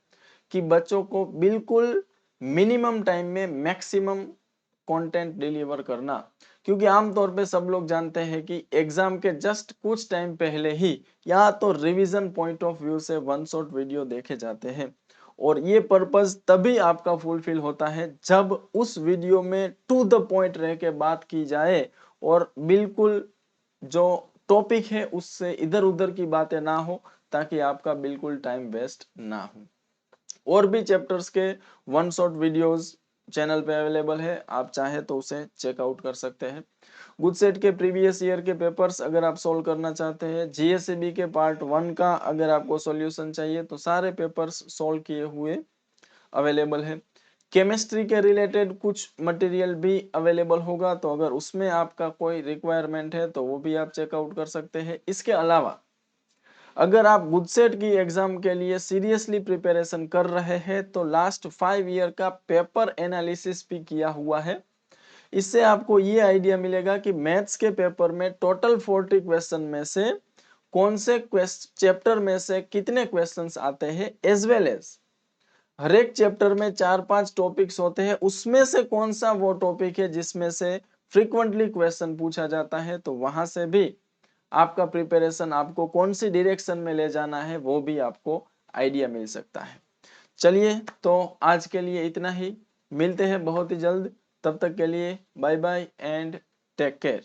कि बच्चों को बिल्कुल मिनिमम टाइम में मैक्सिमम कंटेंट डिलीवर करना। क्योंकि आमतौर पे सब लोग जानते हैं कि एग्जाम के जस्ट कुछ टाइम पहले ही या तो रिवीजन पॉइंट ऑफ व्यू से वन शॉट वीडियो देखे जाते हैं, और ये पर्पस तभी आपका फुलफिल होता है जब उस वीडियो में टू द पॉइंट रह के बात की जाए और बिल्कुल जो टॉपिक है उससे इधर उधर की बातें ना हो, ताकि आपका बिल्कुल टाइम वेस्ट ना हो। और भी चैप्टर्स के वन शॉट वीडियोस चैनल पे अवेलेबल है, आप चाहे तो उसे चेकआउट कर सकते हैं। गुड सेट के प्रीवियस ईयर के पेपर्स अगर आप सोल्व करना चाहते हैं, जीएसईबी के पार्ट 1 का अगर आपको सॉल्यूशन चाहिए तो सारे पेपर्स सोल्व किए हुए अवेलेबल है। केमिस्ट्री के रिलेटेड कुछ मटेरियल भी अवेलेबल होगा, तो अगर उसमें आपका कोई रिक्वायरमेंट है तो वो भी आप चेकआउट कर सकते हैं। इसके अलावा अगर आप गुडसेट की एग्जाम के लिए सीरियसली प्रिपरेशन कर रहे हैं तो लास्ट 5 ईयर का पेपर एनालिसिस भी किया हुआ है। इससे आपको ये आइडिया मिलेगा कि मैथ्स के पेपर में टोटल 40 क्वेश्चन में से कौन से चैप्टर में से कितने क्वेश्चंस आते हैं, एज वेल एज हर एक चैप्टर में 4-5 टॉपिक्स होते हैं, उसमें से कौन सा वो टॉपिक है जिसमें से फ्रीक्वेंटली क्वेश्चन पूछा जाता है। तो वहां से भी आपका प्रिपरेशन आपको कौन सी डायरेक्शन में ले जाना है वो भी आपको आइडिया मिल सकता है। चलिए तो आज के लिए इतना ही, मिलते हैं बहुत ही जल्द, तब तक के लिए bye bye and take care.